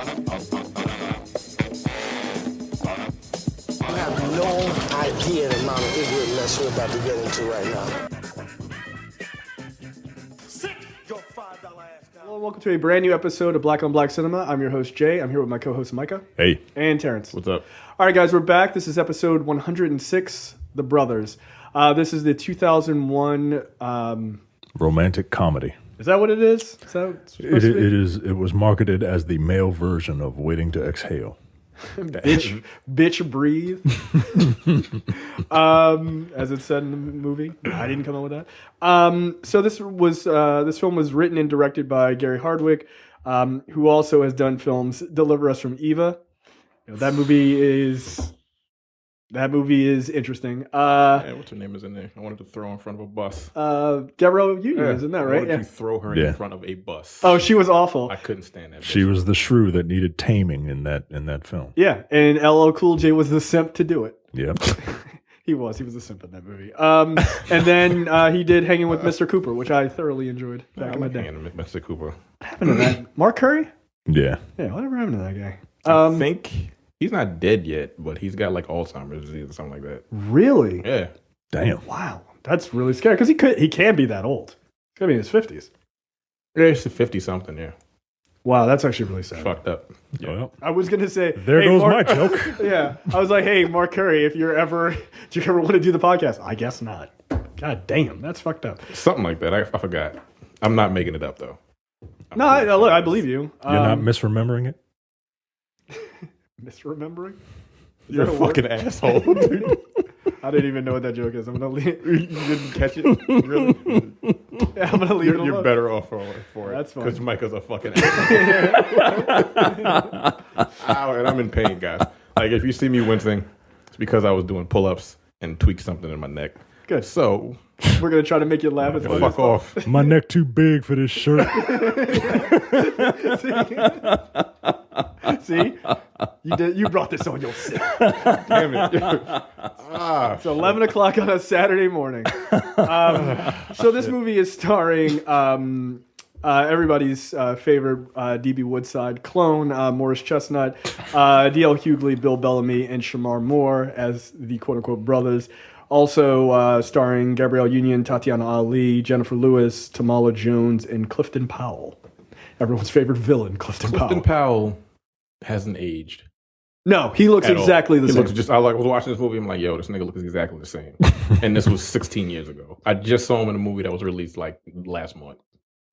You have no idea the amount of ignorant mess we're about to get into right now. Hello, and welcome to a brand new episode of Black on Black Cinema. I'm your host, Jay. I'm here with my co-host, Micah. Hey. And Terrence. What's up? All right, guys, we're back. This is episode 106, The Brothers. This is the 2001... Romantic comedy. Is that what it is? Is that what it's supposed to be? It is. It was marketed as the male version of Waiting to Exhale. bitch, breathe. As it said in the movie. I didn't come up with that. So this film was written and directed by Gary Hardwick, who also has done films Deliver Us from Eva. You know, that movie is interesting. Yeah, what's her name is in there? I wanted to throw her in front of a bus. Gabrielle Union, isn't that right? Why would you throw her in front of a bus? Oh, she was awful. I couldn't stand that. She was the shrew that needed taming in that film. Yeah, and LL Cool J was the simp to do it. Yep. He was a simp in that movie. And then he did Hanging with Mr. Cooper, which I thoroughly enjoyed back in the day. Hanging with Mr. Cooper. What happened to that? Mark Curry? Yeah. Yeah, whatever happened to that guy? I think he's not dead yet, but he's got like Alzheimer's disease or something like that. Really? Yeah. Damn. Wow, that's really scary because he can be that old. He's gonna be in his 50s. Yeah, he's 50 something. Yeah. Wow, that's actually really sad. Fucked up. Yeah. Well, I was gonna say there hey, goes Mark, my joke. Yeah, I was like, hey, Mark Curry, do you ever want to do the podcast? I guess not. God damn, that's fucked up. Something like that. I forgot. I'm not making it up though. No, I believe you. You're not misremembering it? Misremembering? You're a fucking asshole, dude. I didn't even know what that joke is. I'm gonna leave. You didn't catch it? Really? Yeah, I'm gonna leave it alone. You're better off for it. That's fine. Because Micah's a fucking asshole. Ow, and I'm in pain, guys. Like, if you see me wincing, it's because I was doing pull-ups and tweaked something in my neck. Good. So, we're gonna try to make you laugh as fuck off. My neck too big for this shirt. See? You brought this on yourself. Damn it. It's 11 o'clock on a Saturday morning. So this movie is starring everybody's favorite D.B. Woodside clone, Morris Chestnut, D.L. Hughley, Bill Bellamy, and Shemar Moore as the quote-unquote brothers. Also starring Gabrielle Union, Tatiana Ali, Jennifer Lewis, Tamala Jones, and Clifton Powell. Everyone's favorite villain, Clifton Powell hasn't aged. No, he looks exactly the same. I was watching this movie. I'm like, yo, this nigga looks exactly the same. And this was 16 years ago. I just saw him in a movie that was released like last month.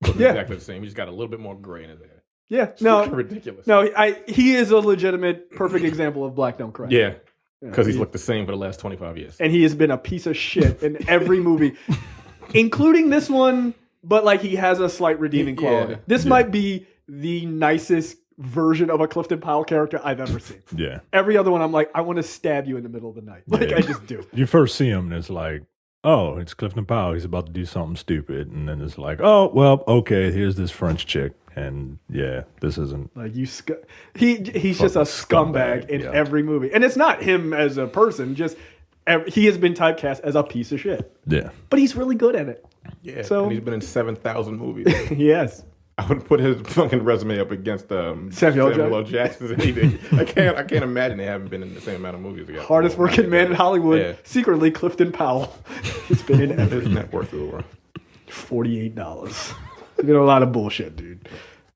Exactly the same. He just got a little bit more gray in his hair. Yeah, it's ridiculous. No, he is a legitimate, perfect example of black don't cry. Yeah, because he's looked the same for the last 25 years. And he has been a piece of shit in every movie, including this one. But like, he has a slight redeeming quality. This might be the nicest version of a Clifton Powell character I've ever seen. Yeah. Every other one, I'm like, I want to stab you in the middle of the night. Like, I just do. You first see him, and it's like, oh, it's Clifton Powell. He's about to do something stupid. And then it's like, oh, well, okay, here's this French chick. And yeah, this isn't. Like, he's just a scumbag in every movie. And it's not him as a person, just he has been typecast as a piece of shit. Yeah. But he's really good at it. Yeah, so, and he's been in 7,000 movies. Yes. I would put his fucking resume up against Samuel L. Jackson's anything. I can't imagine they haven't been in the same amount of movies together. Hardest working man in Hollywood, secretly Clifton Powell. He's been in everything. His net worth over $48. He's been a lot of bullshit, dude.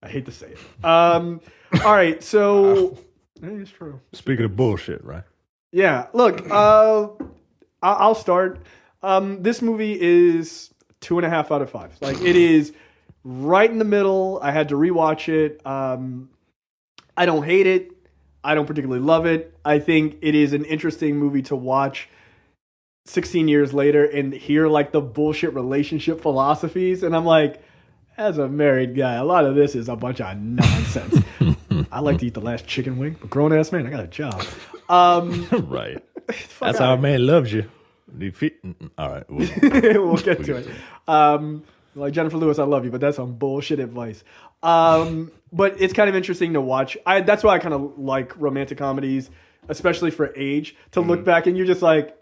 I hate to say it. All right, so it's true. Speaking of bullshit, right? Yeah. Look, I'll start. This movie is 2.5 out of 5. Like, it is right in the middle. I had to rewatch it. I don't hate it. I don't particularly love it. I think it is an interesting movie to watch 16 years later and hear like the bullshit relationship philosophies. And I'm like, as a married guy, a lot of this is a bunch of nonsense. I like to eat the last chicken wing, but grown ass man, I got a job. Right. That's how a man loves you. All right. We'll get to it. Like Jennifer Lewis, I love you, but that's some bullshit advice. But it's kind of interesting to watch. That's why I kind of like romantic comedies, especially for age, to look back and you're just like,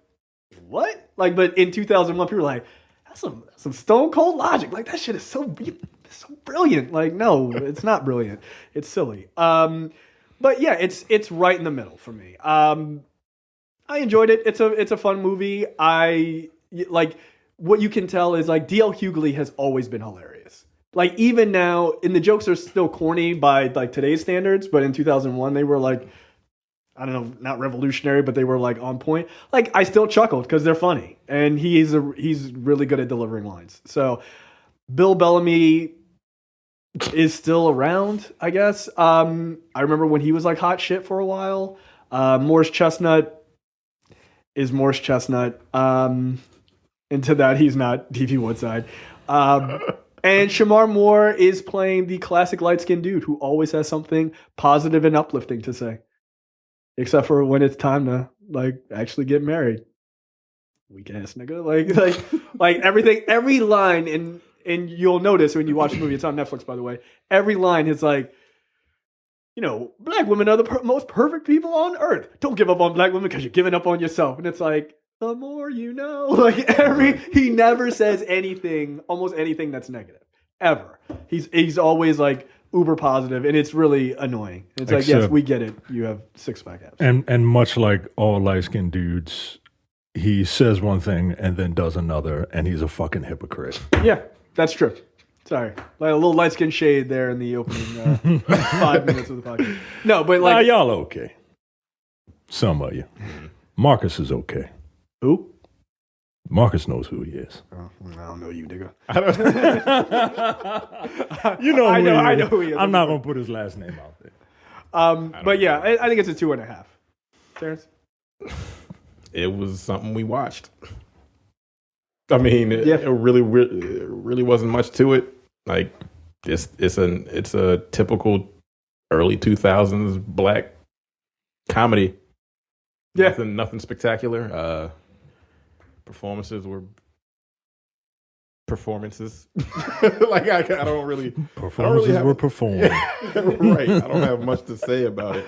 what? Like, but in 2001, people were like, that's some stone cold logic. Like, that shit is so so brilliant. Like, no, it's not brilliant. It's silly. But yeah, it's right in the middle for me. I enjoyed it. It's a fun movie. I like what you can tell is like D.L. Hughley has always been hilarious. Like even now, and the jokes are still corny by like today's standards, but in 2001 they were like, I don't know, not revolutionary, but they were like on point. Like I still chuckled because they're funny, and he's really good at delivering lines. So Bill Bellamy is still around, I guess. I remember when he was like hot shit for a while. Morris Chestnut is Morris Chestnut. And to that, he's not D.B. Woodside. And Shemar Moore is playing the classic light-skinned dude who always has something positive and uplifting to say. Except for when it's time to like actually get married. Weak ass nigga. Like everything, every line and you'll notice when you watch the movie, it's on Netflix, by the way. Every line is like, black women are the most perfect people on earth. Don't give up on black women because you're giving up on yourself. And it's like, the more you know. Like he never says anything, almost anything that's negative, ever. He's always like uber positive, and it's really annoying. It's like, yes, we get it. You have 6-pack abs. And much like all light-skinned dudes, he says one thing and then does another, and he's a fucking hypocrite. Yeah, that's true. Sorry. Like a little light skin shade there in the opening 5 minutes of the podcast. No, but like. Y'all okay. Some of you. Marcus is okay. Who? Marcus knows who he is. Oh, I don't know you, nigga. You know who he is. I know who he is. I'm not going to put his last name out there. But yeah, I think it's a 2.5. Terrence? It was something we watched. I mean, it really wasn't much to it. Like it's a typical early 2000s black comedy. Yeah, nothing spectacular. Performances were performances. Like I don't really performances were performed. Right. I don't have much to say about it.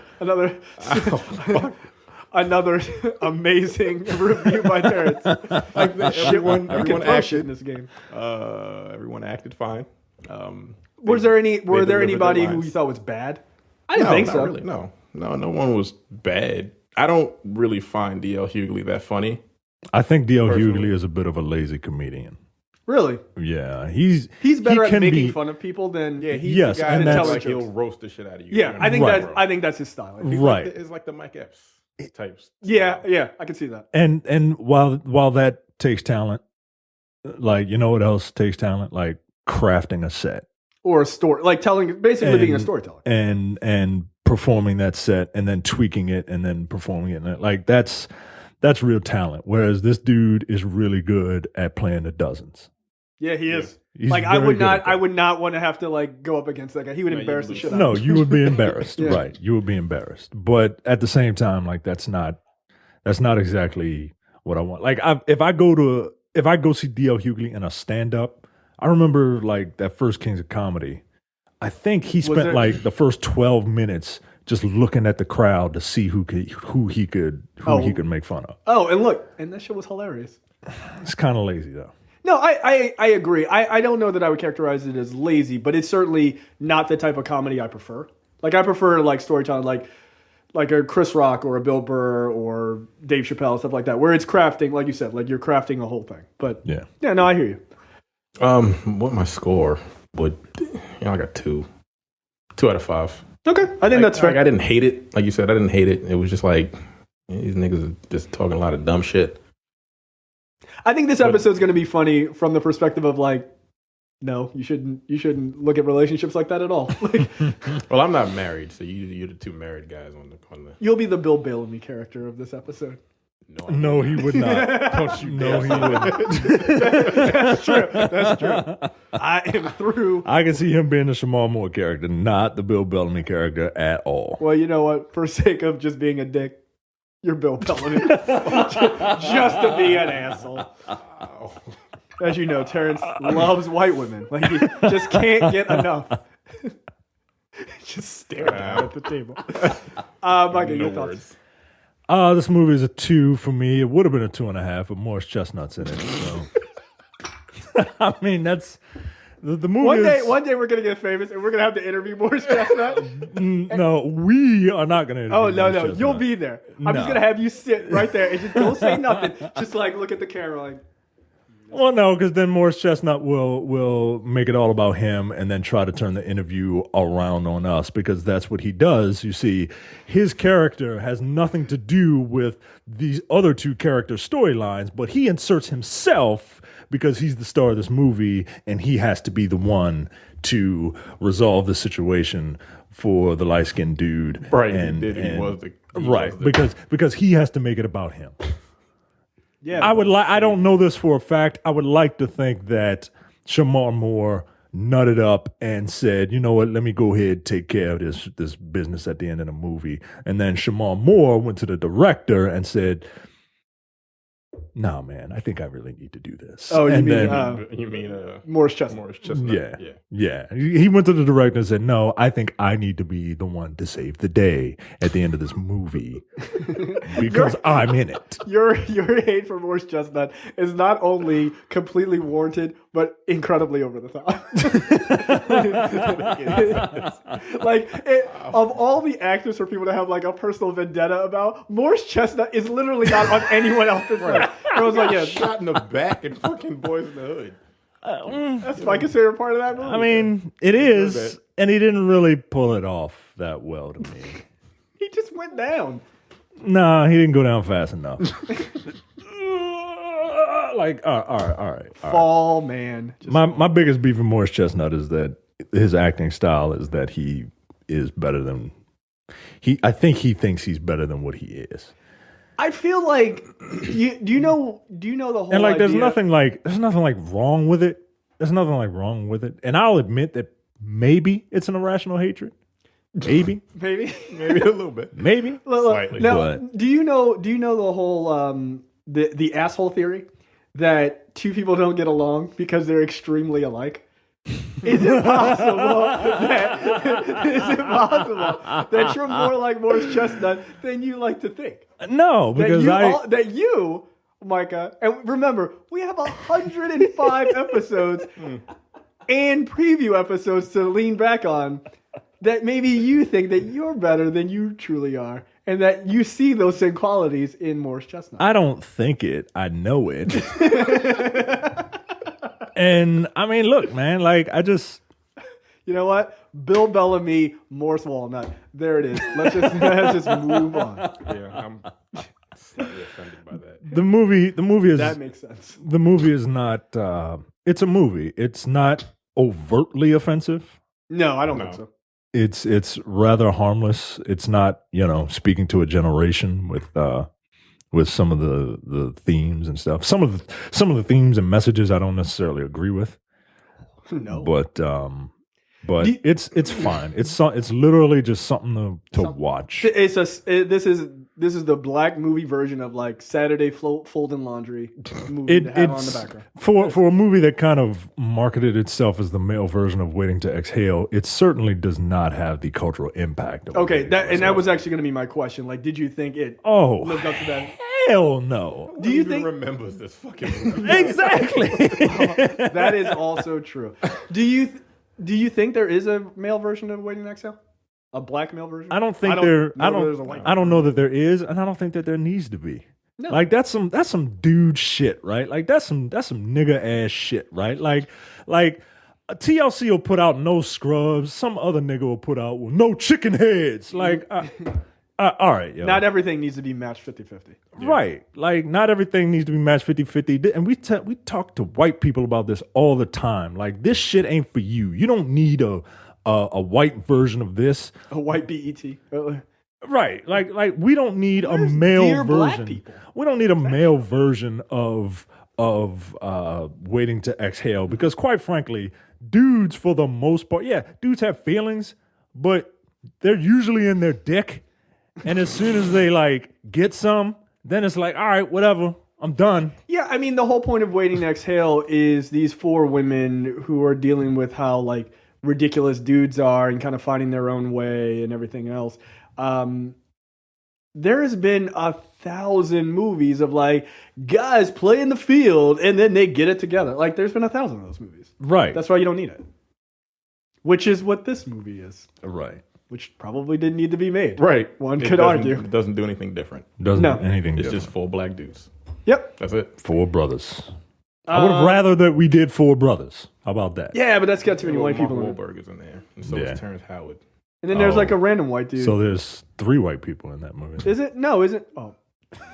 Another amazing review by Terrence. Like everyone acted in this game. Everyone acted fine. Were there anybody who you thought was bad? I didn't think so. Really, no one was bad. I don't really find D.L. Hughley that funny. I think D.L. Hughley is a bit of a lazy comedian. Really? Yeah, he's better at making fun of people than he's the guy that's like he'll roast the shit out of you. Yeah, I think that's his style. Right, it's like the Mike Epps types. Yeah, I can see that. And while that takes talent, like you know what else takes talent? Like crafting a set or a story, like basically being a storyteller and performing that set and then tweaking it and then performing it. Like that's real talent. Whereas this dude is really good at playing the dozens. Yeah, he is. He's like I would not want to have to like go up against that guy. He would embarrass the shit out of me. No, you would be embarrassed. Yeah. Right. You would be embarrassed. But at the same time, like that's not exactly what I want. Like if I go see D.L. Hughley in a stand up, I remember like that first Kings of Comedy. I think he spent like the first 12 minutes just looking at the crowd to see who he could make fun of. Oh, and that shit was hilarious. It's kind of lazy though. No, I agree. I don't know that I would characterize it as lazy, but it's certainly not the type of comedy I prefer. Like I prefer like storytelling, like a Chris Rock or a Bill Burr or Dave Chappelle, stuff like that, where it's crafting, like you said, like you're crafting a whole thing. But yeah, no, I hear you. What my score would, I got 2 out of 5. Okay, I think that's fair. Like, I didn't hate it, like you said. I didn't hate it. It was just like these niggas are just talking a lot of dumb shit. I think this episode's going to be funny from the perspective of like, no, you shouldn't look at relationships like that at all. Like, well, I'm not married, so you're the 2 married guys on the. You'll be the Bill Bellamy character of this episode. No, he would not. Don't you? No, he wouldn't. That's true. I am through. I can see him being the Shemar Moore character, not the Bill Bellamy character at all. Well, you know what? For sake of just being a dick, you're Bill Bellamy. Just to be an asshole. As you know, Terrence loves white women. Like he just can't get enough. Just stare down at the table. Michael, your thoughts? This movie is a 2 for me. It would have been a 2.5, but Morris Chestnut's in it. So, I mean, that's The movie One day we're gonna get famous and we're gonna have to interview Morris Chestnut. No, we are not gonna interview Oh no, Morris Chestnut. you'll be there. I'm just gonna have you sit right there and just don't say nothing. Just like look at the camera, like. Well, no, because then Morris Chestnut will make it all about him and then try to turn the interview around on us because that's what he does. You see, his character has nothing to do with these other two character storylines, but he inserts himself because he's the star of this movie and he has to be the one to resolve the situation for the light-skinned dude. Right, because he has to make it about him. Yeah, I don't know this for a fact. I would like to think that Shemar Moore nutted up and said, you know what, let me go ahead and take care of this business at the end of the movie. And then Shemar Moore went to the director and said, nah, man, I think I really need to do this. Oh, you mean Morris Chestnut. Morris Chestnut. Yeah. He went to the director and said, no, I think I need to be the one to save the day at the end of this movie because I'm in it. Your hate for Morris Chestnut is not only completely warranted, but incredibly over the top. Of all the actors for people to have like a personal vendetta about, Morris Chestnut is literally not on anyone else's side. I was like, yeah, shot in the back and fucking Boys in the Hood. That's my considered part of that movie. I mean, it is, and he didn't really pull it off that well to me. He just went down. Nah, he didn't go down fast enough. Like, all right. Fall, man. My biggest beef with Morris Chestnut is that his acting style is that he is better than I think he thinks he's better than what he is. I feel like do you know the whole and like idea? there's nothing like wrong with it. There's nothing like wrong with it. And I'll admit that maybe it's an irrational hatred. Maybe maybe a little bit. Maybe Slightly. Now, but do you know the whole the asshole theory that two people don't get along because they're extremely alike? Is it possible that you're more like Morris Chestnut than you like to think? no, because that you, Micah, and remember, we have 105 episodes and preview episodes to lean back on, that maybe you think that you're better than you truly are, and that you see those same qualities in Morris Chestnut. I don't think it. I know it. And I mean, look, man, like I just. You know what? Bill Bellamy, Morse Walnut. There it is. Let's just move on. Yeah, I'm slightly offended by that. The movie is That makes sense. The movie is not. It's a movie. It's not overtly offensive. No, I don't think so. It's rather harmless. It's not speaking to a generation with some of the themes and stuff. Some of the themes and messages I don't necessarily agree with. No, but it's fine. It's literally just something to watch. This is the black movie version of like Saturday folding laundry movie to have on the background. For a movie that kind of marketed itself as the male version of Waiting to Exhale, it certainly does not have the cultural impact of that was actually going to be my question. Like, did you think it lived up to that? Hell no. Do you think remembers this fucking movie? Exactly. That is also true. Do you think there is a male version of Waiting to Exhale? A black male version? I don't know that there is, and I don't think that there needs to be. No. Like that's some dude shit, right? Like that's some nigga ass shit, right? Like TLC will put out no scrubs, some other nigga will put out no chicken heads. Like all right, yo. Not everything needs to be matched 50-50. Yeah. Right. Like, not everything needs to be matched 50-50. And we talk to white people about this all the time. Like, this shit ain't for you. You don't need a white version of this. A white BET. Right. Like we don't need a male version. Black people? We don't need a male version of Waiting to Exhale. Because, quite frankly, dudes, for the most part, dudes have feelings, but they're usually in their dick. And as soon as they get some, then it's like, all right, whatever, I'm done. Yeah, I mean, the whole point of Waiting to Exhale is these four women who are dealing with how ridiculous dudes are and kind of finding their own way and everything else. there has been 1,000 movies of like guys play in the field and then they get it together. Like there's been 1,000 of those movies. Right. That's why you don't need it. Which is what this movie is. Right. Which probably didn't need to be made. Right. One could argue. It doesn't do anything different. Doesn't No. do anything It's different. just 4 black dudes. Yep. That's it. 4 brothers. I would have rather that we did 4 brothers. How about that? Yeah, but that's got too many white people in it. Wahlberg is in there. And so Yeah. is Terrence Howard. And then there's like a random white dude. So there's 3 white people in that movie. Is it? No, isn't? Oh.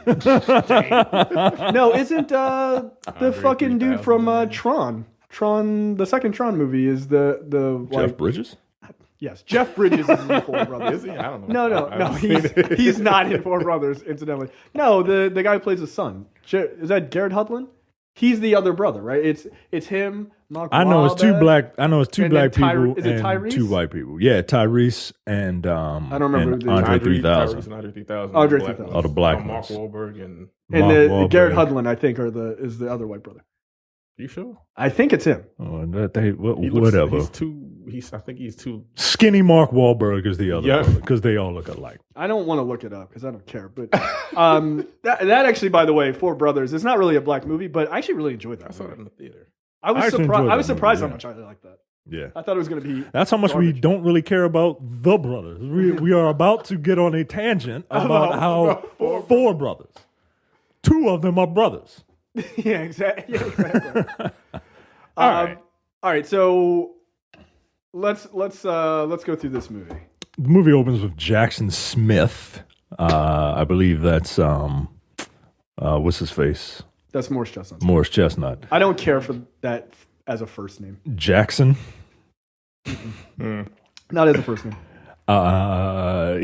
No, isn't the Andre fucking dude 3000 from in there. Tron? Tron, the second Tron movie is the Jeff like, Bridges? yes, Jeff Bridges is in Four Brothers. Is he? I don't know. No, he's not in Four Brothers, incidentally. No, the guy who plays the son. Is that Garrett Hudlin? He's the other brother, right? It's him. Mark I know it's 2 Wahlberg. black. I know it's 2 And then black people Is it and Tyrese? 2 white people. Yeah, Tyrese and I don't remember and the- Andre Tyrese 3000. and Andre 3000. Andre the black 3000. ones. Oh, the black Mark ones. Wahlberg and... And Mark the Garrett Wahlberg. Hudlin, I think, is the other white brother. You sure? I think it's him. Oh, whatever. I think he's too... Skinny Mark Wahlberg is the other Yeah. because they all look alike. I don't want to look it up because I don't care. But that actually, by the way, Four Brothers, it's not really a black movie, but I actually really enjoyed that I saw movie. that in the theater. I was actually surprised. enjoyed I was that surprised movie, how much I liked that. Yeah. I thought it was going to be. That's how much we garbage. don't really care about the brothers. We are about to get on a tangent about how 4 brothers. 2 of them are brothers. Yeah, exactly. Yeah, exactly. All right. All right. So let's go through this movie. The movie opens with Jackson Smith. I believe that's what's his face? That's Morris Chestnut. Morris Chestnut. I don't care for that as a first name. Jackson. Not as a first name.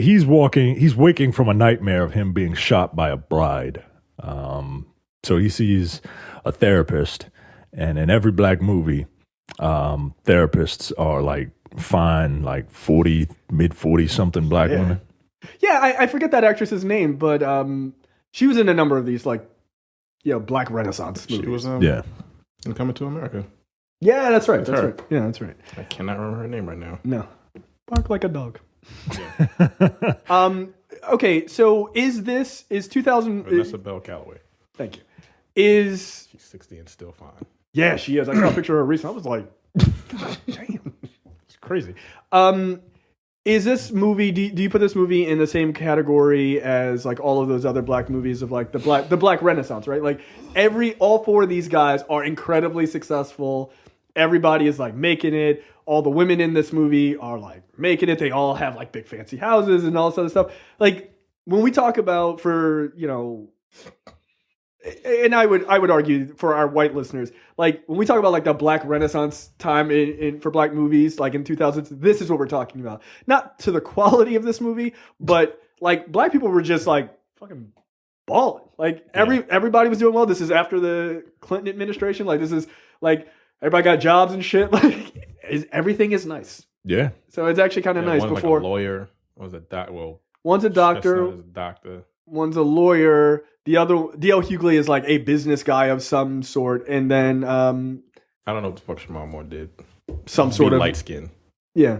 He's waking from a nightmare of him being shot by a bride. So he sees a therapist, and in every black movie, therapists are like fine, like 40, mid 40 something black Yeah. women. Yeah, I forget that actress's name, but she was in a number of these like, Black Renaissance movies. She was Yeah. in Coming to America. Yeah, that's right. That's her. right. Yeah, that's right. I cannot remember her name right now. No, bark like a dog. Okay, so is 2000? Vanessa Bell Calloway. Thank you. Is She's 60 and still fine. yeah, she is. I saw a picture of her recently. I was like, God damn, it's crazy. Is this movie? Do you put this movie in the same category as like all of those other black movies of like the Black Renaissance, right? Like all 4 of these guys are incredibly successful. Everybody is like making it. All the women in this movie are like making it. They all have like big fancy houses and all this other stuff. Like when we talk about and I would argue for our white listeners, like when we talk about like the Black Renaissance time for black movies, like in 2000s, this is what we're talking about. Not to the quality of this movie, but like black people were just like fucking balling. Like everybody was doing well. This is after the Clinton administration. Like this is like everybody got jobs and shit. Like everything is nice. Yeah. So it's actually kind of nice. One's Before like a lawyer. One's a one's a doctor. Chestnut is a doctor. One's a lawyer. The other, D.L. Hughley, is like a business guy of some sort, and then I don't know what the fuck Shemar Moore did. some sort of light skin. yeah,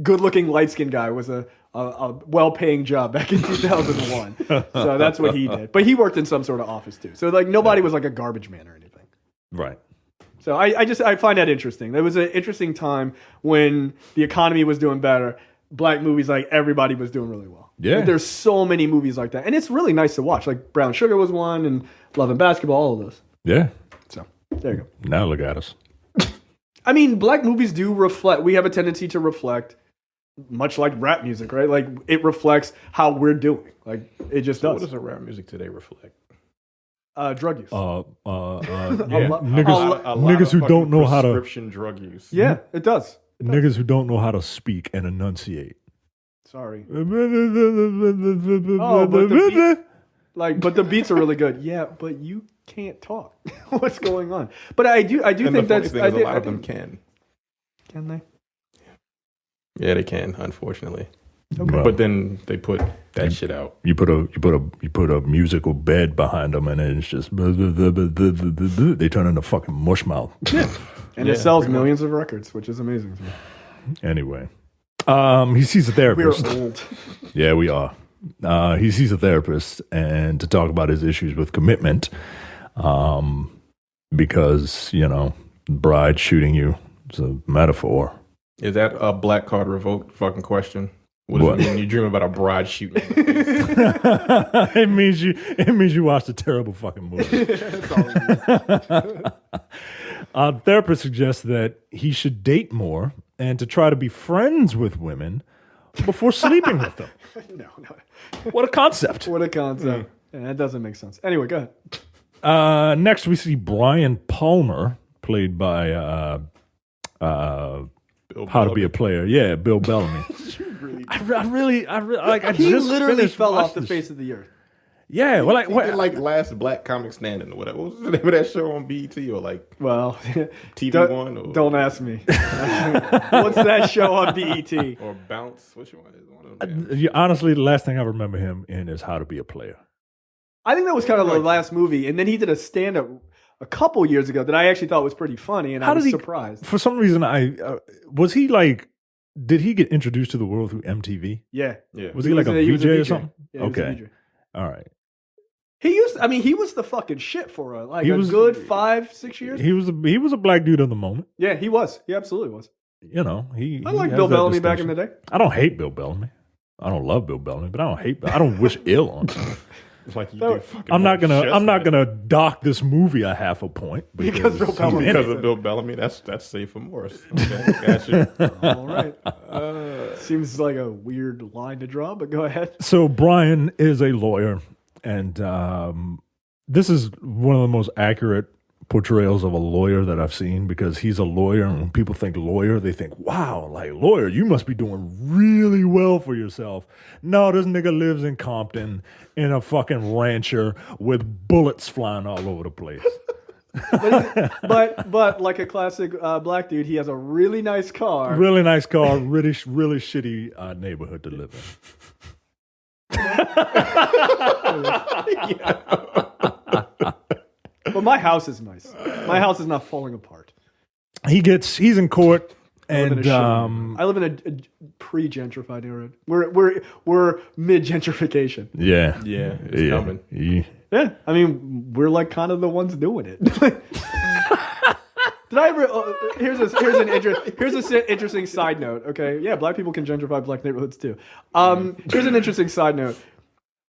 good-looking light-skinned guy was a well-paying job back in 2001. So that's what he did. But he worked in some sort of office too. So like nobody was like a garbage man or anything. Right. So I find that interesting. There was an interesting time when the economy was doing better. Black movies, like everybody was doing really well. Yeah. Like, there's so many movies like that. And it's really nice to watch. Like Brown Sugar was one, and Love and Basketball, all of those. Yeah. So there you go. Now look at us. I mean, black movies do reflect. We have a tendency to reflect, much like rap music, right? Like it reflects how we're doing. Like it just What does. does a rap music today reflect? Drug use. Yeah. lot Niggas who don't know how to prescription drug use. Yeah, it does. niggas who don't know how to speak and enunciate. Sorry. Oh, But the beats are really good. Yeah, but you can't talk. What's going on? But I do And think the that's. funny thing is a lot of them can. Can they? Yeah, they can. Unfortunately, Well, but then they put that shit out. you put a musical bed behind them, and then it's just they turn into fucking mush mouth. And it sells millions of records, which is amazing to me. Anyway, he sees a We're therapist. old. Yeah, we are. He sees a therapist and to talk about his issues with commitment, because bride shooting you is a metaphor. Is that a black card revoked fucking question? What does it mean when you dream about a bride shooting? It means you watched a terrible fucking movie. Therapist suggests that he should date more and to try to be friends with women before sleeping with them. No. What a concept. What a concept. Yeah, that doesn't make sense. Anyway, go ahead. Next, we see Brian Palmer, played by How to Be a Player. Yeah, Bill Bellamy. I really like. I He just literally finished fell off watching the face of the earth. Yeah, well, He did like Last Black Comic Standing or whatever. What was the name of that show on BET or like Well, TV One? Or don't ask me. What's that show on BET? or Bounce? Which one is one of them? honestly, the last thing I remember him in is How to Be a Player. I think that was kind of the last movie, and then he did a stand-up a couple years ago that I actually thought was pretty funny, and I was surprised. For some reason, was he like? Did he get introduced to the world through MTV? Yeah. Was he like a VJ or something? Yeah, okay. All right. He was the fucking shit for a good 5-6 years. He was a black dude of the moment. Yeah, he was. He absolutely was. He. I liked Bill Bellamy back in the day. I don't hate Bill Bellamy. I don't love Bill Bellamy, but I don't wish ill on him. It's like you did fucking I'm not Chestnut. gonna dock this movie a half a point Because Bill Bellamy. Because of Bill Bellamy, that's safe for Morris. Okay, gotcha. All right. Seems like a weird line to draw, but go ahead. So Brian is a lawyer, and this is one of the most accurate portrayals of a lawyer that I've seen, because he's a lawyer, and when people think lawyer, they think, wow, like lawyer, you must be doing really well for yourself. No, this nigga lives in Compton in a fucking rancher with bullets flying all over the place. But like a classic black dude, he has a really nice car. Really nice car, really shitty neighborhood to live in. But my house is nice. My house is not falling apart. He's in court, and I live in a pre-gentrified neighborhood. We're mid-gentrification. Yeah, it's coming. Yeah, I mean, we're like kind of the ones doing it. Did I ever? Here's an interesting side note. Okay, yeah, black people can gentrify black neighborhoods too. Here's an interesting side note.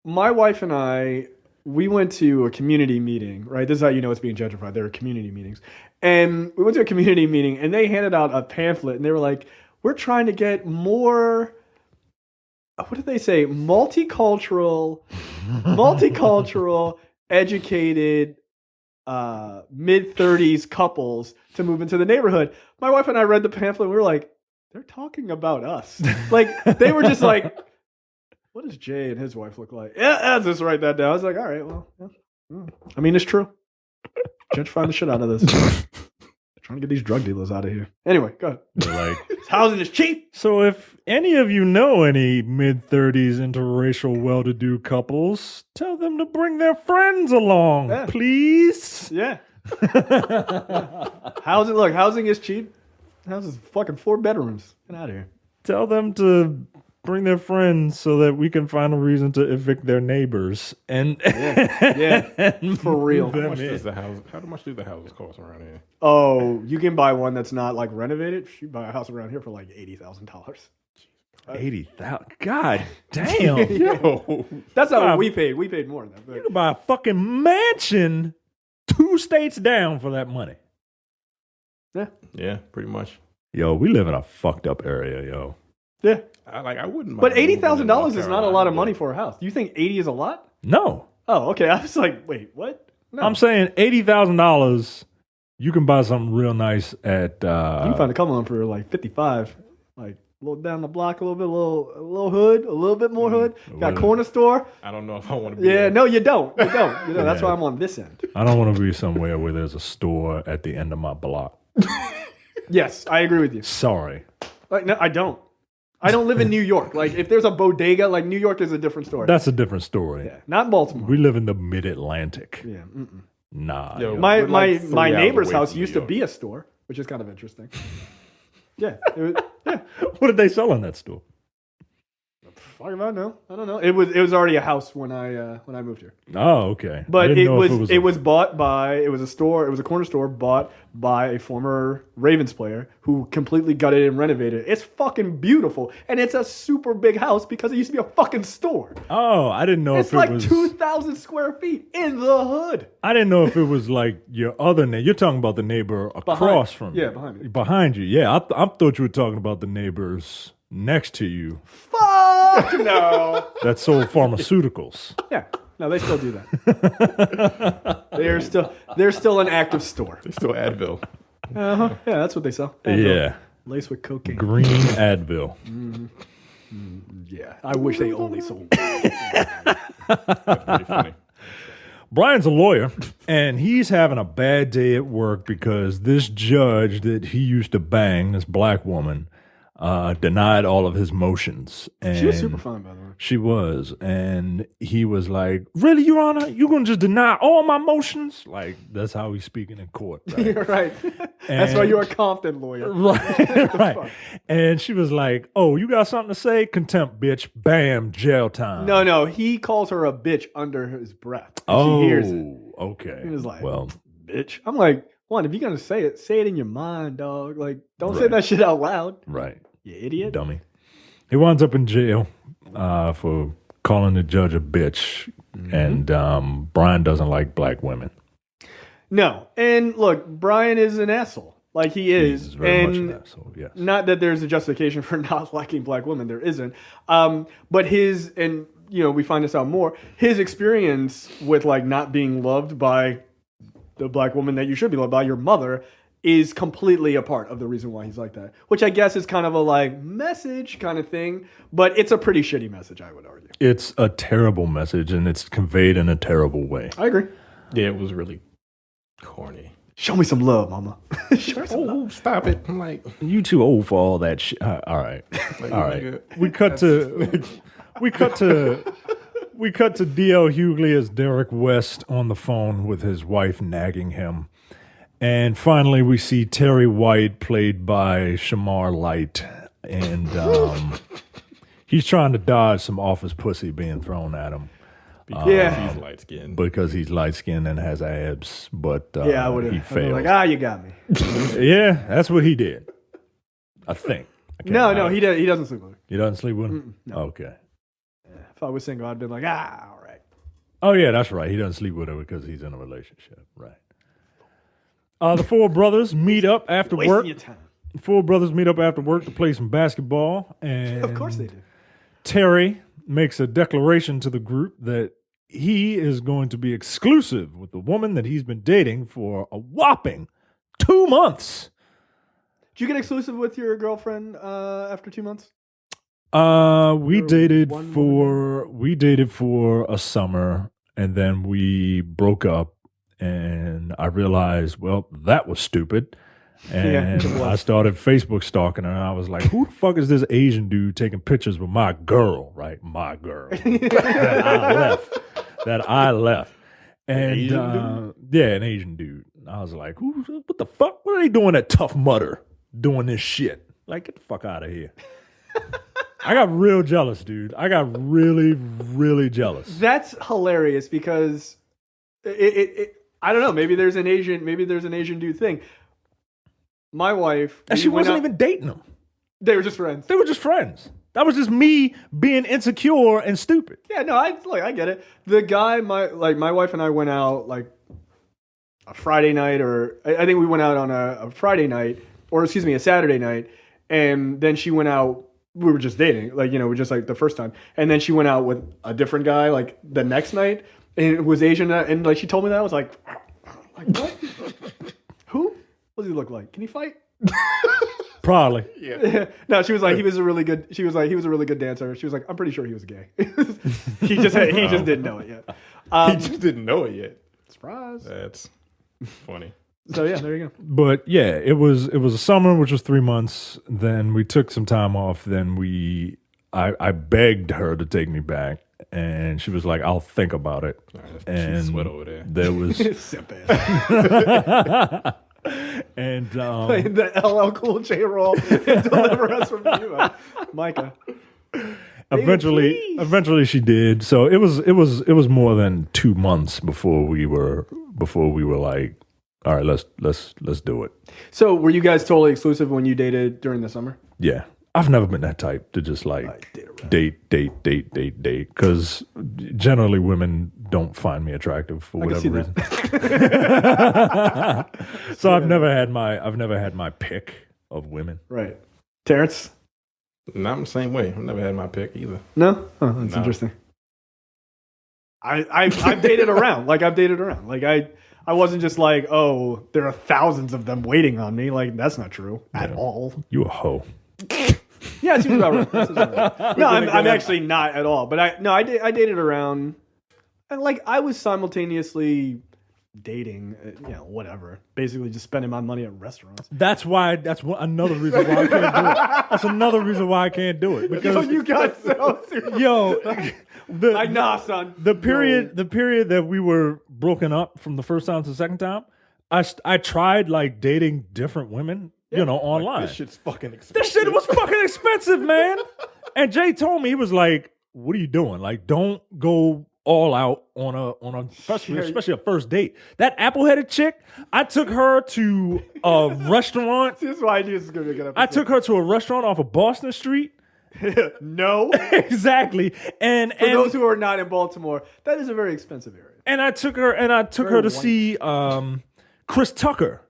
My wife and I, we went to a community meeting, right? This is how you know it's being gentrified. There are community meetings. And we went to a community meeting, and they handed out a pamphlet, and they were like, we're trying to get more, what did they say? Multicultural, educated, mid-30s couples to move into the neighborhood. My wife and I read the pamphlet, and we were like, they're talking about us. Like, they were just like, what does Jay and his wife look like? Yeah, I'll just write that down. I was like, all right, well, yeah. I mean, it's true. Gentrifying the shit out of this. Trying to get these drug dealers out of here. Anyway, go ahead. They're like, this housing is cheap. So if any of you know any mid-30s interracial well-to-do couples, tell them to bring their friends along, please. Yeah. Housing is cheap. House is fucking 4 bedrooms. Get out of here. Tell them to bring their friends so that we can find a reason to evict their neighbors. And and for real. How much do the houses cost around here? Oh, you can buy one that's not like renovated. You buy a house around here for like $80,000. 80,000. God damn. Yo. That's not what we paid. We paid more than that. But. You can buy a fucking mansion 2 states down for that money. Yeah, pretty much. Yo, we live in a fucked up area, yo. Yeah. I wouldn't. But $80,000 is not a lot of money for a house. Do you think 80 is a lot? No. Oh, okay. I was like, wait, what? No. I'm saying $80,000. You can buy something real nice at. You can find a couple of them for like 55. Like a little down the block, a little bit, a little hood, a little bit more hood. Got a corner store. I don't know if I want to be. Yeah, no, you don't. That's why I'm on this end. I don't want to be somewhere where there's a store at the end of my block. Yes, I agree with you. Sorry. Like, no, I don't. I don't live in New York. Like, if there's a bodega, like New York is a different story. That's a different story. Yeah, not Baltimore. We live in the mid-Atlantic. Yeah. Nah. Yo, my neighbor's house used to be a store, which is kind of interesting. Yeah. What did they sell in that store? Fuck if I know. I don't know. It was already a house when I moved here. Oh, okay. But I didn't it know if was bought by it was a store. It was a corner store bought by a former Ravens player who completely gutted it and renovated it. It's fucking beautiful, and it's a super big house because it used to be a fucking store. Oh, I didn't know It's if it like was 2,000 square feet in the hood. I didn't know if it was like your other neighbor. You're talking about the neighbor across from you. Yeah, behind me. Behind you. Yeah, I thought you were talking about the neighbors next to you Fuck no. that sold pharmaceuticals. Yeah. No, they still do that. They're still an active store. It's still Advil. Yeah, that's what they sell. Advil. Yeah. Laced with cocaine. Green Advil. Yeah. I wish they only sold. That's pretty funny. Brian's a lawyer, and he's having a bad day at work because this judge that he used to bang, this black woman, denied all of his motions. And She was super fun, by the way. she was. And he was like, really, Your Honor? You going to just deny all my motions? Like, that's how he's speaking in court. Right? You're right. That's why you're a Compton lawyer. Right, right. And she was like, oh, you got something to say? Contempt, bitch. Bam, jail time. No. He calls her a bitch under his breath. Oh, She hears it. okay. He was like, well, bitch. I'm like, one, if you're going to say it in your mind, dog. Like, don't say Right. that shit out loud. right. You idiot. Dummy. He winds up in jail for calling the judge a bitch. Mm-hmm. And Brian doesn't like black women. No. And look, Brian is an asshole. Like, he is. He's very much And an asshole, yes. not that there's a justification for not liking black women. There isn't. But we find this out more, his experience with, like, not being loved by the black woman that you should be loved by, your mother, is completely a part of the reason why he's like that. Which I guess is kind of a, like, message kind of thing. But it's a pretty shitty message, I would argue. It's a terrible message, and it's conveyed in a terrible way. I agree. Yeah, it was really corny. Show me some love, mama. Show me some love. Oh, stop it. I'm like, You too old for all that shit. All right. like, All right. nigga, We cut to D.L. Hughley as Derek West on the phone with his wife nagging him. And finally we see Terry White played by Shamar Light. And he's trying to dodge some office pussy being thrown at him because he's light skinned. because he's light skinned and has abs. But Yeah, I would he have failed. like, you got me. Yeah, that's what he did. I think. I can't No, remember. he doesn't sleep with her. He doesn't sleep with him? No. Okay. If I was single, I'd been like, all right. Oh, yeah, that's right. He doesn't sleep with her because he's in a relationship. Right. The four brothers meet up after Wasting work. your time. Four brothers meet up after work to play some basketball. And Of course they do. Terry makes a declaration to the group that he is going to be exclusive with the woman that he's been dating for a whopping 2 months. Did you get exclusive with your girlfriend after 2 months? We You're dated one for a summer, and then we broke up, and I realized, well, that was stupid. And it was. I started Facebook stalking her, and I was like, who the fuck is this Asian dude taking pictures with my girl, right? My girl. that I left. And yeah, an Asian dude. I was like, what the fuck? What are they doing at Tough Mudder doing this shit? Like, get the fuck out of here. I got real jealous, dude. I got really, really jealous. That's hilarious because I don't know. Maybe there's an Asian dude thing. My wife, And she wasn't even dating him. They were just friends. They were just friends. That was just me being insecure and stupid. Yeah, no, I get it. The guy, my wife and I went out like a Friday night, or I think we went out on a Friday night, or excuse me, a Saturday night, and then she went out. We were just dating, we just like the first time, and then she went out with a different guy like the next night, and it was Asian, and like she told me that I was like what? Who? What does he look like? Can he fight? Probably. Yeah. No, she was like he was a really good dancer. She was like, I'm pretty sure he was gay. he just didn't know it yet. He just didn't know it yet. Surprise. That's funny. So yeah, there you go. But yeah, it was a summer, which was 3 months. Then we took some time off. Then I begged her to take me back, and she was like, "I'll think about it." And sweat over there. There was Simp ass. and Playing the LL Cool J role and deliver us from you, Micah. Eventually she did. So it was more than 2 months before we were like, all right, let's do it. So were you guys totally exclusive when you dated during the summer? Yeah. I've never been that type to just like date. Because generally women don't find me attractive for whatever reason. So I've never had my pick of women. Right. Terrence? Not the same way. I've never had my pick either. No? Oh, that's interesting. I've dated around. Like I've dated around. Like I wasn't just like, oh, there are thousands of them waiting on me. Like that's not true at all. You a hoe. Yeah, it seems about right. No, I'm actually not at all. But I dated around, and like I was simultaneously dating, whatever. Basically, just spending my money at restaurants. That's another reason why I can't do it. That's another reason why I can't do it because you got so serious. Son. The period that we were broken up from the first time to the second time, I tried like dating different women. Online. Like, this shit's fucking expensive. This shit was fucking expensive, man. And Jay told me, he was like, what are you doing? Like, don't go all out on a especially a first date. That apple-headed chick, I took her to a restaurant. This is why I knew this was going to be a good episode. I took her to a restaurant off of Boston Street. No. Exactly. And for those who are not in Baltimore, that is a very expensive area. And I took her to see Chris Tucker.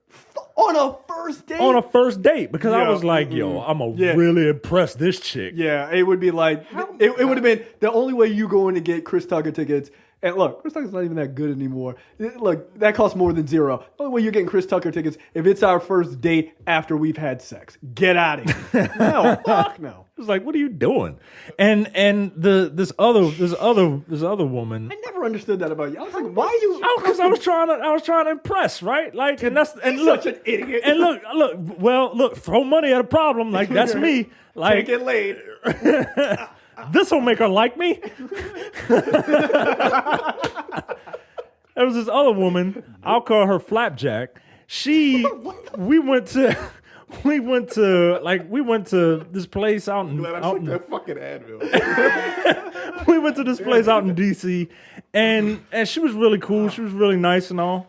On a first date? On a first date, because I was like, I'm going to really impress this chick. Yeah, it would be like, it would have been the only way you going to get Chris Tucker tickets. And look, Chris Tucker's not even that good anymore. Look, that costs more than zero. The only way you're getting Chris Tucker tickets if it's our first date after we've had sex. Get out of here. No, fuck no. It was like, what are you doing? And this other woman. I never understood that about you. I was like, why are you? Because I was trying to impress, right? Like, and look, such an idiot. And look, throw money at a problem. Like that's me. Like, get laid. This will make her like me. There was this other woman. I'll call her Flapjack. We went to this place out in. Glad I took that fucking Advil. We went to this place out in DC, and she was really cool. She was really nice and all.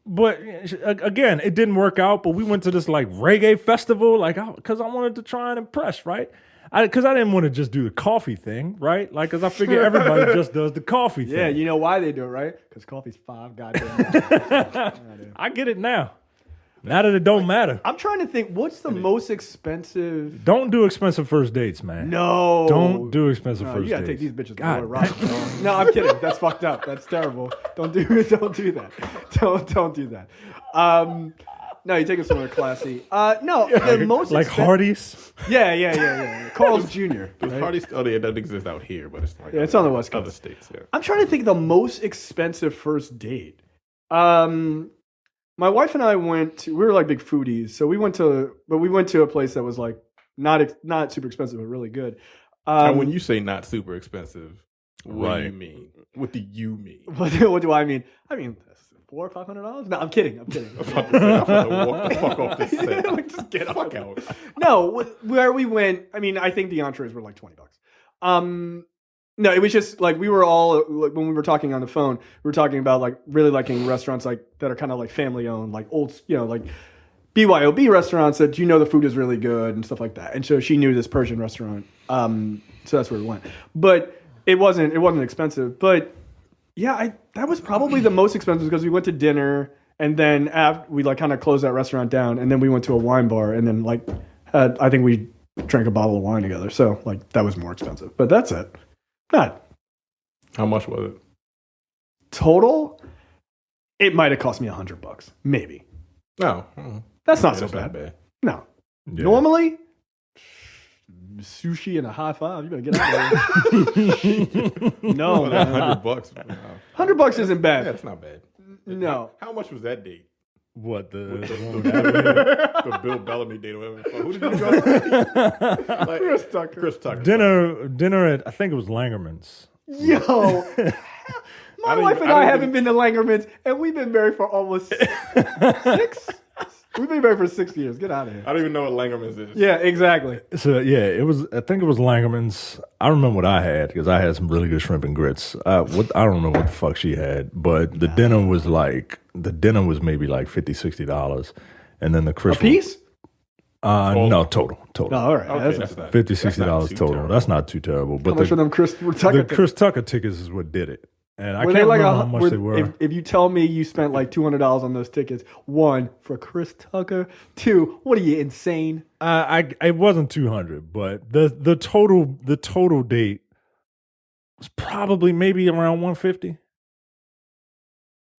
But again, it didn't work out. But we went to this like reggae festival, like because I wanted to try and impress, right? Because I didn't want to just do the coffee thing, right? Like, because I figure everybody just does the coffee thing. Yeah, you know why they do it, right? Because coffee's $5 goddamn. I get it now. Now that it don't matter. I'm trying to think, what's the most expensive? Don't do expensive first dates, man. No. Don't do expensive first dates. You gotta take these bitches to Roy Rock. No, I'm kidding. That's fucked up. That's terrible. Don't do that. Don't do that. No, you take it somewhere classy. No, the most like Hardee's. Yeah. Carl's Jr. Right? Hardee's. Oh, yeah, that exists out here, but it's like it's on the West Coast. Other states. Yeah. I'm trying to think of the most expensive first date. My wife and I we were like big foodies, so we went to a place that was like not super expensive, but really good. And when you say not super expensive, what do you mean? What do you mean? What do I mean? I mean $400 or $500? No, I'm kidding. I'm about to walk the fuck off this set. Like, just get the fuck out. No, where we went, I mean, I think the entrees were like $20. No, it was just like we were all like when we were talking on the phone, we were talking about like really liking restaurants like that are kind of like family owned, like old, like BYOB restaurants that the food is really good and stuff like that. And so she knew this Persian restaurant, so that's where we went. But it wasn't expensive, but. Yeah, that was probably the most expensive because we went to dinner and then after we like kind of closed that restaurant down and then we went to a wine bar and then like I think we drank a bottle of wine together. So like that was more expensive, but that's it. Not. How much was it? Total? It might have cost me $100, maybe. No, that's not so bad. Not bad. No, yeah. Normally. Sushi and a high five. You better get out of there. No, man. $100. $100 isn't bad. Yeah, it's not bad. No. How much was that date? What the Bill Bellamy date or whatever? Who did you go with? Like, Chris Tucker. Dinner at I think it was Langerman's. Yo. My wife and I haven't been to Langerman's, and we've been married for almost We've been married for 6 years. Get out of here. I don't even know what Langerman's is. Yeah, exactly. So yeah, it was. I think it was Langerman's. I remember what I had because I had some really good shrimp and grits. I don't know what the fuck she had, but the dinner was maybe like $50-$60, and then the Chris A piece? No, total. Oh, all right. Okay, That's that's not $50-$60 too total. terrible. That's not too terrible. But how much for them Chris Tucker the Chris Tucker tickets is what did it, and I Were can't they like remember how much they were. If you tell me you spent like $200 on those tickets, one, for Chris Tucker, two, what are you, insane? It wasn't 200, but the total date was probably maybe around 150.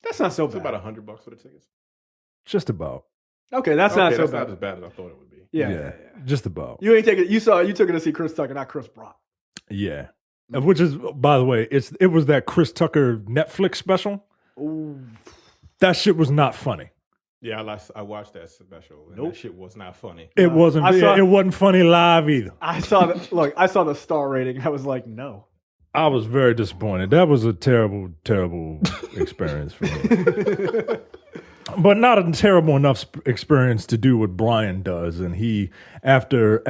That's not so It's bad. about $100 for the tickets. Just about. Okay, that's not so that's bad. not as bad as I thought it would be. Yeah. Just about. You ain't taking. You took it to see Chris Tucker, not Chris Brock. Yeah. Which is, by the way, it was that Chris Tucker Netflix special. Ooh. That shit was not funny. Yeah, I watched that special, and that shit was not funny. It wasn't. It wasn't funny live either. I saw the star rating. I was like, no. I was very disappointed. That was a terrible, terrible experience for me. But not a terrible enough experience to do what Brian does. And he, after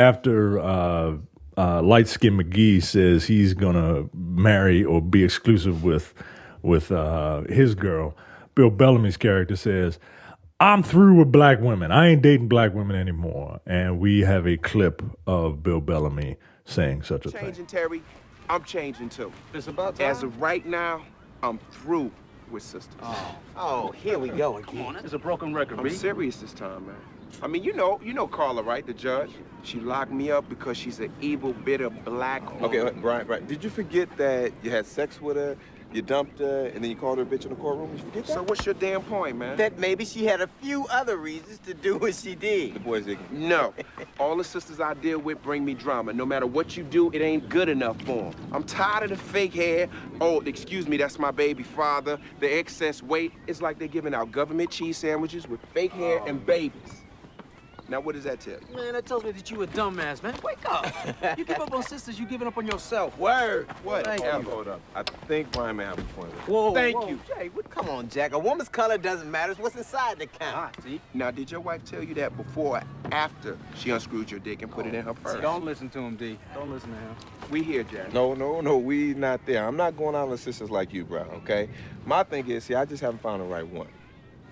Light Skin McGee says he's gonna marry or be exclusive with his girl, Bill Bellamy's character says, "I'm through with black women. I ain't dating black women anymore." And we have a clip of Bill Bellamy saying such a thing. Changing, Terry. I'm changing too. It's about time. As of right now, I'm through with sisters. Oh, here we go again. Come on, it's a broken record, I'm serious this time, man. I mean, you know Carla, right? The judge. She locked me up because she's an evil, bitter black woman. Okay, Brian, did you forget that you had sex with her, you dumped her, and then you called her a bitch in the courtroom? Did you forget that? So what's your damn point, man? That maybe she had a few other reasons to do what she did. The boy's ignorant. No. All the sisters I deal with bring me drama. No matter what you do, it ain't good enough for them. I'm tired of the fake hair. Oh, excuse me, that's my baby father. The excess weight. It's like they're giving out government cheese sandwiches with fake hair and babies. Now, what does that tell you? Man, that tells me that you a dumbass, man. Wake up. You give up on sisters, you giving up on yourself. Word. What? Thank you. Hold up. I think Brian may have a point. Whoa, Thank whoa. you. Jay, come on, Jack. A woman's color doesn't matter. It's what's inside that counts. See? Now, did your wife tell you that before or after she unscrewed your dick and put it in her purse? Don't listen to him, D. Don't listen to him. We here, Jack. No, we not there. I'm not going out on sisters like you, Brian, okay? My thing is, I just haven't found the right one.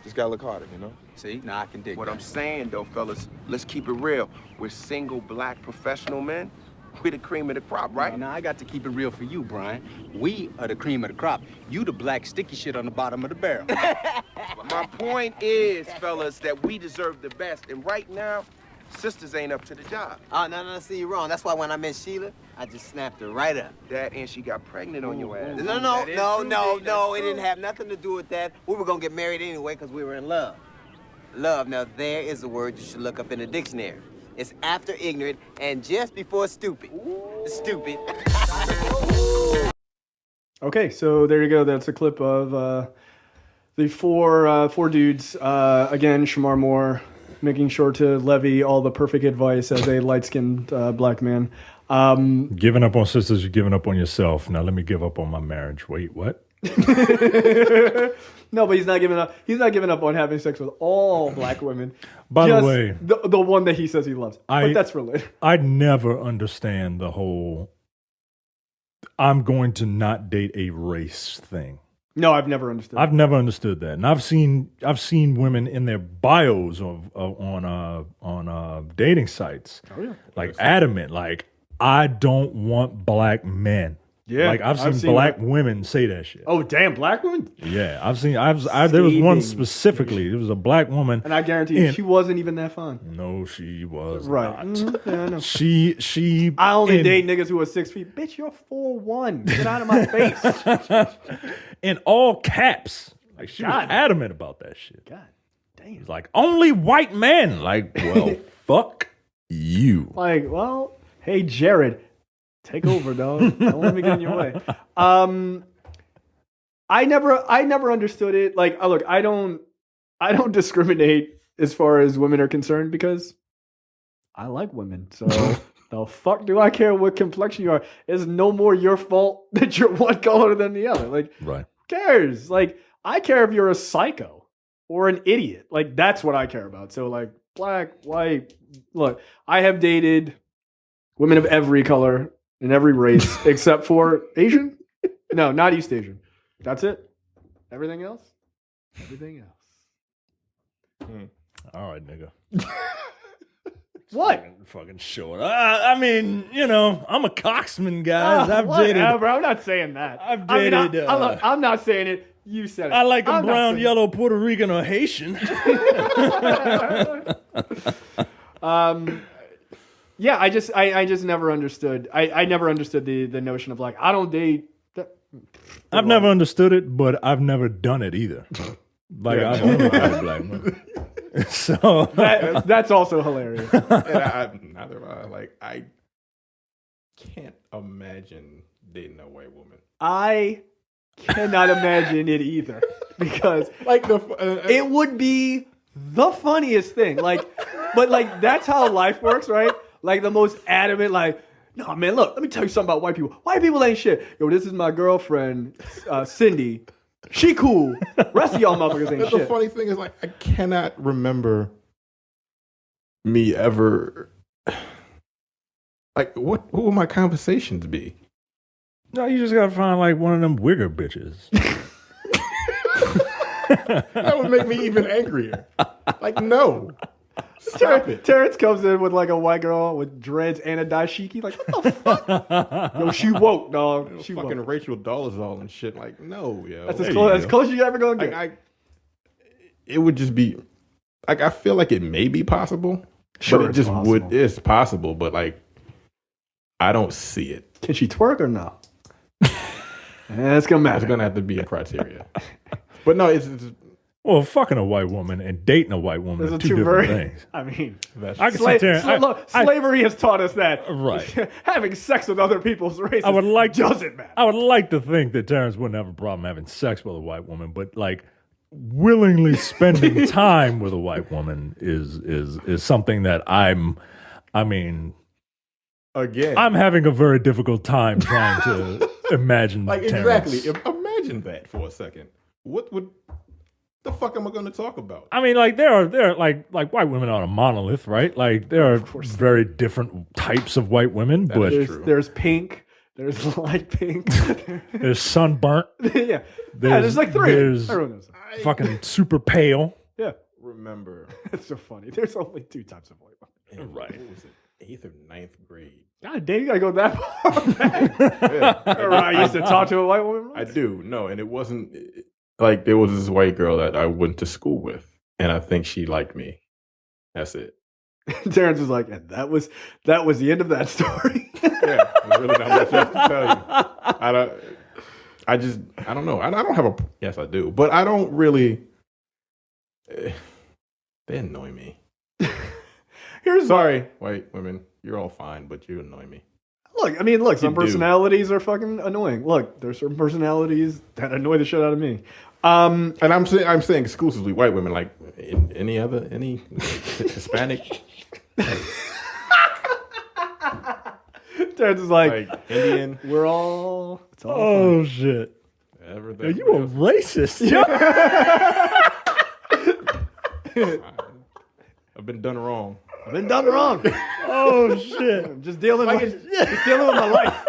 Just gotta look harder, you know? See? Now I can dig What that. I'm saying, though, fellas, let's keep it real. We're single black professional men. We're the cream of the crop, right? Now I got to keep it real for you, Brian. We are the cream of the crop. You the black sticky shit on the bottom of the barrel. My point is, fellas, that we deserve the best. And right now, sisters ain't up to the job. Oh, no, see, you're wrong. That's why when I met Sheila, I just snapped her right up. That and she got pregnant on your ass. No, That is true, D. That's it didn't true. have nothing to do with that. We were gonna get married anyway because we were in love. Love, now there is a word you should look up in the dictionary. It's after ignorant and just before stupid. Stupid. Okay, so there you go. That's a clip of the four dudes. Again, Shemar Moore making sure to levy all the perfect advice as a light-skinned black man. Giving up on sisters, you're giving up on yourself. Now let me give up on my marriage. Wait, what? No, but he's not giving up. He's not giving up on having sex with all black women. By the Just way, the one that he says he loves. But that's for later. I never understand the whole "I'm going to not date a race" thing. No, I've never understood. I've never understood that, and I've seen women in their bios on dating sites, like adamant, like I don't want black men. Yeah, like I've seen black women say that shit. Oh, damn, black women? Yeah, I've seen. There was one specifically. It was a black woman, And I guarantee you, she wasn't even that fun. No, she was Right. not. Mhm. Yeah, I know. She. I only date niggas who are 6 feet. Bitch, you're 4'1". Get out of my face. In all caps. Like she was God. adamant about that shit. God damn. It's like only white men. Like, well, fuck you. Like, well, hey, Jared, take over, dog. Don't let me get in your way. I never understood it. Like, look, I don't discriminate as far as women are concerned because I like women. So the fuck do I care what complexion you are? It's no more your fault that you're one color than the other. Like, Right. who cares? Like, I care if you're a psycho. or an idiot. Like, that's what I care about. So, like, black, white. Look, I have dated women of every color and every race except for Asian. No, not East Asian. That's it. Everything else? Everything else. All right, nigga. What? Fucking short. I mean, you know, I'm a coxman, guys. I've dated. Whatever. I'm not saying that. I've dated. I'm not saying it. You said it. I like them I'm not brown, saying yellow, Puerto Rican, or Haitian. Yeah, I just never understood. I never understood the notion of like, I don't date. I've never understood it, but I've never done it either. Like, I've only dated black women. So that's also hilarious. And neither have I. Like, I can't imagine dating a white woman. I cannot imagine it either, because Like it would be the funniest thing. Like, but like that's how life works, right? Like the most adamant, like, no man, look, let me tell you something about white people. White people ain't shit. Yo, this is my girlfriend, Cindy. She cool. Rest of y'all motherfuckers ain't the shit. funny thing is, like, I cannot remember me ever. Like, what would my conversations be? no, you just gotta find like one of them wigger bitches. That would make me even angrier. Like, no. Stop it. Terrence comes in with like a white girl with dreads and a dashiki. Like, what the fuck? Yo, she woke, dog. She Fucking woke. Rachel Dolezal and shit. Like, no, yo. That's There as you close, as go. close as you ever gonna get. Like, it would just be like, I feel like it may be possible. Sure, but it it's just possible. it's possible, but like, I don't see it. Can she twerk or no? It's gonna matter. It's gonna have to be a criteria. But no, it's Well, fucking a white woman and dating a white woman Those are are two two different very. things. I mean, I can sit there. look, slavery has taught us that Right. having sex with other people's races I would like doesn't matter. I would like to think that Terrence wouldn't have a problem having sex with a white woman, but like willingly spending time with a white woman is something that I mean, again, I'm having a very difficult time trying to imagine. like, Terrence. exactly. Imagine that for a second. What would the fuck am I going to talk about? I mean, like there are like white women aren't a monolith, right? Like there are very different types of white women, but There's pink. There's light pink. there's sunburnt. yeah. There's like three. There's Everyone knows that. fucking super pale. Yeah. Remember, It's so funny. There's only two types of white women. right? What was it? 8th or 9th grade? God damn, you gotta go that far back. I used to talk to a white woman. I do. No, and it wasn't like there was this white girl that I went to school with, and I think she liked me. That's it. Terrence was like, and that was the end of that story. Yeah, there's really not much else to tell you. I don't know. I don't have a. Yes, I do, but I don't really. They annoy me. Sorry, white women. You're all fine, but you annoy me. Look, some You do. personalities are fucking annoying. Look, there's certain personalities that annoy the shit out of me. And I'm saying exclusively white women. Like any Hispanic, Terrence is like Indian. we're all. It's all Oh shit! Everything. Are you a racist? I've been done wrong. I've been done wrong. Oh shit! I'm just dealing with my life.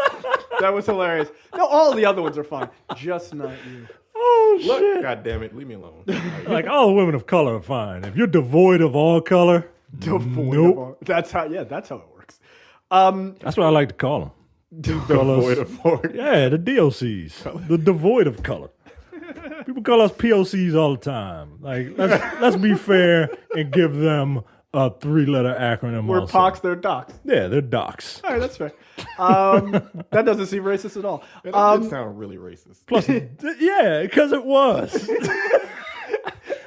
That was hilarious. No, all the other ones are fine. Just not you. Oh Look, shit! God damn it, leave me alone. Like all the women of color are fine. If you're devoid of all color, nope. That's how it works. That's what I like to call them. Devoid of fork. Yeah, the DOCs, the devoid of color. People call us POCs all the time. Like, let's be fair and give them a 3-letter acronym. We're also. pox, they're docs. Yeah, they're docs. All right, that's fair. That doesn't seem racist at all. That did sound really racist. Plus, yeah, because it was.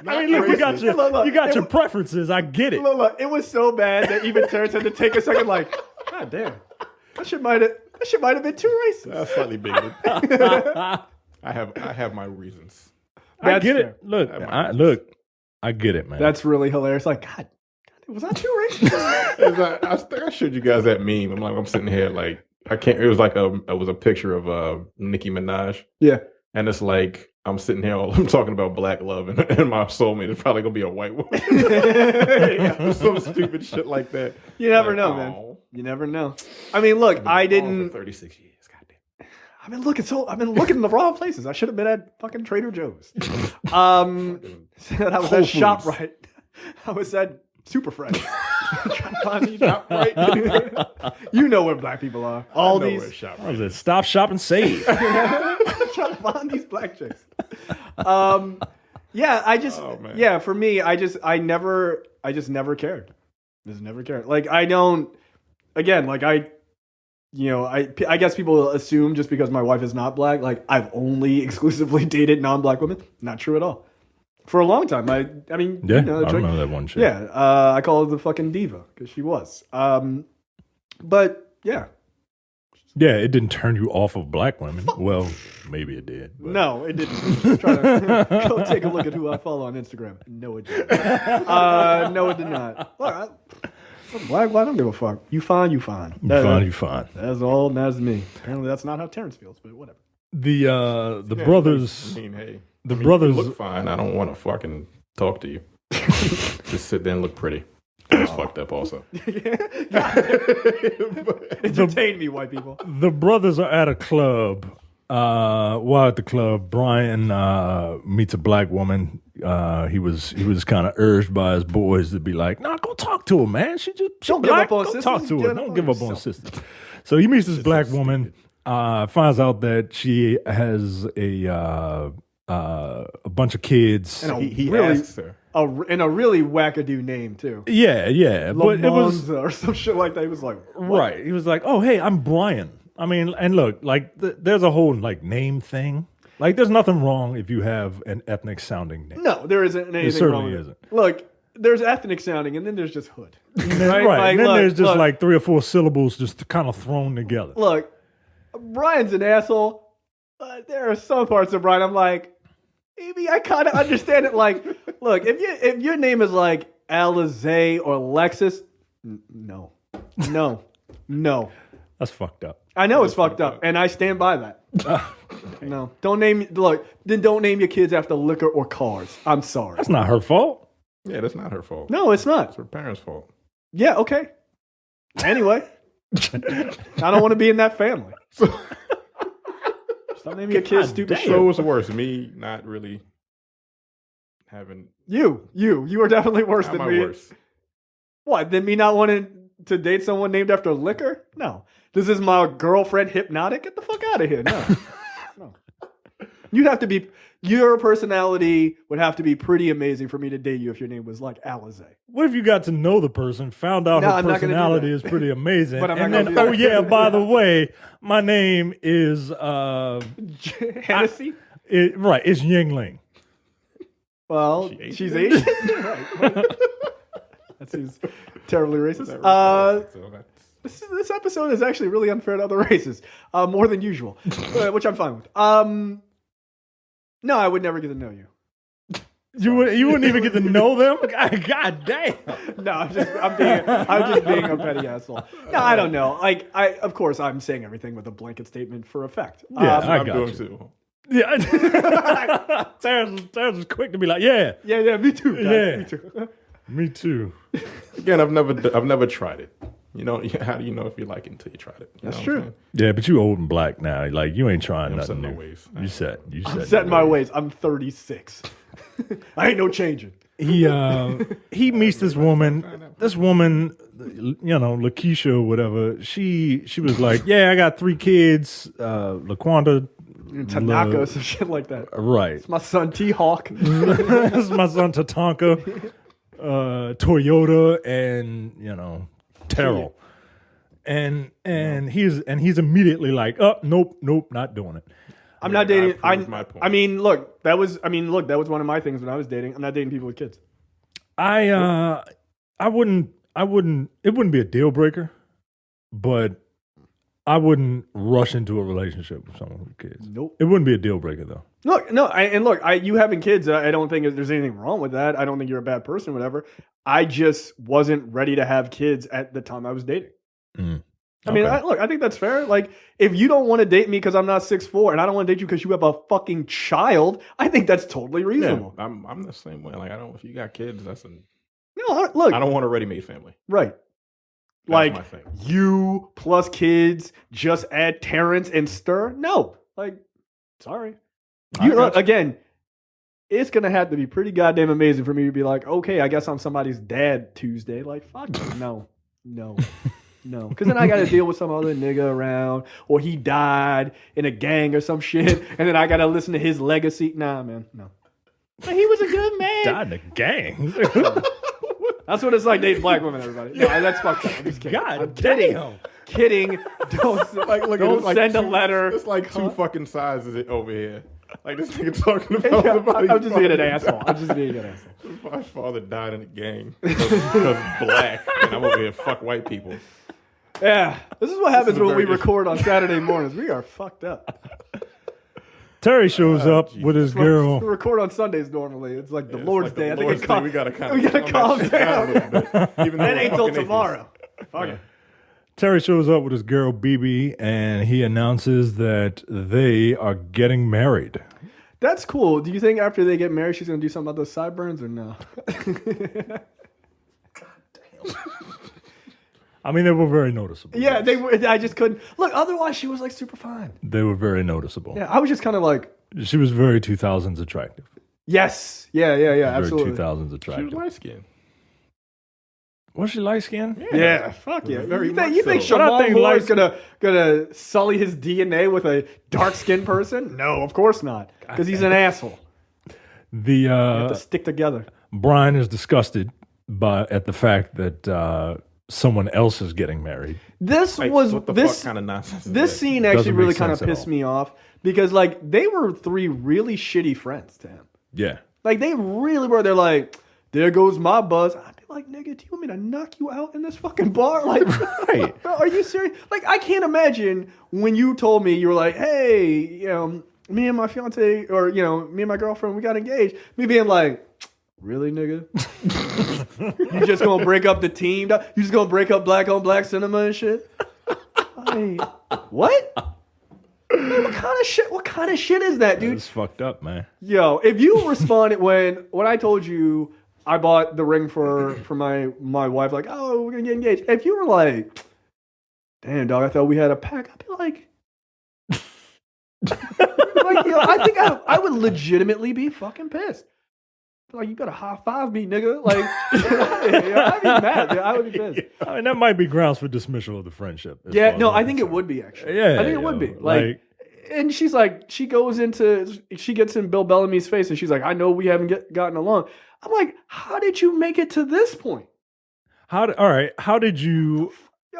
I mean, look, you got your preferences. I get it. Look, it was so bad that even Terrence had to take a second. Like, God damn, that shit might have been too racist. That's slightly bigoted. I have my reasons. I That's get fair. it. Look, I get it, man. That's really hilarious. Like, God, was I too racist? I think I showed you guys that meme. I'm sitting here like I can't. It was like it was a picture of Nicki Minaj, Yeah. and it's like I'm sitting here, I'm talking about black love, and my soulmate is probably gonna be a white woman. Some stupid shit like that. You never know, man. You never know. I mean, look, I didn't. For 36 years, goddamn. I've been looking in the wrong places. I should have been at fucking Trader Joe's. I was at ShopRite. I was at Super Fresh. Trying to find these ShopRite. You know where black people are. All these. What was it? Stop, shop, and save. Trying to find these black chicks. Yeah, I just. Yeah, for me, I just never cared. Just never cared. Like I don't. Again, like I guess people assume just because my wife is not black, like I've only exclusively dated non-black women. Not true at all. For a long time, I mean, yeah, I remember that one shit. Yeah, I call her the fucking diva because she was. But yeah, it didn't turn you off of black women. Well, maybe it did. But. No, it didn't. Try to go take a look at who I follow on Instagram. No, it didn't. No, it did not. All right. Black, I don't give a fuck. You fine. You fine. That's all matters to me. Apparently, that's not how Terrence feels, but whatever. The brothers. I mean, hey, brothers you look fine. I don't want to fucking talk to you. Just sit there and look pretty. That's fucked up, also. Entertain me, white people. The brothers are at a club. While at the club, Brian meets a black woman. He was kind of urged by his boys to be like, "No, go talk to her, man. She don't give up on go sisters. talk to her. Don't give up on sisters." So he meets this black woman. Finds out that she has a bunch of kids. And he asks her. And a really wackadoo name too. Yeah. But it was or some shit like that. He was like, what? Right. He was like, "Oh, hey, I'm Brian." I mean, and look, like there's a whole like name thing. Like, there's nothing wrong if you have an ethnic sounding name. No, there isn't anything certainly wrong with isn't. it. Look, the's ethnic sounding, and then there's just hood. Right. Like, and then there's just like 3 or 4 syllables just kind of thrown together. Look, Brian's an asshole. There are some parts of Brian I'm like, maybe I kind of understand it. Like, look, if your name is like Alizé or Lexus, no. That's fucked up. I know it's fucked up, and I stand by that. No, don't name your kids after liquor or cars. I'm sorry. That's not her fault. Yeah, that's not her fault. No, it's not. It's her parents' fault. Yeah, okay. Anyway, I don't want to be in that family. Stop naming your kids stupid shit. So what's worse, me not really having... You are definitely worse than me. Worse? What, than me not wanting to date someone named after liquor? No. This is my girlfriend Hypnotic? Get the fuck out of here. No. You'd have to be... Your personality would have to be pretty amazing for me to date you if your name was like Alizé. What if you got to know the person, found out her personality is pretty amazing, But and then, oh yeah, by the way, my name is... Hennessy? Right, it's Yingling. Well, she's Asian? Right. That seems terribly racist. This episode is actually really unfair to other races, more than usual, which I'm fine with. No, I would never get to know you. You wouldn't even get to know them? God damn. No, I'm just being a petty asshole. No, I don't know. Like, of course, I'm saying everything with a blanket statement for effect. Yeah, I'm doing you. Too. Yeah, Terrence was quick to be like, yeah, me too. Guys. Yeah, me too. Me too. Again, I've never tried it. You know, how do you know if you like it until you tried it? That's true. Yeah, but you old and black now. Like, you ain't trying nothing new. Ways. You set. I'm setting my ways. I'm 36. I ain't no changing. He meets this woman. This woman, Lakeisha or whatever. She was like, yeah, I got 3 kids. LaQuanda. Tanaka, some shit like that. Right. It's my son T-Hawk. It's my son Tatanka. Toyota and Terrell. And he's immediately like, oh, nope, not doing it. I'm not dating. I mean, look, that was one of my things when I was dating. I'm not dating people with kids. I wouldn't. It wouldn't be a deal breaker, but I wouldn't rush into a relationship with someone with kids. Nope. It wouldn't be a deal breaker though. You having kids, I don't think there's anything wrong with that. I don't think you're a bad person, whatever. I just wasn't ready to have kids at the time I was dating. I mean, I think that's fair. Like, if you don't want to date me because I'm not 6'4", and I don't want to date you because you have a fucking child, I think that's totally reasonable. Yeah, I'm the same way. Like, I don't. If you got kids, that's a no. Look, I don't want a ready-made family. Right. That's like my thing. You plus kids, just add Terrence and Stir. No, like, sorry. Again, it's gonna have to be pretty goddamn amazing for me to be like, okay, I guess I'm somebody's dad Tuesday. Like, fuck it. No. Because then I got to deal with some other nigga around, or he died in a gang or some shit, and then I got to listen to his legacy. Nah, man, no. But he was a good man. Died in a gang. That's what it's like dating black women, everybody. No, that's fucked up. I'm just kidding. God damn. Kidding. Don't send a letter. It's like two fucking sizes over here. Like this nigga talking about somebody. I'm just being an asshole. My father died in a gang because black, and I'm over here fuck white people. Yeah, this is what happens when we record on Saturday mornings. We are fucked up. Terry shows up with his girl. We record on Sundays normally. It's like the Lord's Day. I think we gotta calm down. Even that ain't till tomorrow. Fuck it. Terry shows up with his girl BB, and he announces that they are getting married. That's cool. Do you think after they get married, she's gonna do something about those sideburns or no? God damn. I mean, they were very noticeable. Yeah, they were. I just couldn't look. Otherwise, she was like super fine. They were very noticeable. Yeah, I was just kind of like. She was very 2000s attractive. Yes. Yeah. Absolutely. Very 2000s attractive. She was light skinned. Was she light skinned? Yeah. Fuck yeah. Very You think Shemar Moore is gonna sully his DNA with a dark skinned person? No, of course not. Because he's an asshole. You have to stick together. Brian is disgusted at the fact that someone else is getting married. What the fuck kind of nonsense is this that? scene actually really kind of pissed me off because like they were three really shitty friends to him. Yeah. Like they really were. They're like, there goes my buzz. I'd be like, nigga, do you want me to knock you out in this fucking bar? Like, right. Are you serious? Like, I can't imagine when you told me you were like, hey, you know, me and my fiance, or you know, me and my girlfriend, we got engaged. Me being like, really, nigga? You just gonna break up the team? You just gonna break up black on black cinema and shit? Like, what? Man, what kind of shit is that, dude? It's fucked up, man. Yo, if you responded when I told you I bought the ring for my wife, like, oh, we're gonna get engaged. If you were like, damn, dog, I thought we had a pack, I'd be like, I think I would legitimately be fucking pissed. Like, you gotta high five me, nigga. Like, I'd be mad. Dude. I would be pissed. I mean, that might be grounds for dismissal of the friendship. Yeah, no, I think it would be actually. Yeah, I think it would be. Like, and she's like, she gets in Bill Bellamy's face, and she's like, I know we haven't gotten along. I'm like, how did you make it to this point? How did you?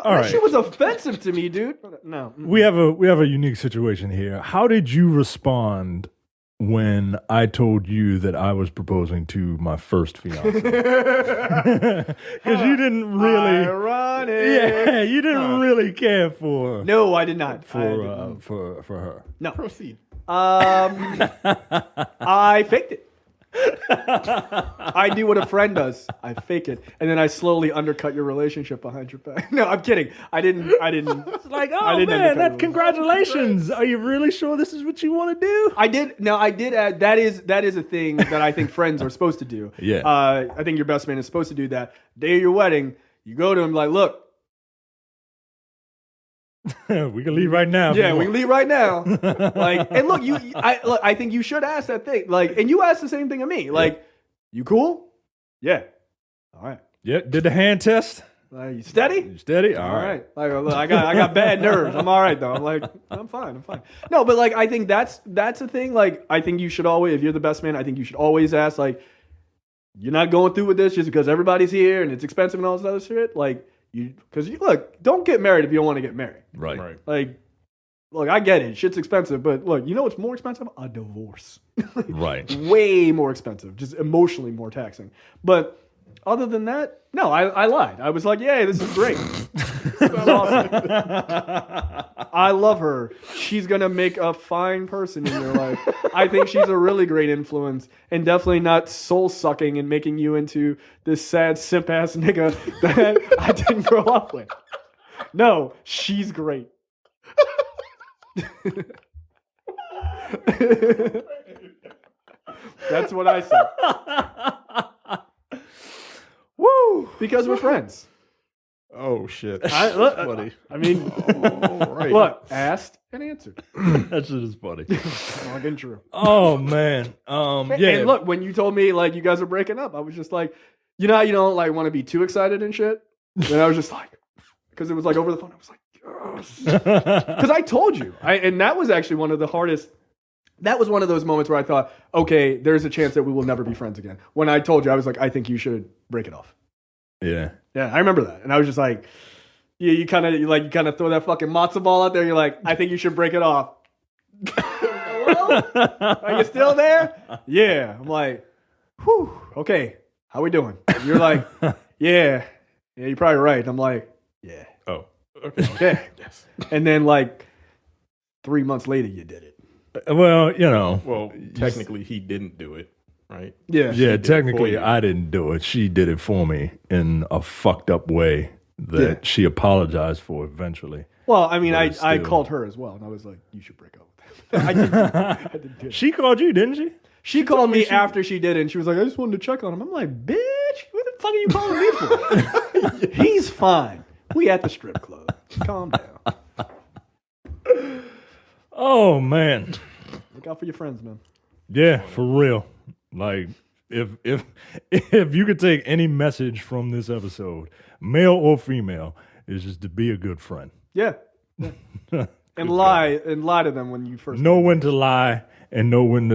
That shit was offensive to me, dude. No, we have a unique situation here. How did you respond when I told you that I was proposing to my first fiance? Because you didn't really, ironic. Yeah, you didn't really care for. No, I did not. For her. No. Proceed. I faked it. I do what a friend does. I fake it, and then I slowly undercut your relationship behind your back. No, I'm kidding. I didn't. It's like, oh man, congratulations. Are you really sure this is what you want to do? I did. Now, I did add that is a thing that I think friends are supposed to do. Yeah. I think your best man is supposed to do that. Day of your wedding, you go to him like, look. We can leave right now. Yeah, we can leave right now. Like, and look, I think you should ask that thing. Like, and you asked the same thing of me. Like, you cool? Yeah. All right. Yeah. Did the hand test? You steady? You steady? All right. Like, look, I got bad nerves. I'm all right though. I'm like, I'm fine. No, but like, I think that's a thing. Like, I think you should always, if you're the best man, I think you should always ask, like, you're not going through with this just because everybody's here and it's expensive and all this other shit. Like, because look, don't get married if you don't want to get married. Right. Like, look, I get it. Shit's expensive, but look, you know what's more expensive? A divorce. Right. Way more expensive. Just emotionally more taxing. But other than that, no, I lied. I was like, yeah, this is great. This is awesome. I love her. She's going to make a fine person in your life. I think she's a really great influence and definitely not soul-sucking and making you into this sad simp-ass nigga that I didn't grow up with. No, she's great. That's what I said. Woo! Because we're friends. Oh shit! Funny. I mean, right. Look, asked and answered. That shit is funny. Fucking true. Oh man. Yeah. And look, when you told me like you guys are breaking up, I was just like, you know, how you don't like want to be too excited and shit. And I was just like, because it was like over the phone. I was like, yes. Because I told you, and that was actually one of the hardest. That was one of those moments where I thought, okay, there's a chance that we will never be friends again. When I told you, I was like, I think you should break it off. Yeah. Yeah, I remember that, and I was just like, yeah, you kind of throw that fucking matzo ball out there. You're like, I think you should break it off. Hello? Are you still there? Yeah. I'm like, whew, okay, how we doing? And you're like, yeah, you're probably right. And I'm like, yeah. Oh, okay. Okay. Yes. And then like 3 months later, you did it. Well, you know. Well, technically, he didn't do it, right? Yeah. Yeah, did it technically, for you. I didn't do it. She did it for me in a fucked up way that she apologized for eventually. Well, I mean, But I still. called her as well, and I was like, you should break up with him. I didn't do it. She called you, didn't she? She called me after she did it, and she was like, I just wanted to check on him. I'm like, bitch, what the fuck are you calling me for? He's fine. We at the strip club. Calm down. Oh man. Look out for your friends, man. Yeah, for real. Like if you could take any message from this episode, male or female, is just to be a good friend. Yeah. And lie to them when you first Know when to lie and know when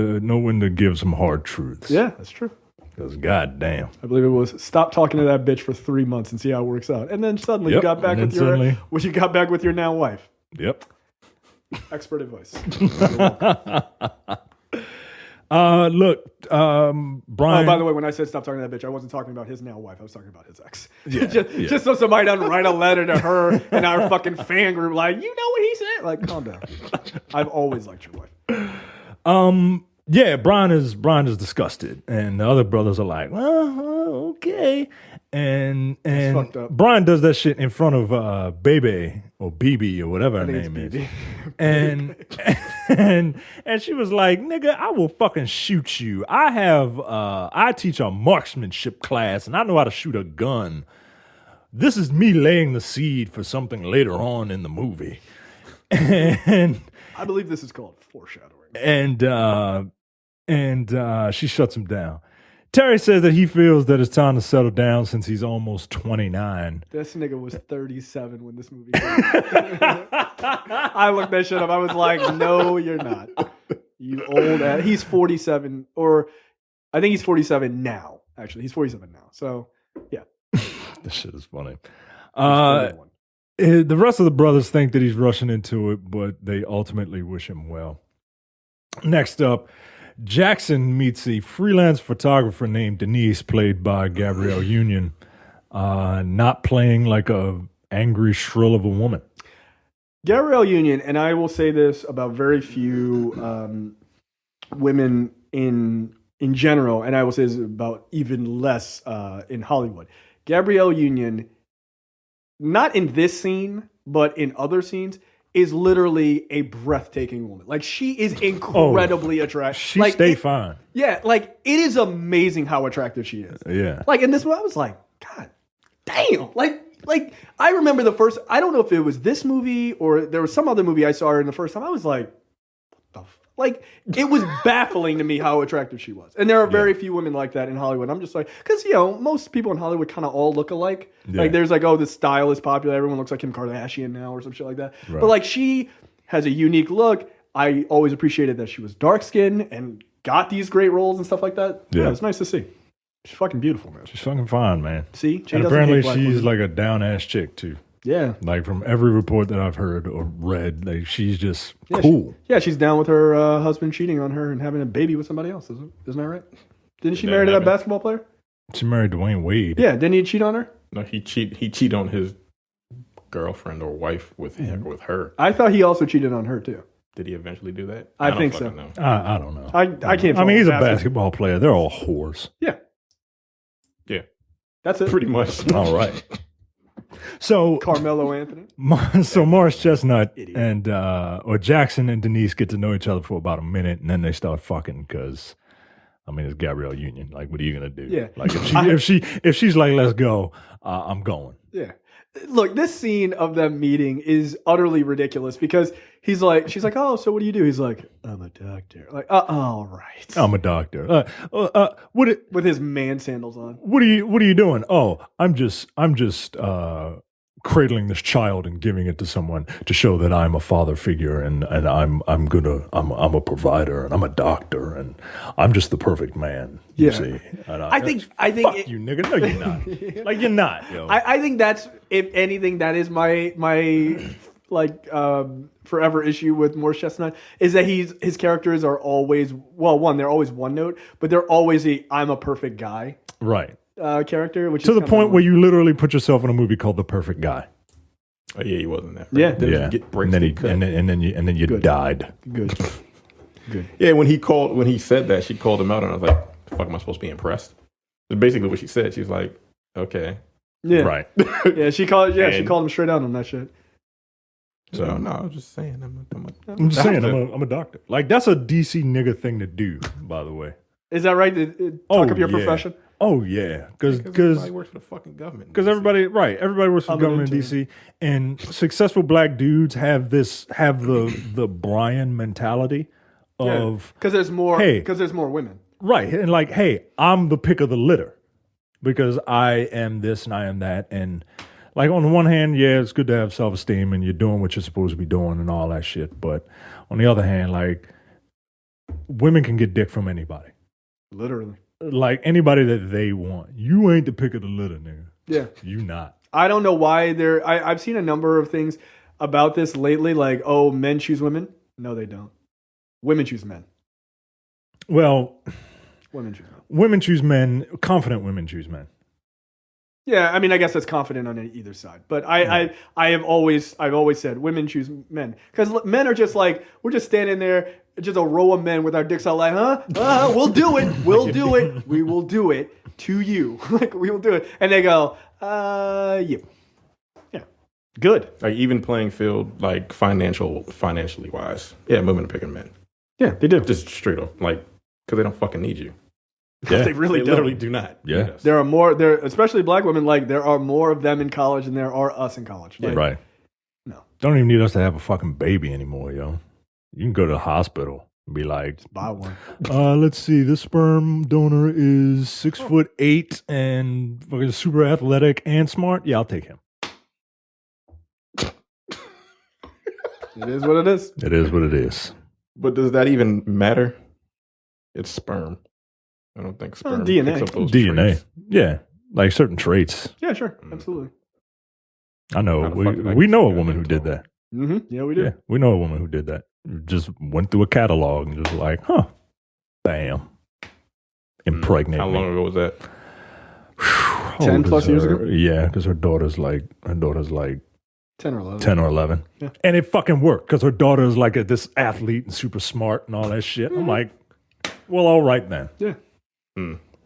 to give some hard truths. Yeah, that's true. Because goddamn. I believe it was stop talking to that bitch for 3 months and see how it works out. And then suddenly you Yep, got back and with then you got back with your now wife. Yep. Expert advice. Look, Brian. Oh, by the way, when I said stop talking to that bitch, I wasn't talking about his now wife. I was talking about his ex. Yeah, just so somebody doesn't write a letter to her and our fucking fan group like, you know what he said? Like, calm down. I've always liked your wife. Yeah, Brian is disgusted, and the other brothers are like, well, okay, and fucked up. Brian does that shit in front of Bebe or BB or whatever her name is, and she was like, nigga, I will fucking shoot you. I teach a marksmanship class, and I know how to shoot a gun. This is me laying the seed for something later on in the movie, and I believe this is called foreshadowing. And she shuts him down. Terry says that he feels that it's time to settle down since he's almost 29. This nigga was 37 when this movie came out. I looked that shit up. I was like, no, you're not. You old ass. He's 47, or I think he's 47 now. Actually, he's 47 now. So, yeah. This shit is funny. The rest of the brothers think that he's rushing into it, but they ultimately wish him well. Next up, Jackson meets a freelance photographer named Denise, played by Gabrielle Union, not playing like a angry shrill of a woman. Gabrielle Union, and I will say this about very few women in general, and I will say this about even less in Hollywood. Gabrielle Union, not in this scene, but in other scenes, is literally a breathtaking woman. Like, she is incredibly attractive. She like, stay fine. Yeah, like, it is amazing how attractive she is. Yeah. Like, in this one, I was like, God damn. Like, I remember the first, I don't know if it was this movie or there was some other movie I saw her in the first time. I was like, what the fuck? Like, it was baffling to me how attractive she was. And there are very few women like that in Hollywood. I'm just like, because, you know, most people in Hollywood kind of all look alike. Yeah. Like, there's like, oh, this style is popular. Everyone looks like Kim Kardashian now or some shit like that. Right. But, like, she has a unique look. I always appreciated that she was dark-skinned and got these great roles and stuff like that. Yeah, it's nice to see. She's fucking beautiful, man. She's fucking fine, man. See? And apparently she's like a down-ass chick, too. Yeah. Like, from every report that I've heard or read, like, she's just cool. She's down with her husband cheating on her and having a baby with somebody else. Isn't that right? Didn't she marry that basketball player? She married Dwayne Wade. Yeah, didn't he cheat on her? No, he cheat on his girlfriend or wife with her. I thought he also cheated on her, too. Did he eventually do that? I think so. Know. I don't know. I can't. I mean, he's a basketball player. They're all whores. Yeah. Yeah. That's it. Pretty much. All right. So Carmelo Anthony. So Morris Chestnut and or Jackson and Denise get to know each other for about a minute, and then they start fucking because, I mean, it's Gabrielle Union. Like, what are you gonna do? Yeah. Like, if she's like, let's go, I'm going. Yeah. Look, this scene of them meeting is utterly ridiculous because she's like, oh, so what do you do? He's like, I'm a doctor. Like, all right. I'm a doctor. With his man sandals on. What are you doing? Oh, I'm just cradling this child and giving it to someone to show that I'm a father figure and I'm a provider and I'm a doctor and I'm just the perfect man. You see? And I think fuck you, nigga. No, you're not. Like, you're not. Yo. I think that's, if anything, that is my like forever issue with Morris Chestnut is that his characters are always, well, one, they're always one note, but they're always I'm a perfect guy. Right. Character, which to is the point where you literally put yourself in a movie called The Perfect Guy. Oh yeah, he wasn't that. Right? Yeah, Yeah. And then you died. Good. Yeah, when he said that, she called him out, and I was like, "The fuck am I supposed to be impressed?" That's basically what she said. She was like, "Okay, Yeah. Right. Yeah, she called him straight out on that shit. So no, I was just saying, I'm just saying, I'm a doctor. Like, that's a DC nigga thing to do, by the way. Is that right? Talk up your yeah. profession. Oh yeah, because everybody works for the fucking government. Because everybody works for the government in DC, and successful black dudes have the Brian mentality of because there's more. Because there's more women. Right, and like, hey, I'm the pick of the litter because I am this and I am that, and like on the one hand, yeah, it's good to have self-esteem and you're doing what you're supposed to be doing and all that shit, but on the other hand, like, women can get dick from anybody. Literally. Like, anybody that they want. You ain't the pick of the litter, nigga. Yeah. You not. I don't know why I've seen a number of things about this lately, like, oh, men choose women. No, they don't. Women choose men. Well, women choose men. Women choose men. Confident women choose men. Yeah, I mean, I guess that's confident on either side. But I've always said women choose men because men are just like, we're just standing there, just a row of men with our dicks out, like, we'll do it, we will do it to you, like we will do it, and they go, you, yeah, good, like even playing field, like financially wise, yeah, women are picking men. Yeah, they do, just straight up, like, because they don't fucking need you. Yeah. They literally do not. Yeah. There are more, especially black women, like there are more of them in college than there are us in college. Like, right. No. Don't even need us to have a fucking baby anymore, yo. You can go to the hospital and be like, just buy one. Let's see, this sperm donor is 6'8" and fucking super athletic and smart. Yeah, I'll take him. It is what it is. It is what it is. But does that even matter? It's sperm. I don't think sperm DNA. picks up those DNA. traits. Yeah. Like certain traits. Yeah, sure. Absolutely. I know. We know a woman who did that. Mm-hmm. Yeah, we do. Yeah, we know a woman who did that. Just went through a catalog and just like, bam. Impregnated. How long ago was that? 10 plus years ago? Yeah, because her daughter's like 10 or 11. 10 or 11. Yeah. And it fucking worked because her daughter is like this athlete and super smart and all that shit. I'm like, well, all right then. Yeah.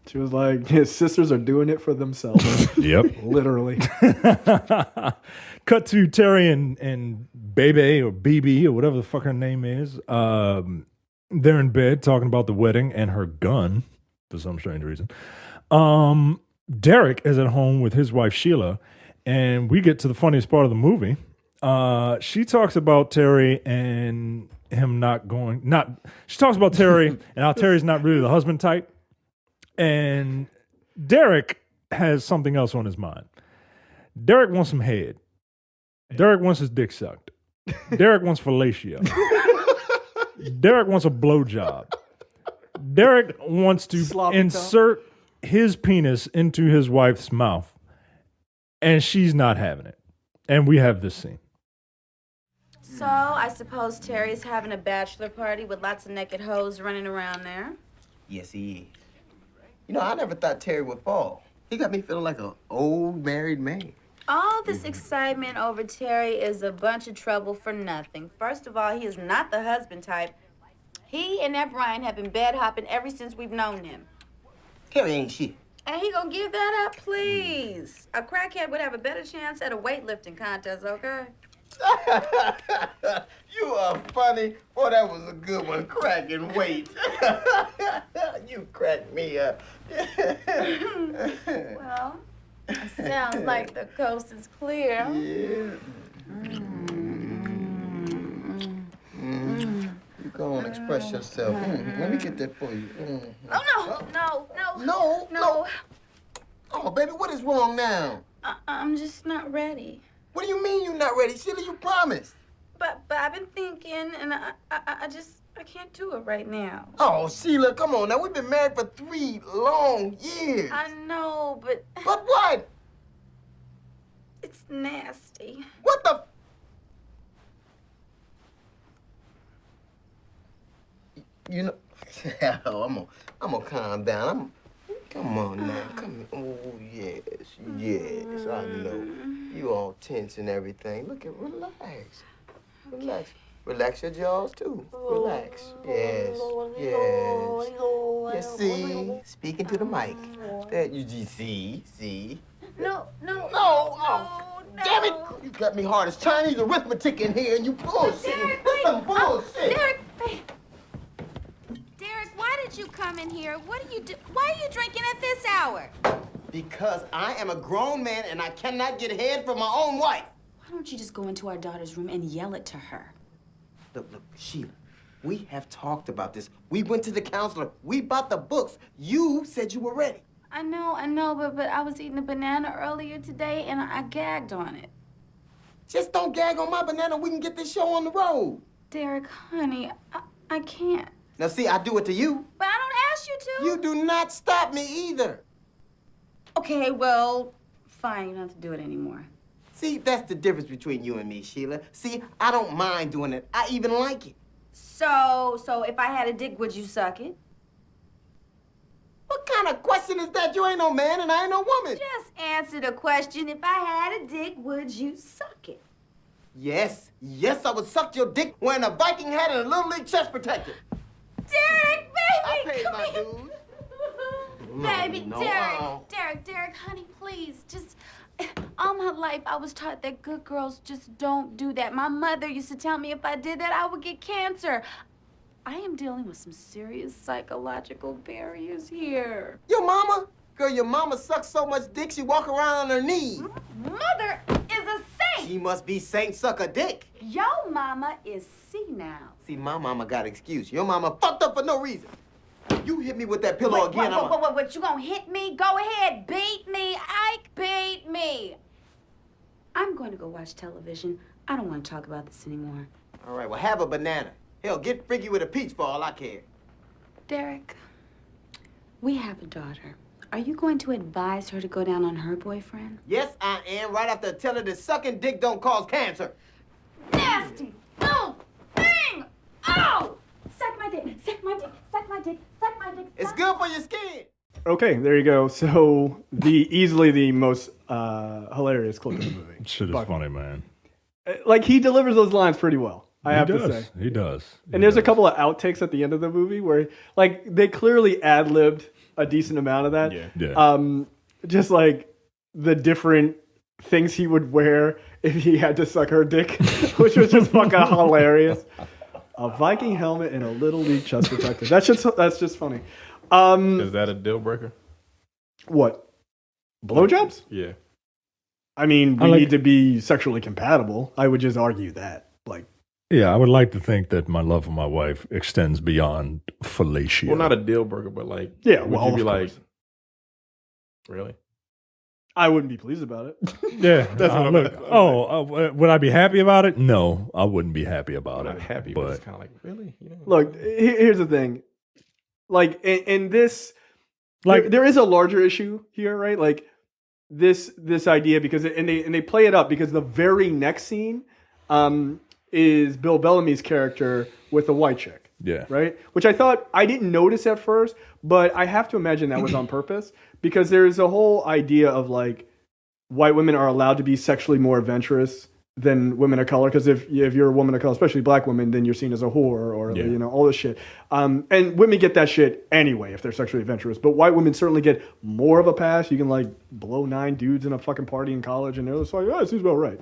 She was like, his sisters are doing it for themselves. Yep. Literally. Cut to Terry and Bebe or BB or whatever the fuck her name is. They're in bed talking about the wedding and her gun for some strange reason. Derek is at home with his wife Sheila, and we get to the funniest part of the movie. She talks about Terry and him she talks about Terry and how Terry's not really the husband type. And Derek has something else on his mind. Derek wants some head. Derek wants his dick sucked. Derek wants fellatio. Derek wants a blowjob. Derek wants to insert his penis into his wife's mouth. And she's not having it. And we have this scene. So, I suppose Terry's having a bachelor party with lots of naked hoes running around there. Yes, he is. You know, I never thought Terry would fall. He got me feeling like an old married man. All this excitement over Terry is a bunch of trouble for nothing. First of all, he is not the husband type. He and that Brian have been bed hopping ever since we've known him. Terry ain't shit. And he gonna give that up, please. A crackhead would have a better chance at a weightlifting contest, okay? You are funny. Boy, that was a good one. Cracking weight. You cracked me up. Well, it sounds like the coast is clear. Yeah. You go on, express yourself. Let me get that for you. No. Oh, baby, what is wrong now? I'm just not ready. What do you mean you're not ready? Sheila, you promised. But I've been thinking, and I can't do it right now. Oh, Sheila, come on now. We've been married for 3 long years. I know, but... But what? It's nasty. What the... You know... I'm gonna calm down. Come on now. Come here. Oh, yes, I know. You all tense and everything. Look at... Relax. Relax. Relax your jaws, too. Relax. Yes. Yes, see? Speaking to the mic. There, you see? No. Oh, damn it! You got me hard as Chinese arithmetic in here, and you bullshitting. Derek, That's some bullshit. Derek, why did you come in here? What do you do? Why are you drinking at this hour? Because I am a grown man, and I cannot get head from my own wife. Why don't you just go into our daughter's room and yell it to her? Look, Sheila, we have talked about this. We went to the counselor. We bought the books. You said you were ready. I know, but I was eating a banana earlier today and I gagged on it. Just don't gag on my banana. We can get this show on the road. Derek, honey, I can't. Now, see, I do it to you. But I don't ask you to. You do not stop me either. Okay, well, fine. You don't have to do it anymore. See, that's the difference between you and me, Sheila. See, I don't mind doing it. I even like it. So if I had a dick, would you suck it? What kind of question is that? You ain't no man and I ain't no woman. Just answer the question. If I had a dick, would you suck it? Yes, I would suck your dick wearing a Viking hat and a Little League chest protector. Derek, baby, I paid come my here. dues. Baby, No, Derek, honey, please, just... All my life, I was taught that good girls just don't do that. My mother used to tell me if I did that, I would get cancer. I am dealing with some serious psychological barriers here. Your mama? Girl, your mama sucks so much dick she walk around on her knees. Mother is a saint. She must be Saint Suck a Dick. Yo mama is senile. See, my mama got an excuse. Your mama fucked up for no reason. You hit me with that pillow again. What, you gonna hit me? Go ahead, beat me. Ike, beat me. I'm going to go watch television. I don't want to talk about this anymore. All right, well, have a banana. Hell, get freaky with a peach for all I care. Derek, we have a daughter. Are you going to advise her to go down on her boyfriend? Yes, I am. Right after I tell her that sucking dick don't cause cancer. Nasty! No! Thing! Oh! Suck my dick! Suck my dick! Suck my dick! Suck my dick! It's good for your skin. Okay, there you go. So easily the most hilarious clip of the movie. Shit is funny, man. Like, he delivers those lines pretty well, I have to say. He does. And there's a couple of outtakes at the end of the movie where, like, they clearly ad-libbed a decent amount of that. Yeah. Just like the different things he would wear if he had to suck her dick, which was just fucking hilarious. A Viking helmet and a Little League chest protector. That's just funny. Is that a deal breaker? What? Blowjobs? Yeah. I mean, we need to be sexually compatible. I would just argue that. Like, yeah, I would like to think that my love for my wife extends beyond fellatio. Well, not a deal breaker, but like, yeah, would well, you be of like, course. Really? I wouldn't be pleased about it. Yeah, that's what look. Would I be happy about it? No, I wouldn't be happy about it. Not happy, but it's kind of like, really? You know? Look, here's the thing. Like, in this, like, there is a larger issue here, right? Like, this idea, because they play it up because the very next scene is Bill Bellamy's character with a white chick. Yeah. Right? Which I didn't notice at first, but I have to imagine that was on purpose, because there's a whole idea of, like, white women are allowed to be sexually more adventurous women of color, because if you're a woman of color, especially black women, then you're seen as a whore or all this shit. And women get that shit anyway if they're sexually adventurous. But white women certainly get more of a pass. You can like blow 9 dudes in a fucking party in college, and they're just like, it seems about right,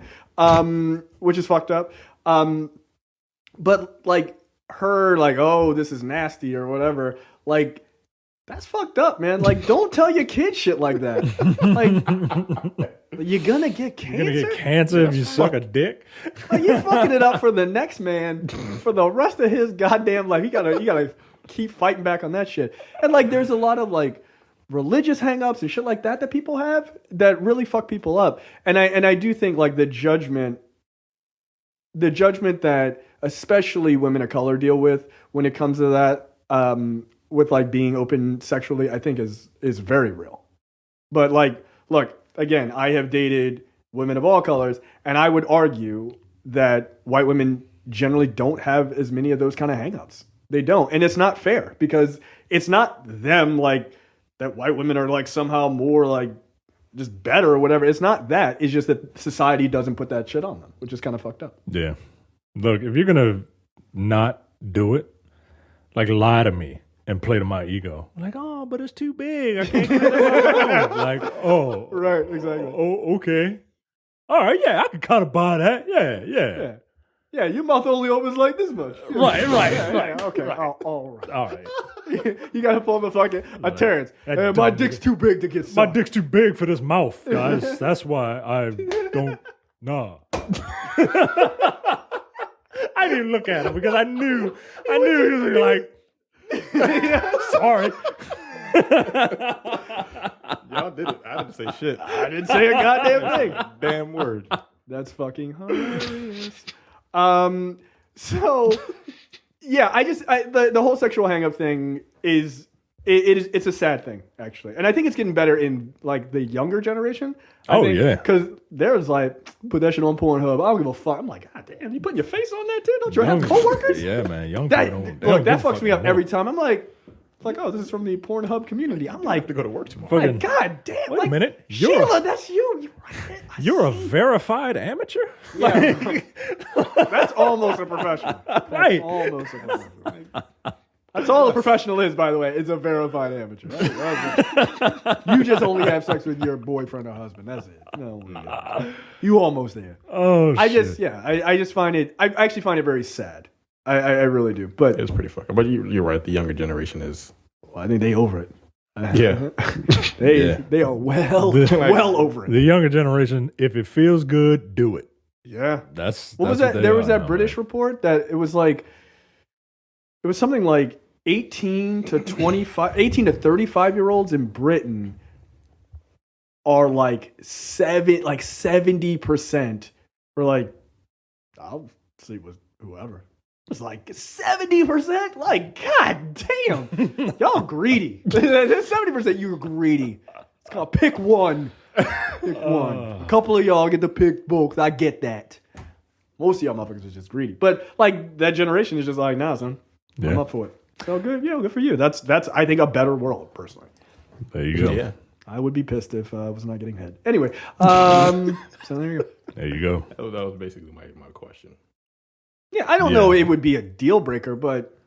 which is fucked up. But like her, like, oh, this is nasty or whatever, like. That's fucked up, man. Like, don't tell your kid shit like that. Like, you're gonna get cancer. You're gonna get cancer if you suck a dick. Like, you're fucking it up for the next man for the rest of his goddamn life. You gotta keep fighting back on that shit. And like, there's a lot of like religious hang-ups and shit like that people have that really fuck people up. And I do think like the judgment that especially women of color deal with when it comes to that. With like being open sexually, I think is very real. But like, look, again, I have dated women of all colors, and I would argue that white women generally don't have as many of those kind of hangups. They don't. And it's not fair because it's not them like that white women are like somehow more like just better or whatever. It's not that. It's just that society doesn't put that shit on them, which is kind of fucked up. Yeah. Look, if you're going to not do it, like lie to me. And play to my ego. Like, oh, but it's too big. I can't get it. Like, oh. Right, exactly. Oh, okay. All right, yeah, I can kind of buy that. Yeah. Yeah, your mouth only opens like this much. Right. Yeah, okay, right. All right. All right. You got to pull the fucking Terrence. My dick's too big to get sucked. My dick's too big for this mouth, guys. That's why I don't, nah. I didn't look at him because I knew he was like, sorry. Y'all did it. I didn't say shit. I didn't say a goddamn thing. Damn word. That's fucking hilarious. So yeah, the whole sexual hang-up thing it's a sad thing actually, and I think it's getting better in like the younger generation. Because there's like put that shit on Pornhub. I don't give a fuck. I'm like, God damn, you putting your face on there too? Don't you have coworkers? Yeah, man, young people that fucks me up every time. I'm like, oh, this is from the Pornhub community. I'm like, to go to work tomorrow. Like, God damn! Wait a minute, Sheila, that's you. You're a verified amateur. Yeah, that's almost a professional. Right, almost a professional. That's all a professional is, by the way. It's a verified amateur. You just only have sex with your boyfriend or husband. That's it. No, you almost there. Oh, I just find it. I actually find it very sad. I really do. But it's pretty fucking. But you're right. The younger generation is. Well, I think they over it. Yeah, they are well over it. The younger generation, if it feels good, do it. Yeah, that's what was that? There was that British report that it was something like 18 to 35-year-olds in Britain are like 70% were like, I'll sleep with whoever. It's like 70%? Like, God damn. Y'all greedy. 70% you greedy. It's called pick one. Pick one. A couple of y'all get to pick both. I get that. Most of y'all motherfuckers are just greedy. But like that generation is just like, nah, son. Yeah. I'm up for it. So good, good for you. That's I think a better world, personally. There you go. Yeah. I would be pissed if I was not getting head. Anyway, so there you go. There you go. That was basically my question. Yeah, I don't know it would be a deal breaker, but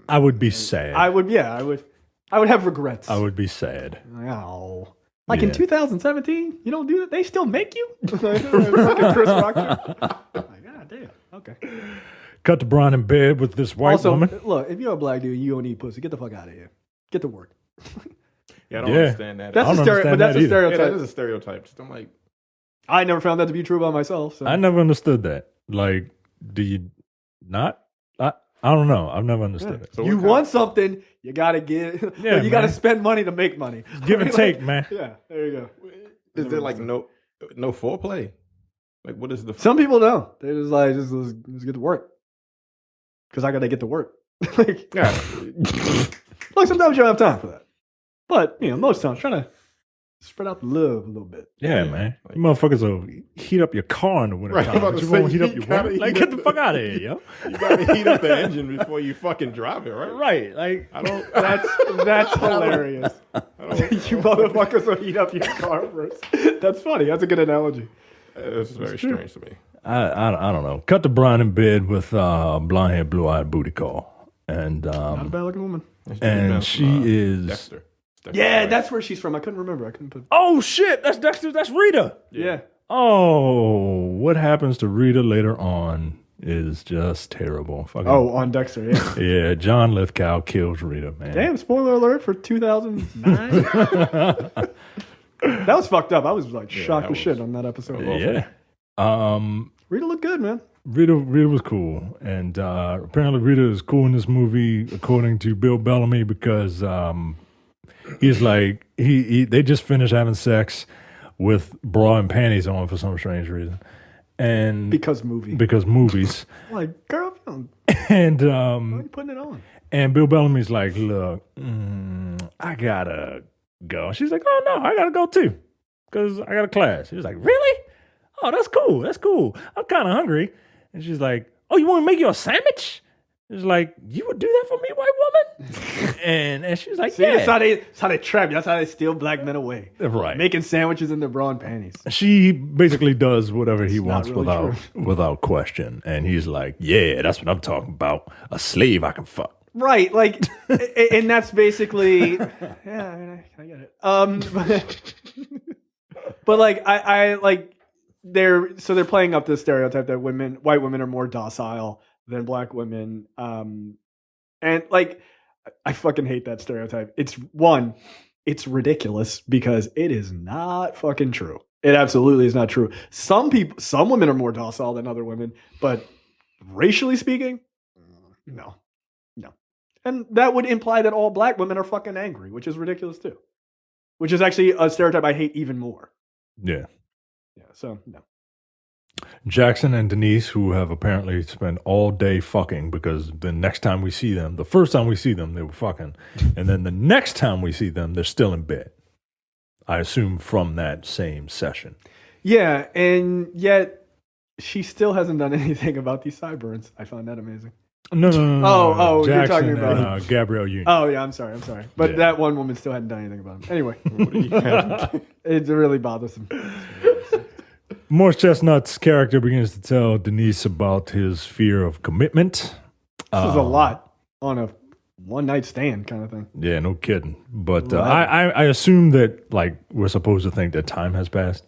I would be sad. I would have regrets. I would be sad. Oh. Like in 2017, you don't do that? They still make you? Like Chris Rock. Like, God damn. Okay. Cut to Brian in bed with this white woman. Look, if you're a black dude, you don't eat pussy. Get the fuck out of here. Get to work. Yeah, I don't understand that. That's a stereotype. Yeah, that is a stereotype. Just, I'm like, I never found that to be true about myself. So. I never understood that. Like, do you not? I don't know. I've never understood it. So you want something, you gotta give. Yeah, you gotta spend money to make money. Give and take, man. Yeah, there you go. Is there like no foreplay? Like, what is the? Some people don't. They're just like, just let's get to work. Because I gotta get to work. Like, look, sometimes you don't have time for that. But most times, trying to spread out the love a little bit. Yeah, man. Like, you motherfuckers will heat up your car in the winter time. But you won't heat up your woman. Like, get the fuck out of here, yo. You gotta heat up the engine before you fucking drive it, right? Right. Like, I don't. That's hilarious. You motherfuckers will heat up your car first. That's funny. That's a good analogy. It's very strange to me. I don't know. Cut to Brian in bed with blonde hair, blue eyed booty call, and Not a bad looking woman. and she is. Dexter. Yeah, that's where she's from. I couldn't remember. I couldn't put. Oh shit! That's Dexter. That's Rita. Yeah. Oh, what happens to Rita later on is just terrible. Fucking, On Dexter. Yeah. yeah. John Lithgow kills Rita, man. Damn. Spoiler alert for 2009. That was fucked up. I was like shocked as shit on that episode. Yeah. Rita looked good, man. Rita was cool, and apparently Rita is cool in this movie, according to Bill Bellamy, because he's like they just finished having sex with bra and panties on for some strange reason, and because movies. Like, girl, and why are you putting it on? And Bill Bellamy's like, look, I gotta go. She's like, oh no, I gotta go too, because I got a class. He was like, really? Oh, that's cool. That's cool. I'm kind of hungry. And she's like, oh, you want to make you a sandwich? It's like, you would do that for me, white woman? and she's like, See, yeah. that's how they trap you. That's how they steal black men away. Right. Making sandwiches in their bra and panties. She basically does whatever he wants really without question. And he's like, yeah, that's what I'm talking about. A slave I can fuck. Right, like, and that's basically, yeah, I get it. But like, I like, they're playing up this stereotype that white women are more docile than black women, and like, I fucking hate that stereotype. It's ridiculous because it is not fucking true. It absolutely is not true. Some women are more docile than other women, but racially speaking, no. And that would imply that all black women are fucking angry, which is ridiculous too. Which is actually a stereotype I hate even more. Yeah. Yeah, so no. Jackson and Denise, who have apparently spent all day fucking, because the next time we see them, the first time we see them, they were fucking. And then the next time we see them, they're still in bed. I assume from that same session. Yeah, and yet she still hasn't done anything about these sideburns. I found that amazing. No. Oh, Jackson you're talking about Gabrielle Union. Oh, yeah, I'm sorry. But that one woman still hadn't done anything about him. Anyway, it's really bothersome. Morris Chestnut's character begins to tell Denise about his fear of commitment. This is a lot on a one-night stand kind of thing. Yeah, no kidding. But I assume that, like, we're supposed to think that time has passed.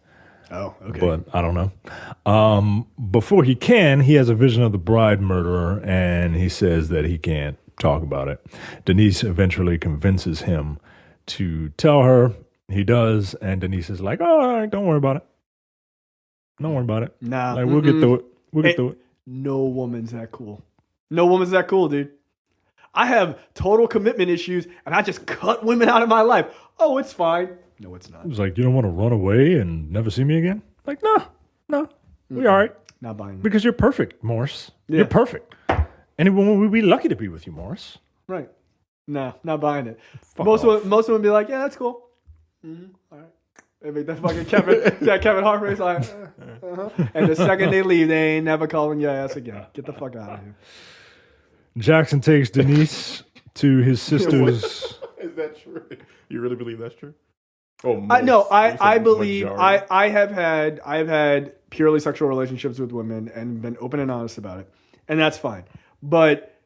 Oh, okay. But I don't know. Before he has a vision of the bride murderer, and he says that he can't talk about it. Denise eventually convinces him to tell her. He does, and Denise is like, oh, all right, don't worry about it. Don't worry about it. Nah. Like, we'll get through it. We'll get through it. No woman's that cool. No woman's that cool, dude. I have total commitment issues, and I just cut women out of my life. Oh, it's fine. No, it's not. It's like, you don't want to run away and never see me again? Like, no. We all right. Not buying it. Because you're perfect, Morris. Yeah. You're perfect. Anyone would be lucky to be with you, Morris. Right. Nah, not buying it. Fuck Most off. of them be like, yeah, that's cool. Mm-hmm. All right. They make that fucking Kevin Hart face like, and the second they leave, they ain't never calling your ass again. Get the fuck out of here. Jackson takes Denise to his sister's. Is that true? You really believe that's true? Oh, I believe I have had purely sexual relationships with women and been open and honest about it, and that's fine. But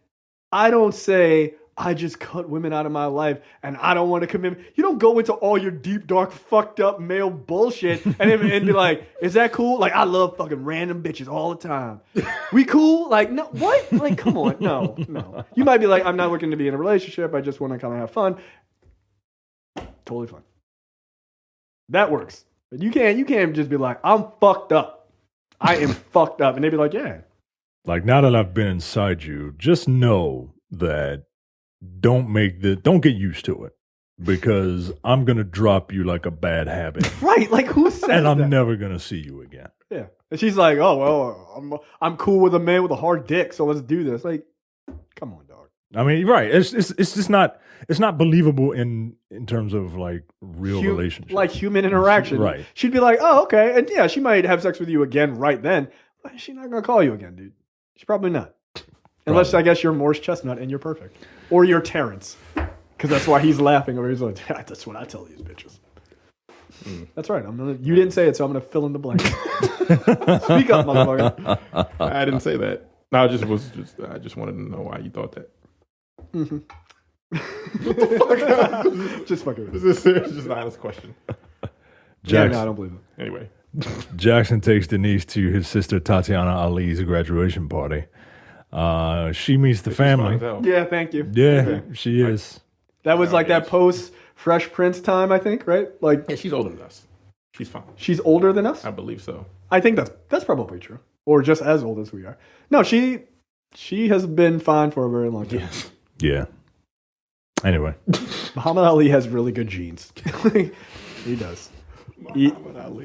I don't say I just cut women out of my life and I don't want to commit. You don't go into all your deep, dark, fucked up male bullshit and be like, is that cool? Like, I love fucking random bitches all the time. We cool? Like, no, what? Like, come on. No. You might be like, I'm not looking to be in a relationship. I just want to kind of have fun. Totally fine. That works. But you can't just be like, I'm fucked up. I am fucked up. And they'd be like, yeah. Like, now that I've been inside you, just know that don't get used to it, because I'm going to drop you like a bad habit. Right. Like, who says and I'm that? never going to see you again. Yeah. And she's like, oh, well, I'm cool with a man with a hard dick, so let's do this. Like, come on, dog. I mean, right. It's just not believable in terms of like real relationships. Like human interaction. Right. She'd be like, oh, okay. And yeah, she might have sex with you again right then, but she's not going to call you again, dude. She's probably not. Unless, I guess, you're Morris Chestnut and you're perfect. Or you're Terrence. Because that's why he's laughing over. He's like, that's what I tell these bitches. That's right. You didn't say it, so I'm gonna fill in the blank. Speak up, motherfucker. I didn't say that. No, I just wanted to know why you thought that. Mm-hmm. What the fuck? Just fucking. This is just an honest question. Yeah, no, I don't believe it. Anyway, Jackson takes Denise to his sister Tatiana Ali's graduation party. She meets the family. Yeah, thank you. Yeah, she is. That was like that post Fresh Prince time, I think, right? Like, yeah, she's older than us. She's fine. She's older than us? I believe so. I think that's probably true. Or just as old as we are. No, she has been fine for a very long time. Yes. Yeah. Anyway. Muhammad Ali has really good genes. He does.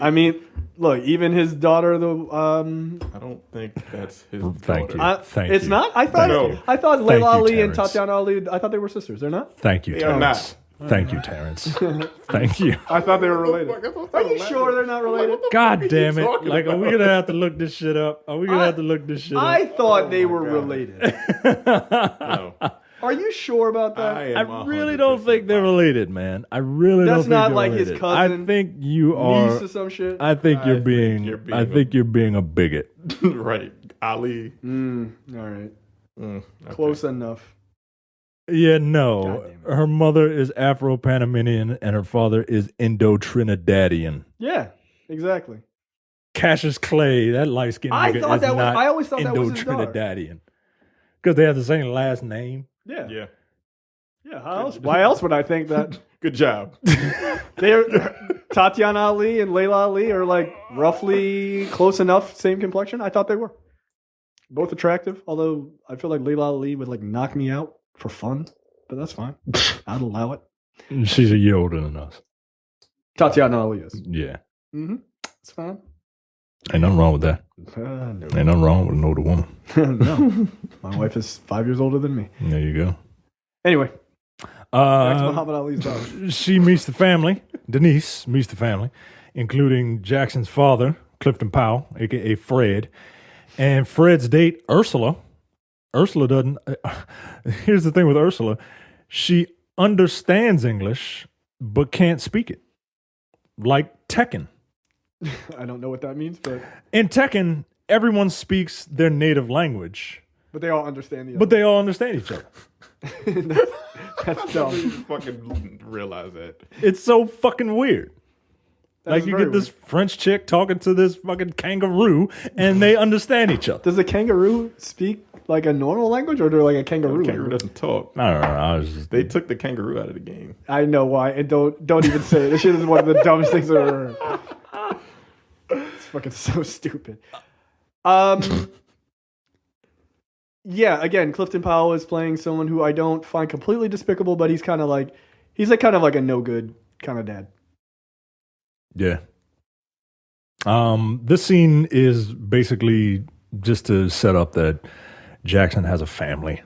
I mean, look, even his daughter, I don't think that's his Thank daughter. you. Thank it's you. not? I thought Thank Layla you, Ali and Terrence. Tatiana Ali, I thought they were sisters. They're not? Thank you, They are Terrence. Thank you, Terrence. Thank you. I thought they were related. Are you sure they're not related? God damn it. Like, are we going to have to look this shit up? I thought they were related. No. Are you sure about that? I really don't think they're related, man. I really don't That's think not they're like related. his cousin, I think you are. niece or some shit? I think you're being a bigot. Right. Ali. All right. Okay. Close enough. Yeah, no. Her mother is Afro-Panamanian and her father is Indo-Trinidadian. Yeah, exactly. Cassius Clay, that light-skinned I nigga thought is that was- not I always thought that was his daughter. Indo-Trinidadian. Because they have the same last name. Yeah. Yeah. Yeah, how else? Why else would I think that? Good job. They're Tatiana Ali and Layla Ali are like roughly close enough, same complexion. I thought they were both attractive. Although I feel like Layla Ali would like knock me out for fun, but that's fine. I'd allow it. She's a year older than us. Tatiana Ali is. Yeah. Mm-hmm. It's fine. Ain't nothing wrong with that. No. Ain't nothing wrong with an older woman. No, my wife is 5 years older than me. There you go. Anyway, back to Muhammad Ali's daughter. She meets the family. Denise meets the family, including Jackson's father, Clifton Powell, a.k.a. Fred, and Fred's date, Ursula. Ursula doesn't... here's the thing with Ursula. She understands English, but can't speak it. Like Tekken. I don't know what that means, but In Tekken, everyone speaks their native language, they all understand the other. but they all understand each other. That's dumb. You fucking realize that. It's so fucking weird. That Like is you very get this weird. French chick talking to this fucking kangaroo, and they understand each other. Does a kangaroo speak like a normal language, or do like a kangaroo? Kangaroo language? doesn't talk. I don't know. I was just, They took the kangaroo out of the game. I know why, and don't even say it. This shit is one of the dumbest things I've ever heard. It's fucking so stupid. Yeah, again, Clifton Powell is playing someone who I don't find completely despicable, but he's kind of like a no good kind of dad. yeah. This scene is basically just to set up that Jackson has a family,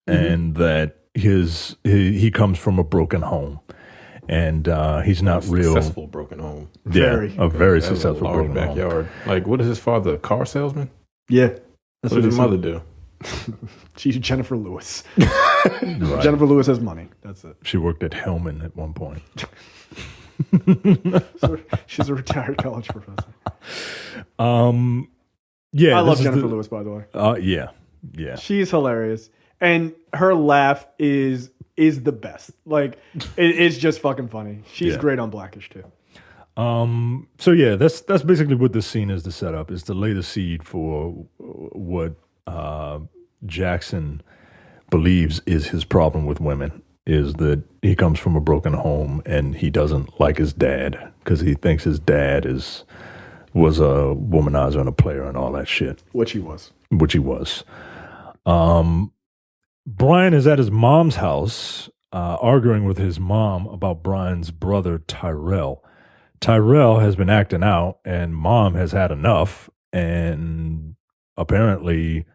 and that he comes from a broken home, and he's not real Successful broken home. Very. a very That was a successful large broken backyard. home. Like, what is his father? A car salesman? Yeah, that's What does his he mother said. do? She's Jennifer Lewis. Right. Jennifer Lewis has money. That's it. She worked at Hellman at one point. So she's a retired college professor. Yeah, I love this is Jennifer Lewis, by the way. Yeah. She's hilarious, and her laugh is the best. Like it's just fucking funny. She's Yeah. great on Blackish too. So yeah, that's basically what this scene is to set up, is to lay the seed for what Jackson believes is his problem with women, is that he comes from a broken home and he doesn't like his dad because he thinks his dad was a womanizer and a player and all that shit. Which he was. Brian is at his mom's house arguing with his mom about Brian's brother Tyrell. Tyrell has been acting out and mom has had enough, and apparently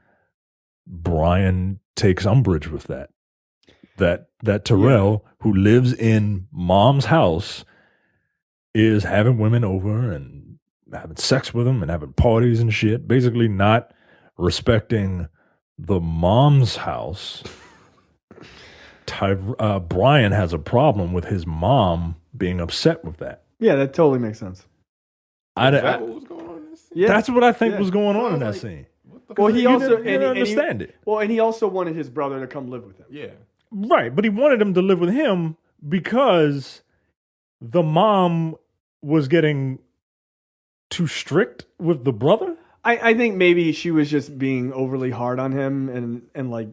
Brian takes umbrage with that. That Tyrell, who lives in mom's house, is having women over and having sex with them and having parties and shit, basically not respecting the mom's house. Brian has a problem with his mom being upset with that. Yeah, that totally makes sense. Is that what was going on in this scene? Yeah. That's what I think was going on I in was that like, scene. Well, he also You didn't understand it. Well, and he also wanted his brother to come live with him. Yeah. Right, but he wanted him to live with him because the mom was getting too strict with the brother. I think maybe she was just being overly hard on him and like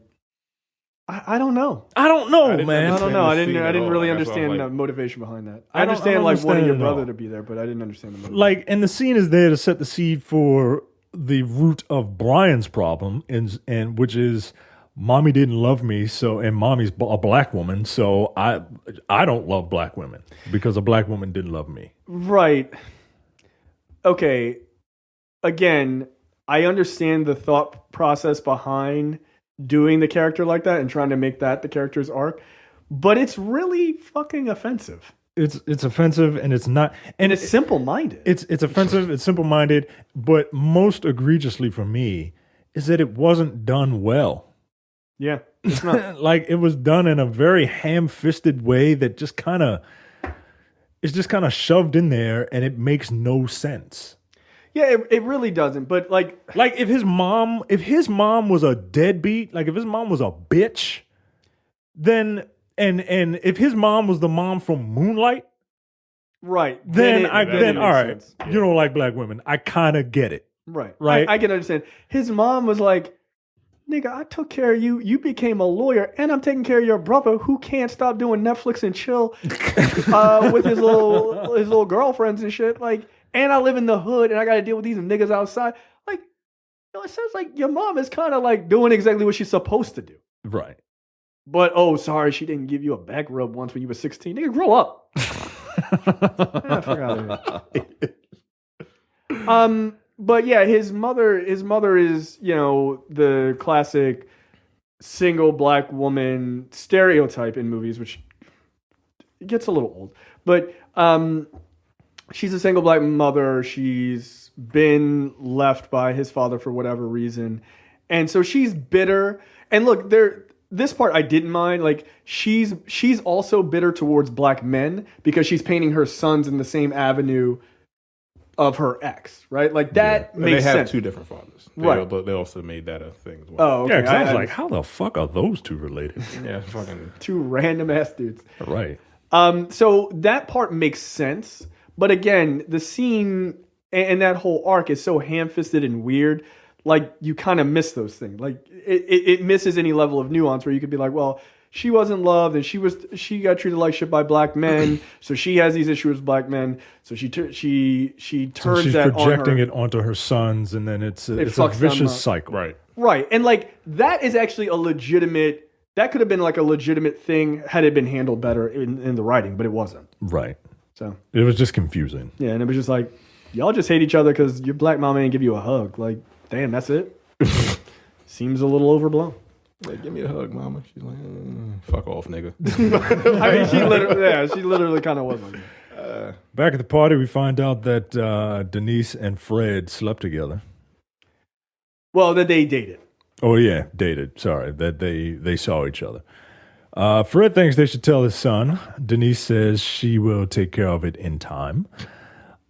I don't know. I don't know, didn't man. I don't know. I the scene at didn't all. really Like, that's why I was understand like- the motivation behind that. I I don't understand like wanting understand your it at brother all. to be there, but I didn't understand the motivation. Like, and the scene is there to set the seed for the root of Brian's problem, and which is mommy didn't love me, so and mommy's a black woman, so I don't love black women because a black woman didn't love me. Right. Okay. Again, I understand the thought process behind doing the character like that and trying to make that the character's arc, but it's really fucking offensive. It's offensive, and it's not, And it's simple-minded. It's offensive. It's simple-minded, but most egregiously for me is that it wasn't done well. Yeah. It's not. Like, it was done in a very ham-fisted way that just kind of it's just kind of shoved in there, and it makes no sense. Yeah, it really doesn't. But like if his mom was a deadbeat, like if his mom was a bitch, then and if his mom was the mom from Moonlight, right. then it all makes right, sense. you don't like black women. I kind of get it. Right. Right. I can understand. His mom was like, nigga, I took care of you. You became a lawyer, and I'm taking care of your brother who can't stop doing Netflix and chill with his little girlfriends and shit. Like, and I live in the hood, and I got to deal with these niggas outside. Like, it sounds like your mom is kind of like doing exactly what she's supposed to do. Right. But oh, sorry, she didn't give you a back rub once when you were 16. Nigga, grow up. I forgot it. But yeah, his mother is, you know, the classic single black woman stereotype in movies, which gets a little old. But she's a single black mother. She's been left by his father for whatever reason. And so she's bitter. And look, this part I didn't mind. Like, she's also bitter towards black men because she's painting her sons in the same avenue of her ex, right? Like, that makes sense. They have two different fathers. Right. They also made that a thing as well. Oh, okay. Yeah, 'cause I was like, how the fuck are those two related? Yeah, fucking two random ass dudes. Right. So that part makes sense. But again, the scene and that whole arc is so ham-fisted and weird. Like, you kind of miss those things. Like, it misses any level of nuance where you could be like, well, she wasn't loved and she got treated like shit by black men, so she has these issues with black men. So she turns She's that projecting on her. it onto her sons, and then it's a fucks them vicious up. cycle. right. Right. And like, that is actually that could have been like a legitimate thing had it been handled better in the writing, but it wasn't. Right. So It was just confusing. yeah, and it was just like, y'all just hate each other because your black mama ain't give you a hug. Like, damn, that's it. Seems a little overblown. Like, give me a hug, mama. She's like, fuck off, nigga. I mean, she literally kind of was like that. Back at the party, we find out that Denise and Fred slept together. Well, that they dated. Oh yeah, dated. Sorry, that they saw each other. Fred thinks they should tell his son. Denise says she will take care of it in time.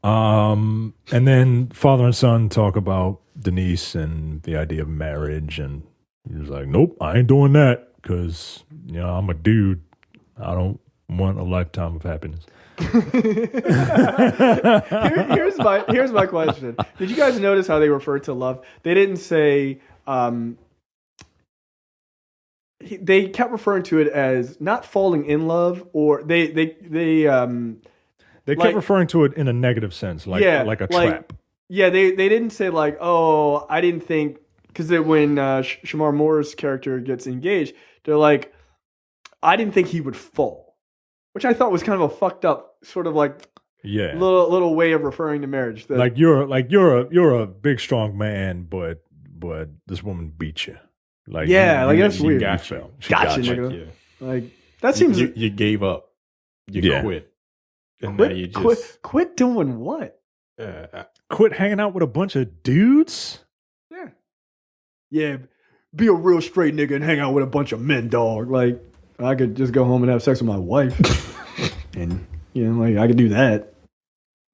And then father and son talk about Denise and the idea of marriage, and he's like, "Nope, I ain't doing that because I'm a dude. I don't want a lifetime of happiness." Here's my question. Did you guys notice how they referred to love? They didn't say. They kept referring to it as not falling in love, or they kept referring to it in a negative sense, like a trap. Yeah, they didn't say like, oh, I didn't think, because when Shemar Moore's character gets engaged, they're like, I didn't think he would fall, which I thought was kind of a fucked up sort of like little way of referring to marriage. That, Like you're a big strong man, but this woman beat you. Like that's she weird. got you. She Gotcha, got you. nigga. Yeah. Like, that seems You gave up. You quit. And now you just quit doing what? Quit hanging out with a bunch of dudes. Yeah, be a real straight nigga and hang out with a bunch of men, dog. Like, I could just go home and have sex with my wife, and like I could do that.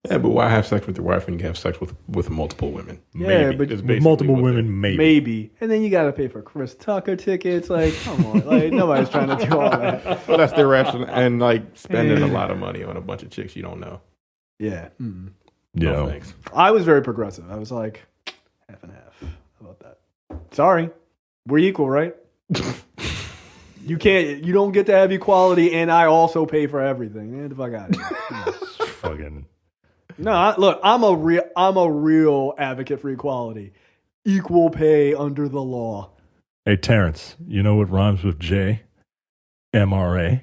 Yeah, but why have sex with your wife when you can have sex with multiple women? Yeah, Maybe. but It's With basically multiple what women, maybe. Maybe. And then you got to pay for Chris Tucker tickets. Like, come on. Like, nobody's trying to do all that. Well, that's their rational. And like spending a lot of money on a bunch of chicks you don't know. Yeah. Yeah. No thanks. I was very progressive. I was like, half and half. How about that? Sorry. We're equal, right? You don't get to have equality, and I also pay for everything. Get the fuck out of here. Fucking. No, look, I'm a real advocate for equality. Equal pay under the law. Hey, Terrence, you know what rhymes with J? MRA.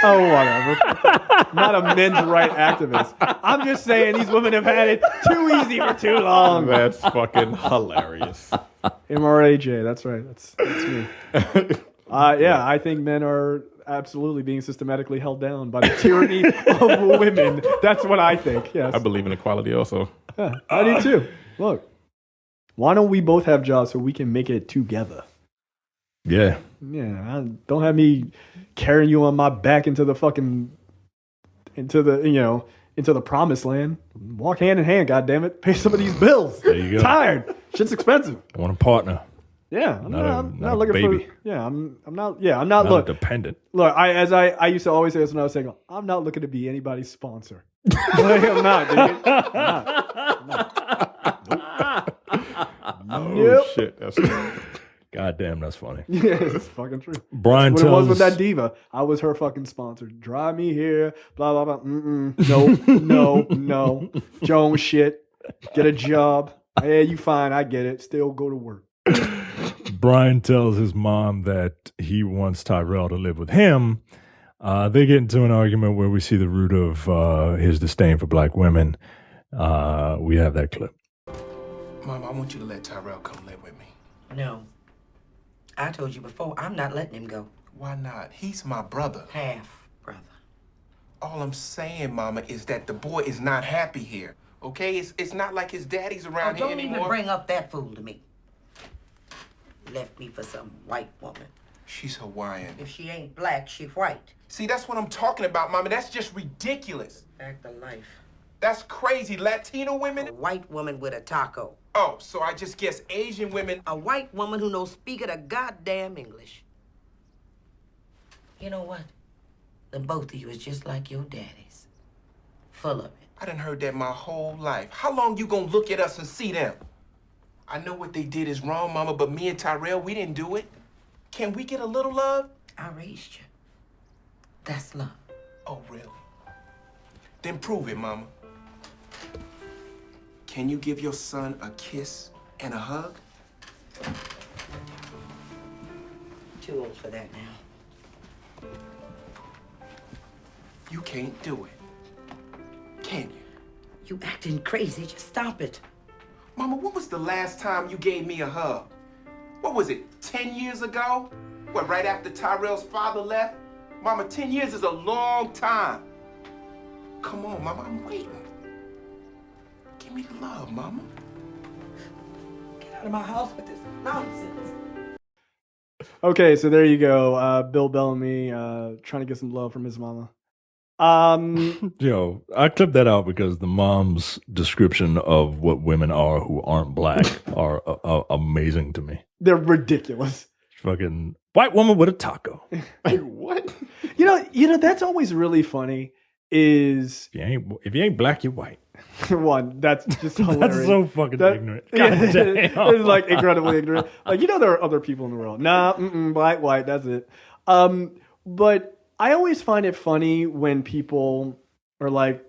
Oh, whatever. Not a men's right activist. I'm just saying these women have had it too easy for too long. That's fucking hilarious. MRAJ, that's right. That's me. Yeah, I think men are absolutely being systematically held down by the tyranny of women. That's what I think. Yes, I believe in equality also. Yeah, I do too. Look, why don't we both have jobs so we can make it together? Yeah. Yeah, don't have me carrying you on my back into the promised land. Walk hand in hand, goddammit. Pay some of these bills. There you go. Tired. Shit's expensive. I want a partner. Yeah, Not not a looking baby. for. Yeah, I'm not. Not Look, a dependent. look. I used to always say this when I was single. I'm not looking to be anybody's sponsor. Like, I'm not, dude. I'm not. Oh Yep. shit! That's God damn, that's funny. Yeah, it's fucking true. Brian That's what it was tells with that diva. I was her fucking sponsor. Drive me here. Blah blah blah. No. Jones shit. Get a job. Yeah, you fine. I get it. Still go to work. Brian tells his mom that he wants Tyrell to live with him. They get into an argument where we see the root of his disdain for black women. We have that clip. Mom, I want you to let Tyrell come live with me. No. I told you before, I'm not letting him go. Why not? He's my brother. Half brother. All I'm saying, Mama, is that the boy is not happy here. Okay? It's not like his daddy's around here Don't anymore. even bring up that fool to me. Left me for some white woman. She's Hawaiian. If she ain't black, she white. See, that's what I'm talking about, Mama. That's just ridiculous. Fact of life. That's crazy. Latino women? A white woman with a taco. Oh, so I just guess Asian women. A white woman who knows speak of the goddamn English. You know what? The both of you is just like your daddies. Full of it. I done heard that my whole life. How long you gonna look at us and see them? I know what they did is wrong, Mama, but me and Tyrell, we didn't do it. Can we get a little love? I raised you. That's love. Oh, really? Then prove it, Mama. Can you give your son a kiss and a hug? Too old for that now. You can't do it. Can you? You acting crazy. Just stop it. Mama, when was the last time you gave me a hug? What was it, 10 years ago? What, right after Tyrell's father left? Mama, 10 years is a long time. Come on, Mama, I'm waiting. Give me the love, Mama. Get out of my house with this nonsense. Okay, so there you go. Bill Bellamy trying to get some love from his mama. Yo, I clipped that out because the mom's description of what women are who aren't black are amazing to me. They're ridiculous. Fucking white woman with a taco. What? You know that's always really funny. Is If you ain't black, you're white. one that's just hilarious. That's so fucking ignorant. God Yeah, damn. it's like incredibly ignorant. Like, there are other people in the world. Nah, black, white, that's it. But I always find it funny when people are like,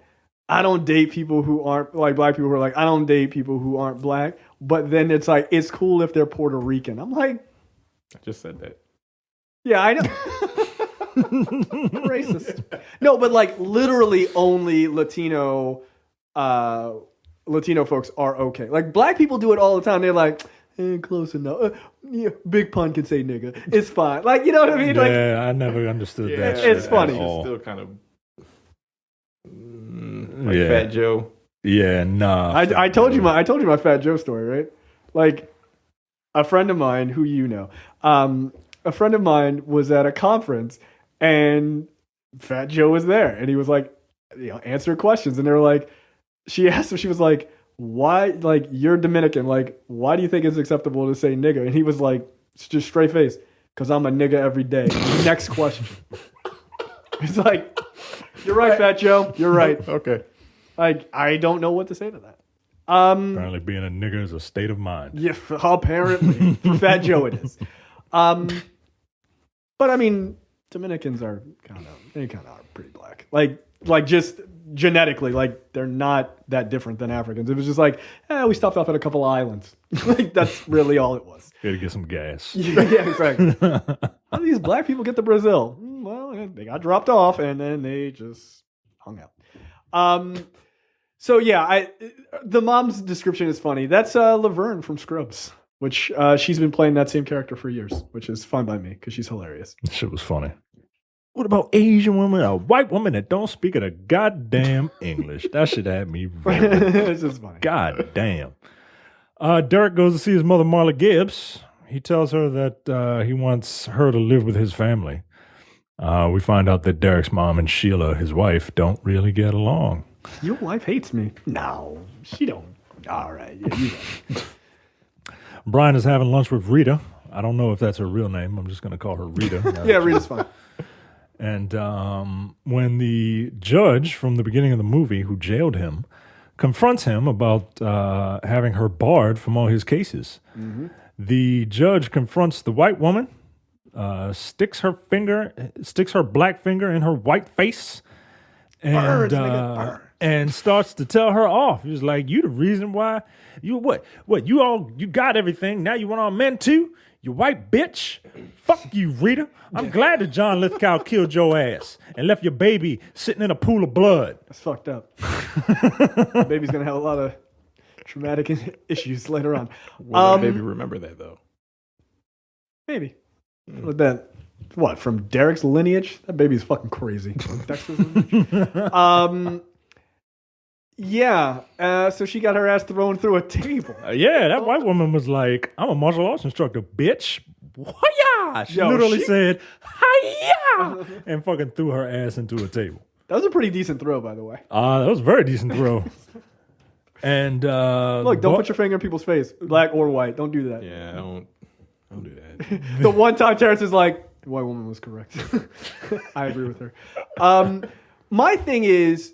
I don't date people who aren't like black people who are like, I don't date people who aren't black. But then it's like, it's cool if they're Puerto Rican. I'm like, I just said that. yeah, I know. Racist. No, but like literally only Latino folks are okay. Like black people do it all the time. They're like, close enough. Yeah, Big Pun can say nigga. It's fine. Like, you know what I mean? Like, Yeah, I never understood that. It's shit funny. at It's all. still kind of like Fat Joe. Yeah, nah. I told you my Fat Joe story, right? Like a friend of mine who a friend of mine was at a conference and Fat Joe was there and he was like, answer questions. And they were like, she asked him, she was like, why, like, you're Dominican, like, why do you think it's acceptable to say nigga? And he was like, just straight face, because I'm a nigga every day. Next question. He's like, you're right, Fat Joe. You're right. Okay. Like, I don't know what to say to that. Apparently being a nigga is a state of mind. Yeah, apparently. For Fat Joe it is. But I mean, Dominicans are they kind of are pretty black. Like just genetically, like they're not that different than Africans. It was just like, we stopped off at a couple of islands. Like that's really all it was. Gotta get some gas. Yeah, exactly. How do these black people get to Brazil? Well, they got dropped off and then they just hung out. So yeah, the mom's description is funny. That's Laverne from Scrubs, which she's been playing that same character for years, which is fine by me because she's hilarious. That shit was funny. What about Asian women? A white woman that don't speak a goddamn English. That shit had me. It's just funny. God damn. Derek goes to see his mother, Marla Gibbs. He tells her that he wants her to live with his family. We find out that Derek's mom and Sheila, his wife, don't really get along. Your wife hates me. No, she don't. All right. Yeah, you don't. Brian is having lunch with Rita. I don't know if that's her real name. I'm just going to call her Rita. Yeah, Rita's fine. And when the judge from the beginning of the movie who jailed him confronts him about having her barred from all his cases, the judge confronts the white woman, sticks her black finger in her white face, and starts to tell her off. He's like, "You the reason why you you got everything. Now you want all men too? You white bitch. Fuck you, Rita. I'm glad that John Lithgow killed your ass and left your baby sitting in a pool of blood." That's fucked up. Baby's gonna have a lot of traumatic issues later on. Will that baby remember that though? Maybe. With that, what, from Derek's lineage? That baby's fucking crazy. Dexter's lineage. Yeah. So she got her ass thrown through a table. Yeah, that white woman was like, "I'm a martial arts instructor, bitch." Hi-ya! She literally said, "Hi-ya!" and fucking threw her ass into a table. That was a pretty decent throw, by the way. That was a very decent throw. And look, don't put your finger in people's face, black or white. Don't do that. Yeah, don't do that. The one time Terrence is like, the white woman was correct. I agree with her. My thing is,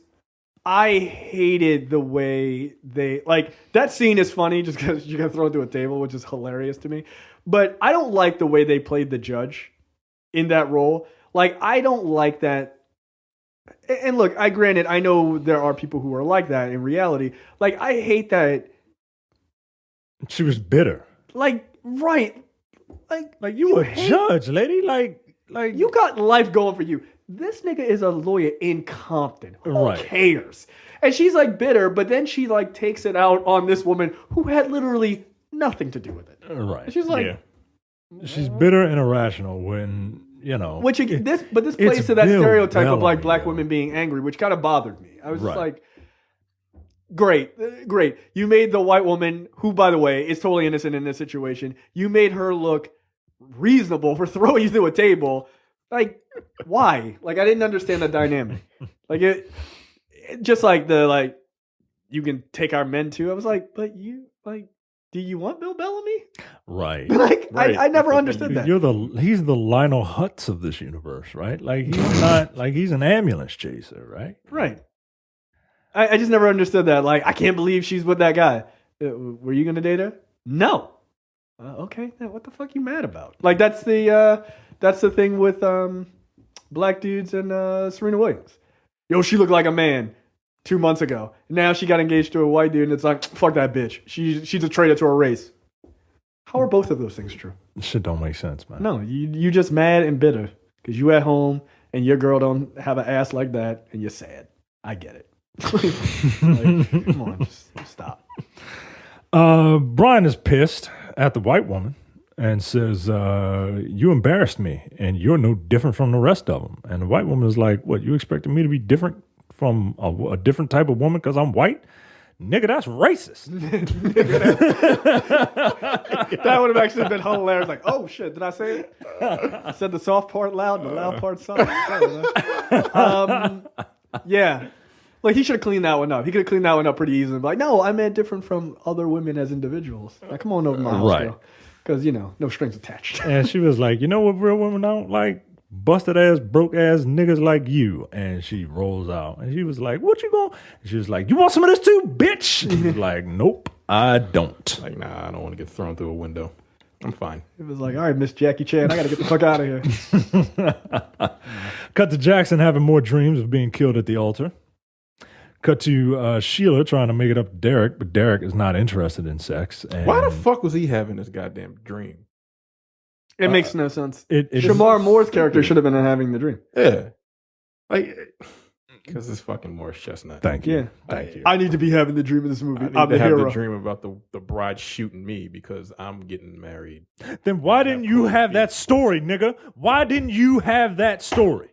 I hated the way they, like, that scene is funny just because you got thrown through a table, which is hilarious to me. But I don't like the way they played the judge in that role. Like, I don't like that. And look, I know there are people who are like that in reality. Like, I hate that. She was bitter. Like, right. Like you a judge, lady. Like you got life going for you. This nigga is a lawyer in Compton. Who cares? And she's like bitter, but then she like takes it out on this woman who had literally nothing to do with it. Right. And she's like, she's bitter and irrational when, you know. Which this plays to that stereotype of like black women being angry, which kind of bothered me. I was just like, great. You made the white woman, who by the way is totally innocent in this situation, you made her look reasonable for throwing you through a table. Like, why? Like, I didn't understand the dynamic. Like it just like you can take our men too. I was like, but you like, do you want Bill Bellamy? Right. Like, right. I never understood that. He's the Lionel Hutz of this universe, right? Like he's not like he's an ambulance chaser, right? Right. I just never understood that. Like, I can't believe she's with that guy. Were you gonna date her? No. Okay. What the fuck you mad about? Like, that's the thing with black dudes and Serena Williams. Yo, she looked like a man 2 months ago. Now she got engaged to a white dude, and it's like, fuck that bitch. She's a traitor to her race. How are both of those things true? Shit don't make sense, man. No, you just mad and bitter because you at home and your girl don't have an ass like that, and you're sad. I get it. Like, come on, just stop. Brian is pissed at the white woman and says, "You embarrassed me, and you're no different from the rest of them." And the white woman is like, "What? You expected me to be different from a different type of woman because I'm white? Nigga, that's racist." That would have actually been hilarious. Like, oh shit, did I say it? I said the soft part loud and the loud part soft. Yeah. Like, he should have cleaned that one up. He could have cleaned that one up pretty easily. Like, no, I meant different from other women as individuals. Like, come on over my house, girl. Because, no strings attached. And she was like, you know what real women don't like? Busted ass, broke ass niggas like you. And she rolls out. And she was like, what you going? She was like, you want some of this too, bitch? He was like, nope, I don't. Like, nah, I don't want to get thrown through a window. I'm fine. It was like, all right, Miss Jackie Chan, I got to get the fuck out of here. Cut to Jackson having more dreams of being killed at the altar. Cut to Sheila trying to make it up to Derek, but Derek is not interested in sex. And why the fuck was he having this goddamn dream? It makes no sense. Shemar Moore's character should have been having the dream. Yeah. Like, because it's fucking Morris Chestnut. Thank you. Yeah. Thank you. I need to be having the dream of this movie. I need I'm to the have hero. the dream about the bride shooting me because I'm getting married. Then why didn't you have that story, nigga? Why didn't you have that story?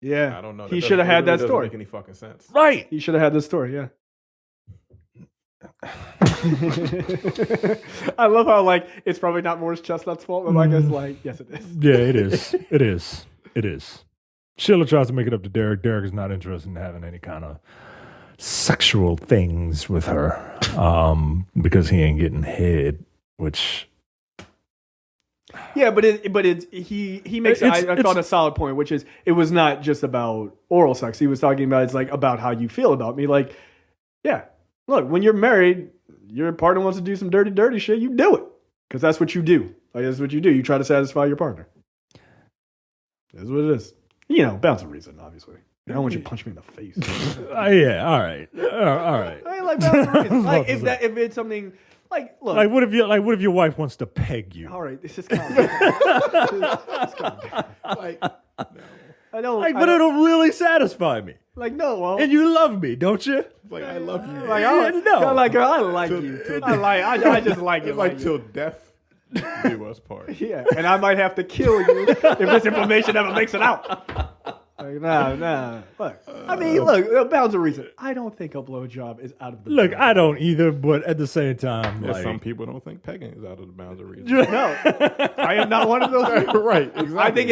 Yeah. I don't know. He should have had that doesn't story. Make any fucking sense. Right. He should have had this story, yeah. I love how, like, it's probably not Morris Chestnut's fault, but like, it's like, yes, it is. Yeah, it is. It is. It is. Sheila tries to make it up to Derek. Derek is not interested in having any kind of sexual things with her because he ain't getting head, which... Yeah, but he makes I thought a solid point, which is it was not just about oral sex. He was talking about it's like about how you feel about me. Like, yeah, look, when you're married, your partner wants to do some dirty shit, you do it because that's what you do. Like, that's what you do. You try to satisfy your partner. That's what it is. Bounds of reason, obviously. I don't want you to punch me in the face. Yeah, all right, all right. I like bounds of reason. Like if it's something. Like, look. What if your wife wants to peg you? All right, this is calm down. Like, I don't. But it'll really satisfy me. Like, no, well, and you love me, don't you? Like, I love you. Like, no. Like, girl, I like you. I just like it. Like till death do us part. Yeah, and I might have to kill you if this information ever makes it out. Like, nah. Look, I mean, look, bounds of reason. I don't think a blowjob is out of the Look, I don't either, but at the same time, yeah, some people don't think pegging is out of the bounds of reason. No, I am not one of those people. Right, exactly. I think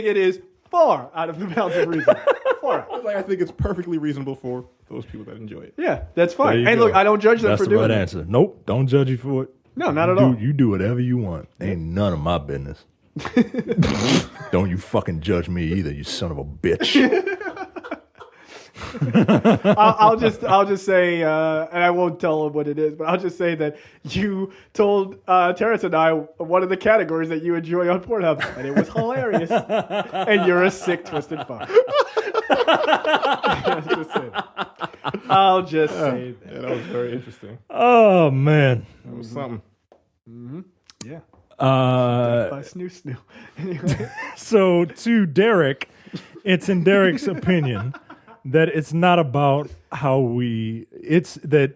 it is far out of the bounds of reason. Far out. I think it's perfectly reasonable for those people that enjoy it. Yeah, that's fine. And go. look, I don't judge them That's for doing the right it. answer. Nope, don't judge you for it. No, not at all. You do whatever you want. Ain't none of my business. Don't you fucking judge me either, you son of a bitch. I'll just say, and I won't tell him what it is, but I'll just say that you told Terrence and I one of the categories that you enjoy on Pornhub, and it was hilarious. And you're a sick, twisted fuck. I'll just say that. Yeah, that was very interesting. Oh man, that was something. Mm-hmm. Yeah. By Snoo. Anyway. So to Derek, it's in Derek's opinion that it's not about it's that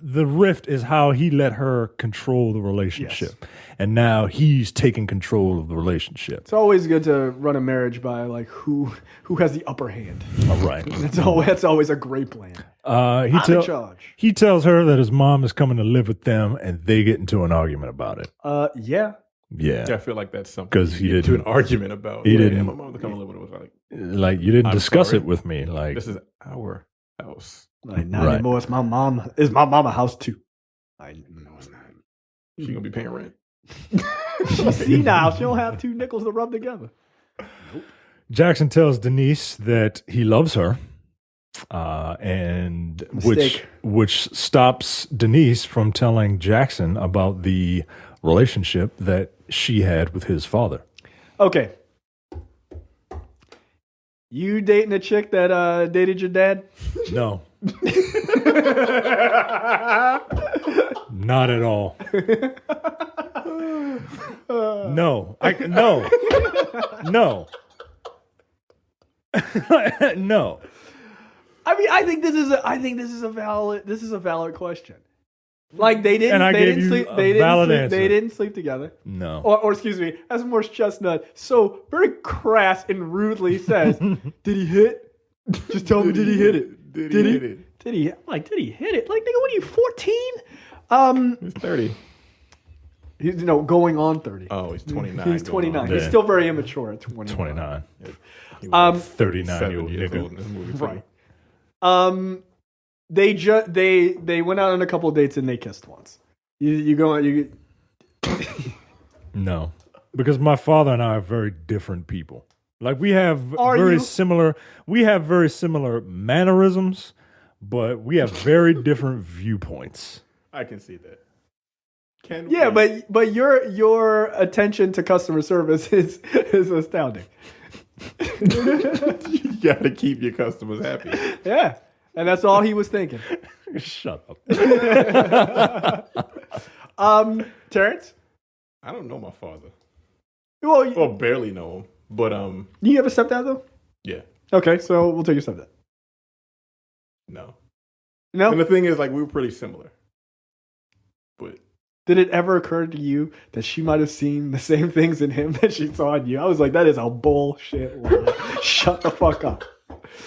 the rift is how he let her control the relationship. Yes. And now he's taking control of the relationship. It's always good to run a marriage by like who has the upper hand. All right. That's always a great plan. I'm in charge. He tells her that his mom is coming to live with them and they get into an argument about it. Yeah. Yeah. I feel like that's something because he didn't to an argument about. He didn't. My mom to come and live with it was like you didn't discuss it with me. Like this is our house. Like not anymore. It's my mom. It's my mama house too. No, it's not. She gonna be paying rent. See now, she don't have two nickels to rub together. Nope. Jackson tells Denise that he loves her, and which stops Denise from telling Jackson about the relationship that she had with his father. Okay. You dating a chick that dated your dad? No. Not at all. No. No. No. No. I mean, I think this is a valid question. Like they didn't sleep together. No. Or excuse me, as Morris Chestnut so very crass and rudely says, "Did he hit? Just tell me, did he hit it? Did he hit it? Did he? Like, did he hit it? Like, nigga, what are you, 14? He's 30. He's going on 30. Oh, he's 29. He's 29. Yeah. He's still very immature at 29. 29. Yeah. 39-year-old nigga. in this movie, right. They went out on a couple of dates and they kissed once. You go you. No, because my father and I are very different people. Like we have similar mannerisms, but we have very different viewpoints. I can see that. But your attention to customer service is astounding. You got to keep your customers happy. Yeah, and that's all he was thinking. Shut up. Terrence? I don't know my father. Well, barely know him. But you have a stepdad though? Yeah. Okay, so we'll take your stepdad. No. No. And the thing is, like, we were pretty similar. But did it ever occur to you that she might have seen the same things in him that she saw in you? I was like, that is a bullshit lie. Shut the fuck up.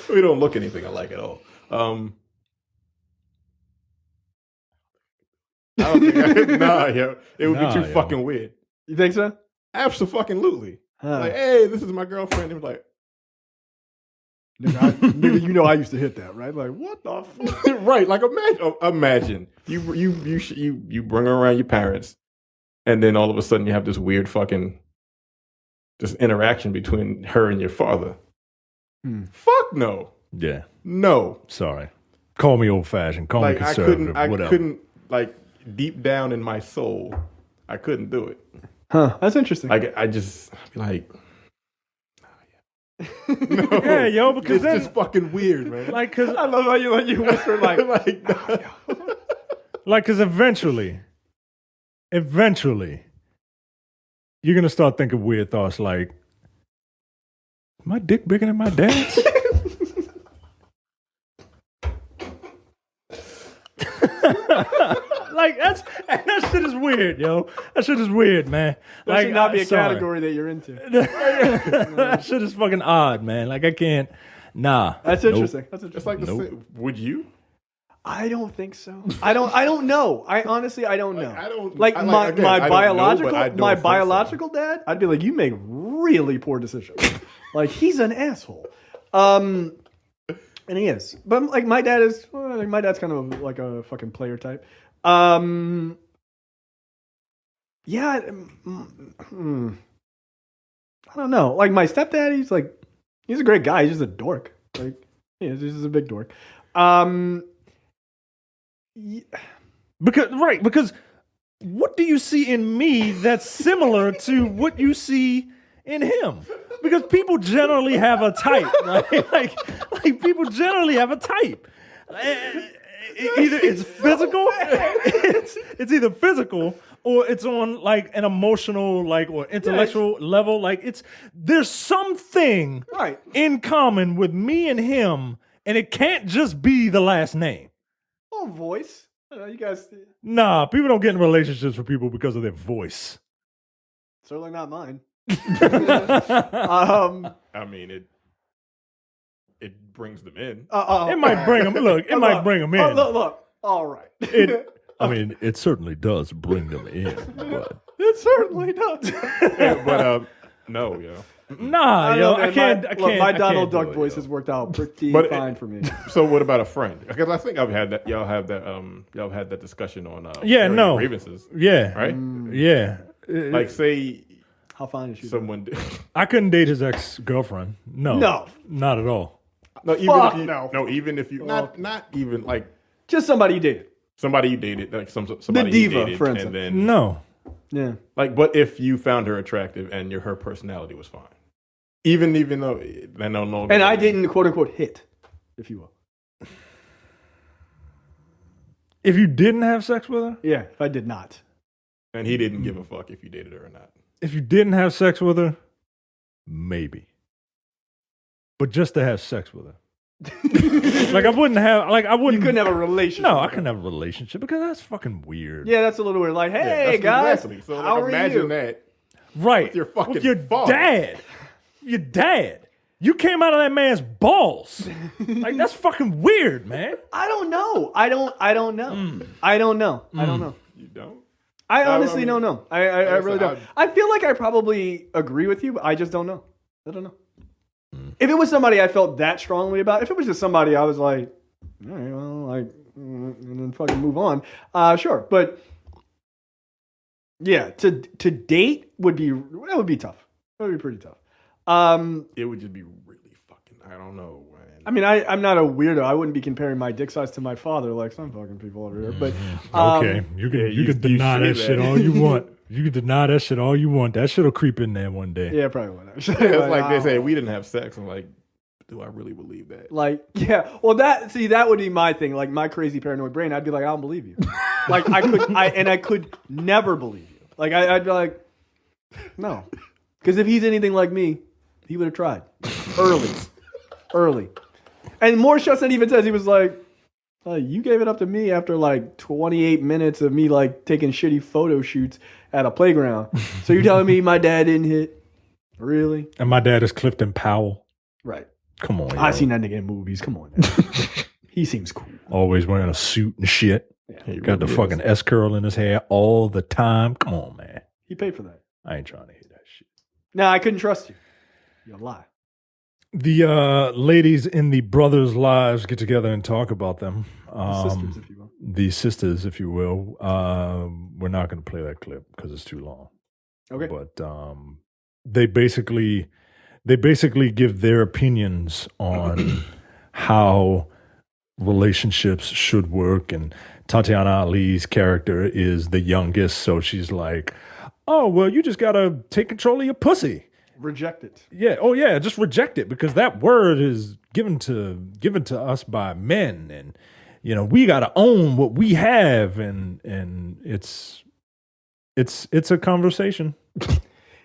We don't look anything alike at all. I don't think it would be too fucking weird. You think so? Absolutely. Like, hey, this is my girlfriend. It was like, nigga, you know I used to hit that, right? Like, what the fuck? Right. Like, imagine you bring her around your parents, and then all of a sudden you have this weird fucking this interaction between her and your father. Fuck no. Yeah. No. Sorry. Call me old fashioned. Call me conservative. I whatever. couldn't, like, deep down in my soul, I couldn't do it. Huh. That's interesting. I just be like, no. Yeah, yo, because it's just fucking weird, man. Like, cause I love how you whisper like, like, cause eventually, you're gonna start thinking weird thoughts like, my dick bigger than my dad's? Like that shit is weird, yo. That shit is weird, man. That should not be a category that you're into. That shit is fucking odd, man. Like I can't. Nah. That's interesting. That's It's interesting. like would you? I don't think so. I don't know. I honestly don't know. I don't like I, my again, I biological don't know, but I don't my think so. biological dad. I'd be like, you make really poor decisions. Like he's an asshole. And he is. But like my dad is. Well, my dad's kind of like a fucking player type. Yeah. I don't know. Like my stepdad, he's a great guy. He's just a dork. Like he's just a big dork. Because what do you see in me that's similar to what you see in him? Because people generally have a type, right? Like people generally have a type. Either it's physical, it's either physical or it's on like an emotional, like or intellectual level. Like there's something in common with me and him, and it can't just be the last name. Oh, voice. I don't know, you guys. Nah, people don't get in relationships with people because of their voice. Certainly not mine. I mean, it brings them in. It might bring them. Look, it might bring them in. Look. All right. It certainly does bring them in, but it certainly does. But no, yo. Nah, yo, I can't. My Donald Duck voice has worked out pretty fine for me. So what about a friend? Because I think I've had that. Y'all have that. Y'all had that discussion on. Grievances. Yeah. Right. Yeah. Like say. How fine is she? Someone. I couldn't date his ex-girlfriend. No, not at all. No, even if you not even like just somebody you dated. Somebody you dated, like somebody the diva, you dated, for instance. And then no. Yeah. Like, but if you found her attractive and her personality was fine, even though they don't know. And I didn't quote unquote hit, if you will. If you didn't have sex with her? Yeah, if I did not. And he didn't give a fuck if you dated her or not. If you didn't have sex with her, maybe. But just to have sex with her. I wouldn't. You couldn't have a relationship. No, I couldn't have a relationship because that's fucking weird. Yeah, that's a little weird. Like, hey guys, exactly. So how are imagine you? that. Right. With your dad. Your dad. You came out of that man's balls. Like that's fucking weird, man. I don't know. I don't know. I don't know. You don't? I honestly don't know. I really don't. I feel like I probably agree with you, but I just don't know. I don't know. If it was somebody I felt that strongly about, if it was just somebody I was like, All right, well, and then fucking move on. Sure, but yeah, to date would be tough. That would be pretty tough. It would just be really fucking. I don't know, man. I mean, I'm not a weirdo. I wouldn't be comparing my dick size to my father like some fucking people over here. But Okay, you can deny that shit all you want. You can deny that shit all you want. That shit'll creep in there one day. Yeah, probably would. It's like they say we didn't have sex. I'm like, do I really believe that? Like, yeah. Well, that would be my thing. Like my crazy paranoid brain, I'd be like, I don't believe you. Like I could never believe you. Like I'd be like, no, because if he's anything like me, he would have tried early. And Morris Chestnut even says, he was like, you gave it up to me after like 28 minutes of me like taking shitty photo shoots at a playground. So you're telling me my dad didn't hit? Really? And my dad is Clifton Powell. Right. Come on. I've seen that nigga in movies. Come on. He seems cool. Always wearing a suit and shit. Yeah. Got the fucking S curl in his hair all the time. Come on, man. He paid for that. I ain't trying to hear that shit. No, I couldn't trust you. You're a lie. The ladies in the brothers' lives get together and talk about them. The sisters, if you will. The sisters, if you will. We're not going to play that clip because it's too long. Okay. But they basically give their opinions on how relationships should work. And Tatiana Ali's character is the youngest, so she's like, "Oh, well, you just got to take control of your pussy. Reject it." Yeah. Oh, yeah. Just reject it because that word is given to us by men, and we got to own what we have, and it's a conversation.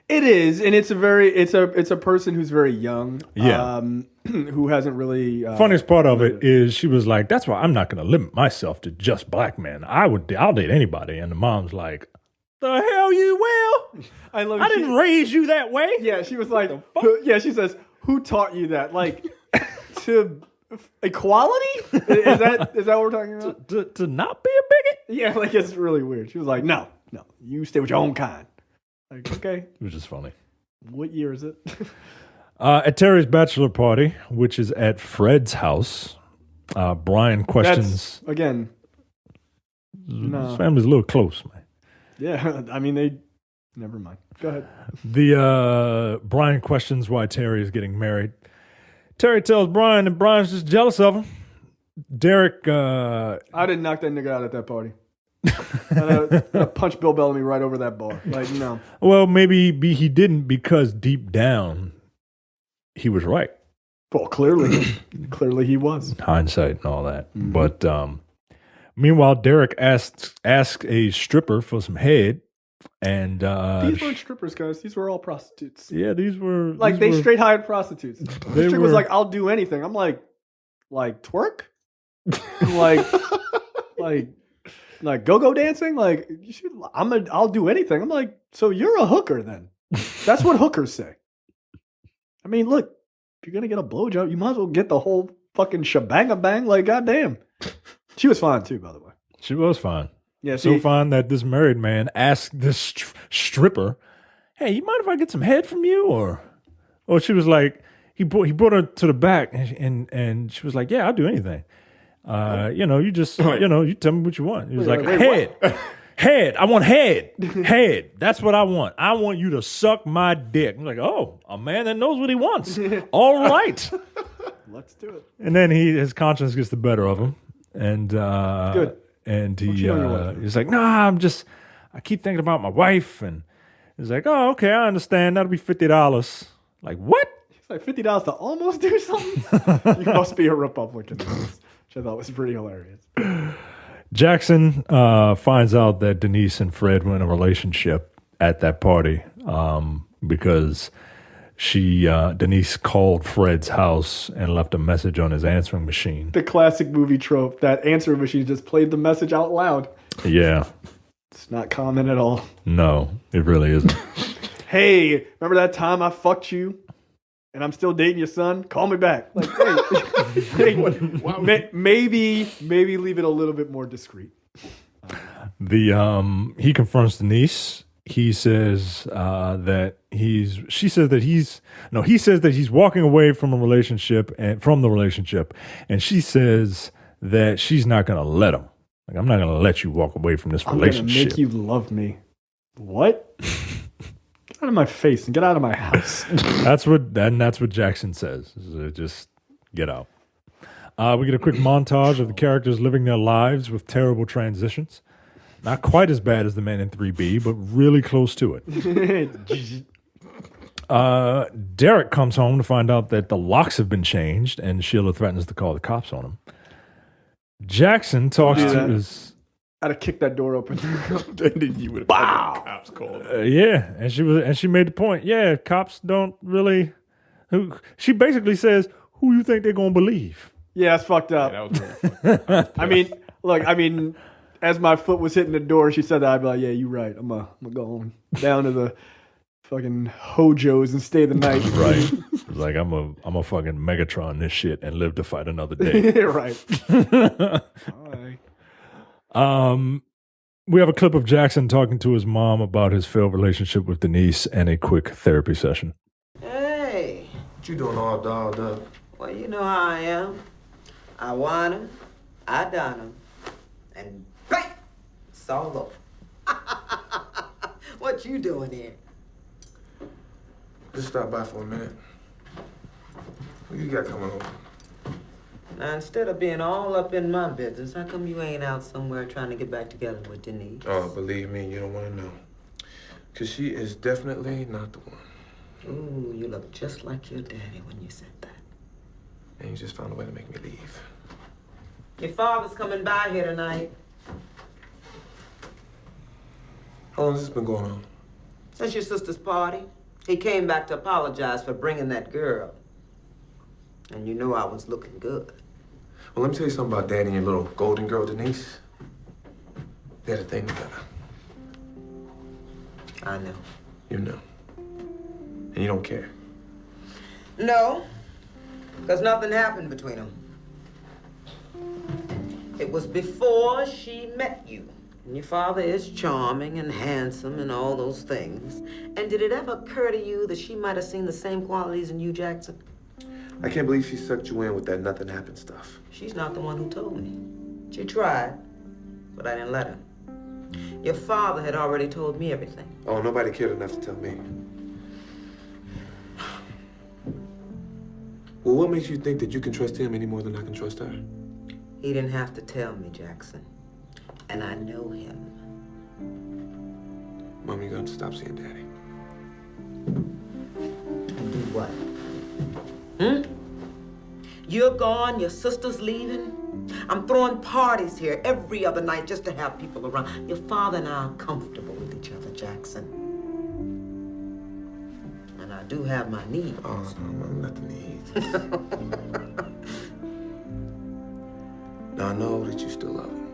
It is, and it's a person who's very young. Yeah. Who hasn't really. Funniest part of it is she was like, "That's why I'm not going to limit myself to just black men. I'll date anybody." And the mom's like, "The hell you will? I didn't raise you that way." Yeah, she was like, she says, "Who taught you that? Like, to equality? Is that what we're talking about? To not be a bigot?" Yeah, like it's really weird. She was like, "No, you stay with your own kind." Like, okay, which is funny. What year is it? At Terry's bachelor party, which is at Fred's house, Brian questions. That's, again, his family's a little close, man. Yeah, I mean never mind. Go ahead. The Brian questions why Terry is getting married. Terry tells Brian that Brian's just jealous of him. Derek, I didn't knock that nigga out at that party. I punched Bill Bellamy right over that bar. Like, no. Well, maybe he didn't because deep down he was right. Well, clearly he was. Hindsight and all that. Mm-hmm. But meanwhile, Derek asks a stripper for some head. And these weren't strippers, guys. These were all prostitutes. Yeah, these were straight hired prostitutes. The chick was like, "I'll do anything." I'm like twerk, like go dancing. Like I'll do anything. I'm like, so you're a hooker then? That's what hookers say. I mean, look, if you're gonna get a blowjob, you might as well get the whole fucking shebang-a-bang. Like, goddamn. She was fine too, by the way. She was fine. Yeah, so fine that this married man asked this stripper, "Hey, you mind if I get some head from you?" Or she was like, he brought her to the back, and she was like, "Yeah, I'll do anything. You just you tell me what you want." He was like, "Head, I want head, head. That's what I want. I want you to suck my dick." I'm like, "Oh, a man that knows what he wants. All right, let's do it." And then his conscience gets the better of him, and good. And he's like, "Nah, I keep thinking about my wife." And he's like, "Oh, okay, I understand. That'll be $50. Like, what? He's like, $50 to almost do something? You must be a Republican. Which I thought was pretty hilarious. Jackson finds out that Denise and Fred were in a relationship at that party because Denise called Fred's house and left a message on his answering machine. The classic movie trope, that answering machine just played the message out loud. Yeah. It's not common at all. No, it really isn't. "Hey, remember that time I fucked you and I'm still dating your son? Call me back." Like, hey, maybe leave it a little bit more discreet. He confronts Denise. He says he says that he's walking away from the relationship, and she says that she's not going to let him. Like, I'm not going to let you walk away from this relationship. I'm going to make you love me. What? Get out of my face and get out of my house. That's what Jackson says. Just get out. We get a quick montage of the characters living their lives with terrible transitions. Not quite as bad as the men in 3B, but really close to it. Derek comes home to find out that the locks have been changed, and Sheila threatens to call the cops on him. Jackson talks to his... I'd have kicked that door open. You would have had the cops called. Yeah, and she made the point. Yeah, cops don't really... She basically says, who you think they're going to believe? Yeah, that's fucked up. Yeah, that was really fucked up. I mean, as my foot was hitting the door, she said that, I'd be like, yeah, you're right. I'm gonna go on down to the fucking Hojo's and stay the night. Right. Like, I'm a fucking Megatron this shit and live to fight another day. Right. All right. We have a clip of Jackson talking to his mom about his failed relationship with Denise and a quick therapy session. Hey. What you doing all dolled up? Well, you know how I am. I want him, I done him, and bang! It's all over. What you doing here? Just stop by for a minute. What you got coming over? Now, instead of being all up in my business, how come you ain't out somewhere trying to get back together with Denise? Oh, believe me, you don't want to know. Because she is definitely not the one. Ooh, you look just like your daddy when you said that. And you just found a way to make me leave. Your father's coming by here tonight. How long has this been going on? Since your sister's party. He came back to apologize for bringing that girl. And you know I was looking good. Well, let me tell you something about Daddy and your little golden girl, Denise. They had a thing together. I know. You know. And you don't care. No, because nothing happened between them. It was before she met you. And your father is charming and handsome and all those things. And did it ever occur to you that she might have seen the same qualities in you, Jackson? I can't believe she sucked you in with that nothing happened stuff. She's not the one who told me. She tried, but I didn't let her. Your father had already told me everything. Oh, nobody cared enough to tell me. Well, what makes you think that you can trust him any more than I can trust her? He didn't have to tell me, Jackson. And I know him. Mom, you're going to stop seeing Daddy. And do what? You're gone, your sister's leaving. I'm throwing parties here every other night just to have people around. Your father and I are comfortable with each other, Jackson. And I do have my needs. Oh, no, not the needs. Now, I know that you still love him.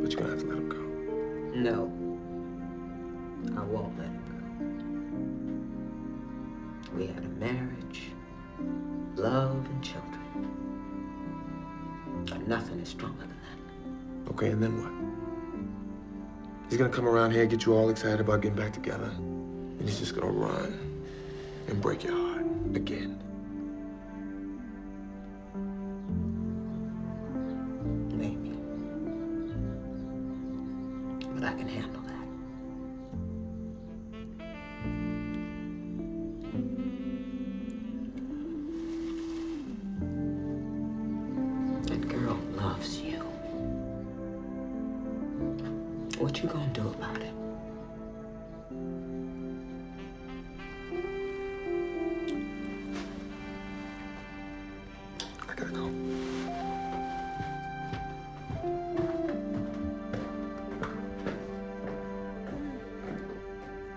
But you're going to have to let him go. No. I won't let him go. We had a marriage, love, and children. But nothing is stronger than that. Okay, and then what? He's going to come around here and get you all excited about getting back together. And he's just going to run and break your heart again. Maybe. But I can handle that. That girl loves you. What you gonna do about it? I gotta go.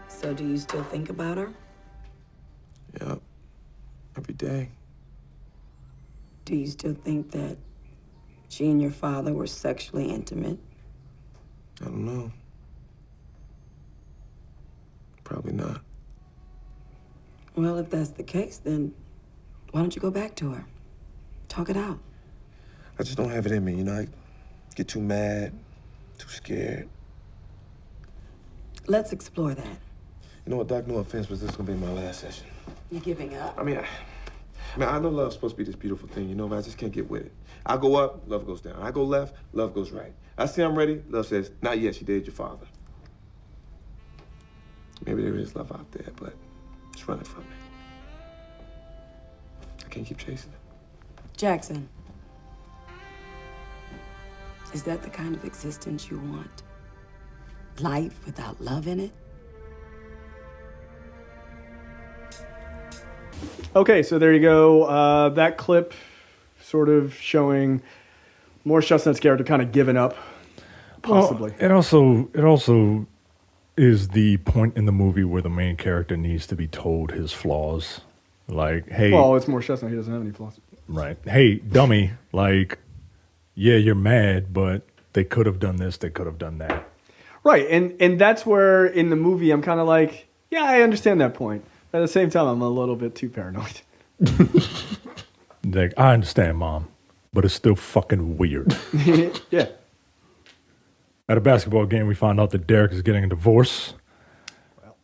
So do you still think about her? Yep. Every day. Do you still think that she and your father were sexually intimate? I don't know. Probably not. Well, if that's the case, then why don't you go back to her? Talk it out. I just don't have it in me, you know? I get too mad, too scared. Let's explore that. You know what, Doc? No offense, but this is gonna be my last session. You giving up? I mean, Man, I know love's supposed to be this beautiful thing, you know, but I just can't get with it. I go up, love goes down. I go left, love goes right. I say I'm ready, love says, not yet, she dated your father. Maybe there is love out there, but it's running from me. I can't keep chasing it. Jackson, is that the kind of existence you want? Life without love in it? Okay, so there you go. That clip sort of showing Morris Chestnut's character kind of giving up, possibly. Well, it also is the point in the movie where the main character needs to be told his flaws. Like, hey... Well, it's Morris Chestnut. He doesn't have any flaws. Right. Hey, dummy, like, yeah, you're mad, but they could have done this, they could have done that. Right, and that's where in the movie I'm kind of like, yeah, I understand that point. At the same time, I'm a little bit too paranoid. Like, I understand, Mom, but it's still fucking weird. Yeah. At a basketball game, we find out that Derek is getting a divorce. Well.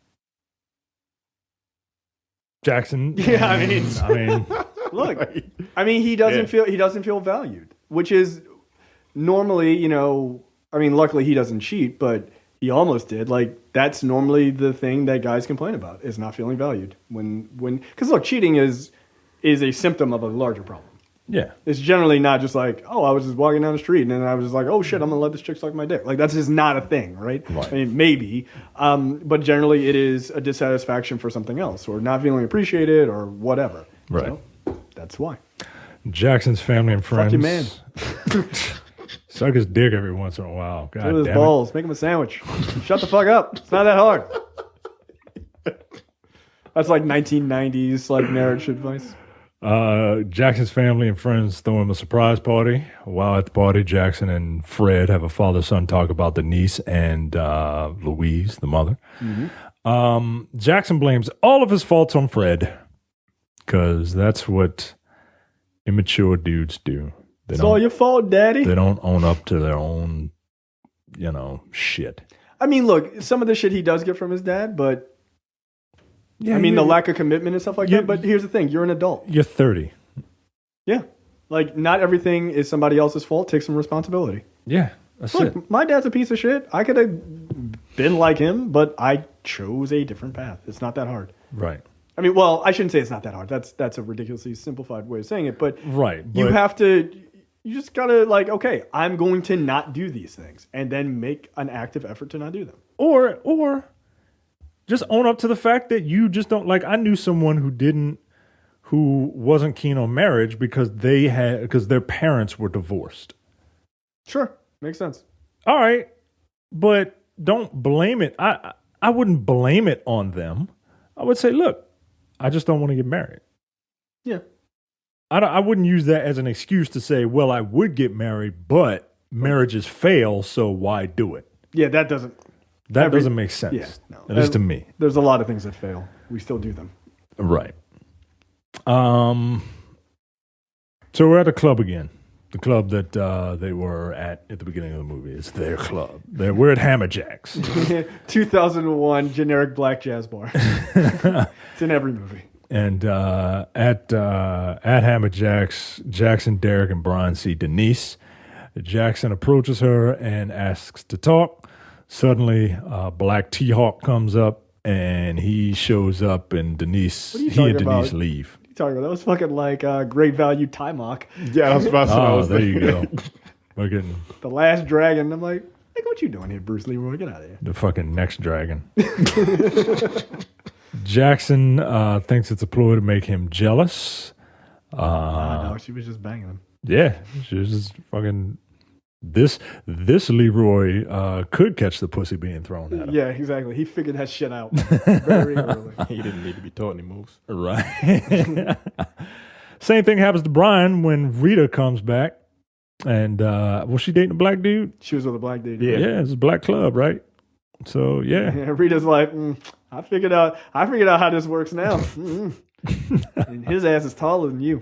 Jackson. Yeah, I mean, look, I mean, he doesn't feel valued, which is normally, you know, I mean, luckily he doesn't cheat, but he almost did. Like, that's normally the thing that guys complain about, is not feeling valued. Because look, cheating is a symptom of a larger problem. Yeah. It's generally not just like, oh, I was just walking down the street and then I was just like, oh shit, I'm gonna let this chick suck my dick. Like, that's just not a thing, right? I mean, maybe, but generally it is a dissatisfaction for something else, or not feeling appreciated, or whatever. Right. So, that's why. Jackson's family and friends. Fuck your man. Suck his dick every once in a while. God With his damn balls. Make him a sandwich. Shut the fuck up. It's not that hard. That's like 1990s like marriage advice. Jackson's family and friends throw him a surprise party. While at the party, Jackson and Fred have a father-son talk about the niece and Louise, the mother. Mm-hmm. Jackson blames all of his faults on Fred, because that's what immature dudes do. It's all your fault, Daddy. They don't own up to their own, shit. I mean, look, some of the shit he does get from his dad, but yeah, I mean, the lack of commitment and stuff like that. But here's the thing. You're an adult. You're 30. Yeah. Like, not everything is somebody else's fault. Take some responsibility. Yeah. That's Look, it. my dad's a piece of shit. I could have been like him, but I chose a different path. It's not that hard. Right. I mean, well, I shouldn't say it's not that hard. That's a ridiculously simplified way of saying it. But right. You have to... You just gotta, like, okay, I'm going to not do these things, and then make an active effort to not do them. Or just own up to the fact that you just don't, like, I knew someone who wasn't keen on marriage because their parents were divorced. Sure. Makes sense. All right. But don't blame it. I wouldn't blame it on them. I would say, look, I just don't want to get married. Yeah. I wouldn't use that as an excuse to say, well, I would get married, but marriages fail, so why do it? Yeah, that doesn't make sense. Yeah, no. At least to me. There's a lot of things that fail. We still do them. Right. So we're at the club again. The club that they were at the beginning of the movie. It's their club. We're at Hammerjack's. 2001 generic black jazz bar. It's in every movie. And at Hammerjack's, Jackson, Derek, and Brian see Denise. Jackson approaches her and asks to talk. Suddenly, Black T-Hawk comes up, and he shows up, and Denise about? Leave. What are you talking about? That was fucking like Great Value Timok. Yeah, I was about to say. Oh, there you go. Fucking The Last Dragon. I'm like, what you doing here, Bruce Leroy? Get out of here. the fucking next dragon. Jackson thinks it's a ploy to make him jealous. No, she was just banging him. Yeah, she was just fucking... This Leroy could catch the pussy being thrown at him. Yeah, exactly. He figured that shit out very early. He didn't need to be taught any moves. Right. Same thing happens to Brian when Rita comes back. And was she dating a black dude? She was with a black dude. Yeah, it's a black club, right? So yeah. Rita's like, I figured out how this works now. And his ass is taller than you.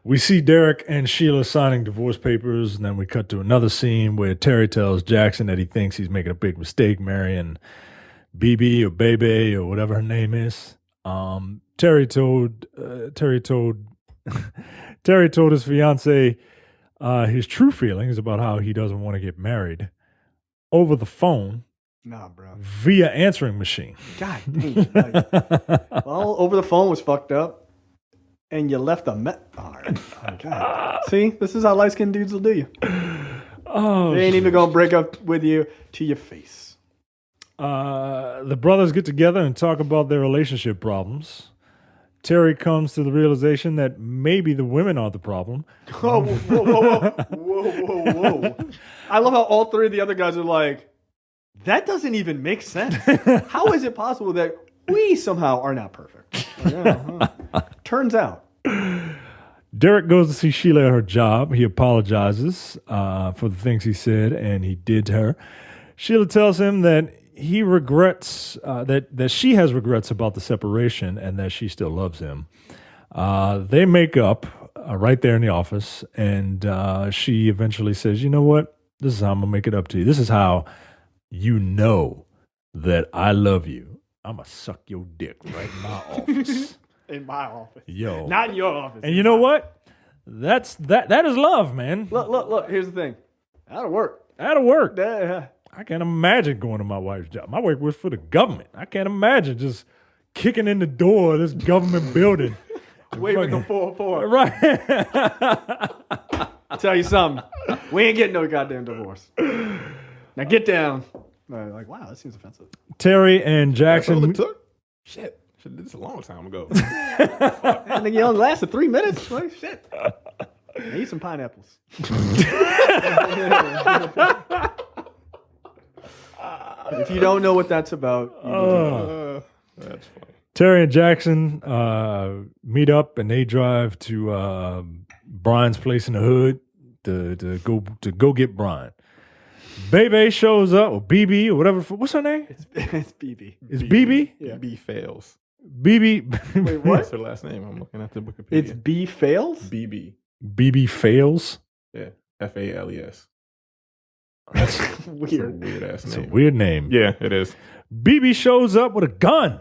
We see Derek and Sheila signing divorce papers, and then we cut to another scene where Terry tells Jackson that he thinks he's making a big mistake marrying BB or Bebe or whatever her name is. Terry told Terry told Terry told his fiance his true feelings about how he doesn't want to get married over the phone. Nah, bro. Via answering machine. God dang. Well, over the phone was fucked up, and you left a God. See, this is how light-skinned dudes will do you. Oh, they ain't even gonna break up with you to your face. The brothers get together and talk about their relationship problems. Terry comes to the realization that maybe the women are the problem. Whoa, whoa. I love how all three of the other guys are like, that doesn't even make sense. How is it possible that we somehow are not perfect? Turns out. Derek goes to see Sheila at her job. He apologizes for the things he said and he did to her. Sheila tells him that he regrets, that she has regrets about the separation and that she still loves him. They make up right there in the office, and she eventually says, you know what? This is how I'm going to make it up to you. This is how you know that I love you. I'm going to suck your dick right in my office. In my office. Yo. Not in your office. And you know what? That is love, man. Look. Here's the thing. That'll work. Yeah. I can't imagine going to my wife's job. My wife works for the government. I can't imagine just kicking in the door of this government building. Waving the 404. Right. I'll tell you something. We ain't getting no goddamn divorce. Now get down. Like, wow, that seems offensive. Terry and Jackson. That's all it took? Shit. Should have did this a long time ago. I think you only lasted 3 minutes. Like, shit. I eat some pineapples. If you don't know what that's about, that's funny. Terry and Jackson meet up and they drive to Brian's place in the hood to go get Brian. Bebe shows up, or BB, or whatever. What's her name? It's BB. It's BB? Yeah. BB fails. BB. Wait, what? That's her last name. I'm looking at the Wikipedia. It's B fails? BB. BB fails? Yeah. FALES. That's weird. Weird ass name. It's a weird name. Yeah, it is. BB shows up with a gun.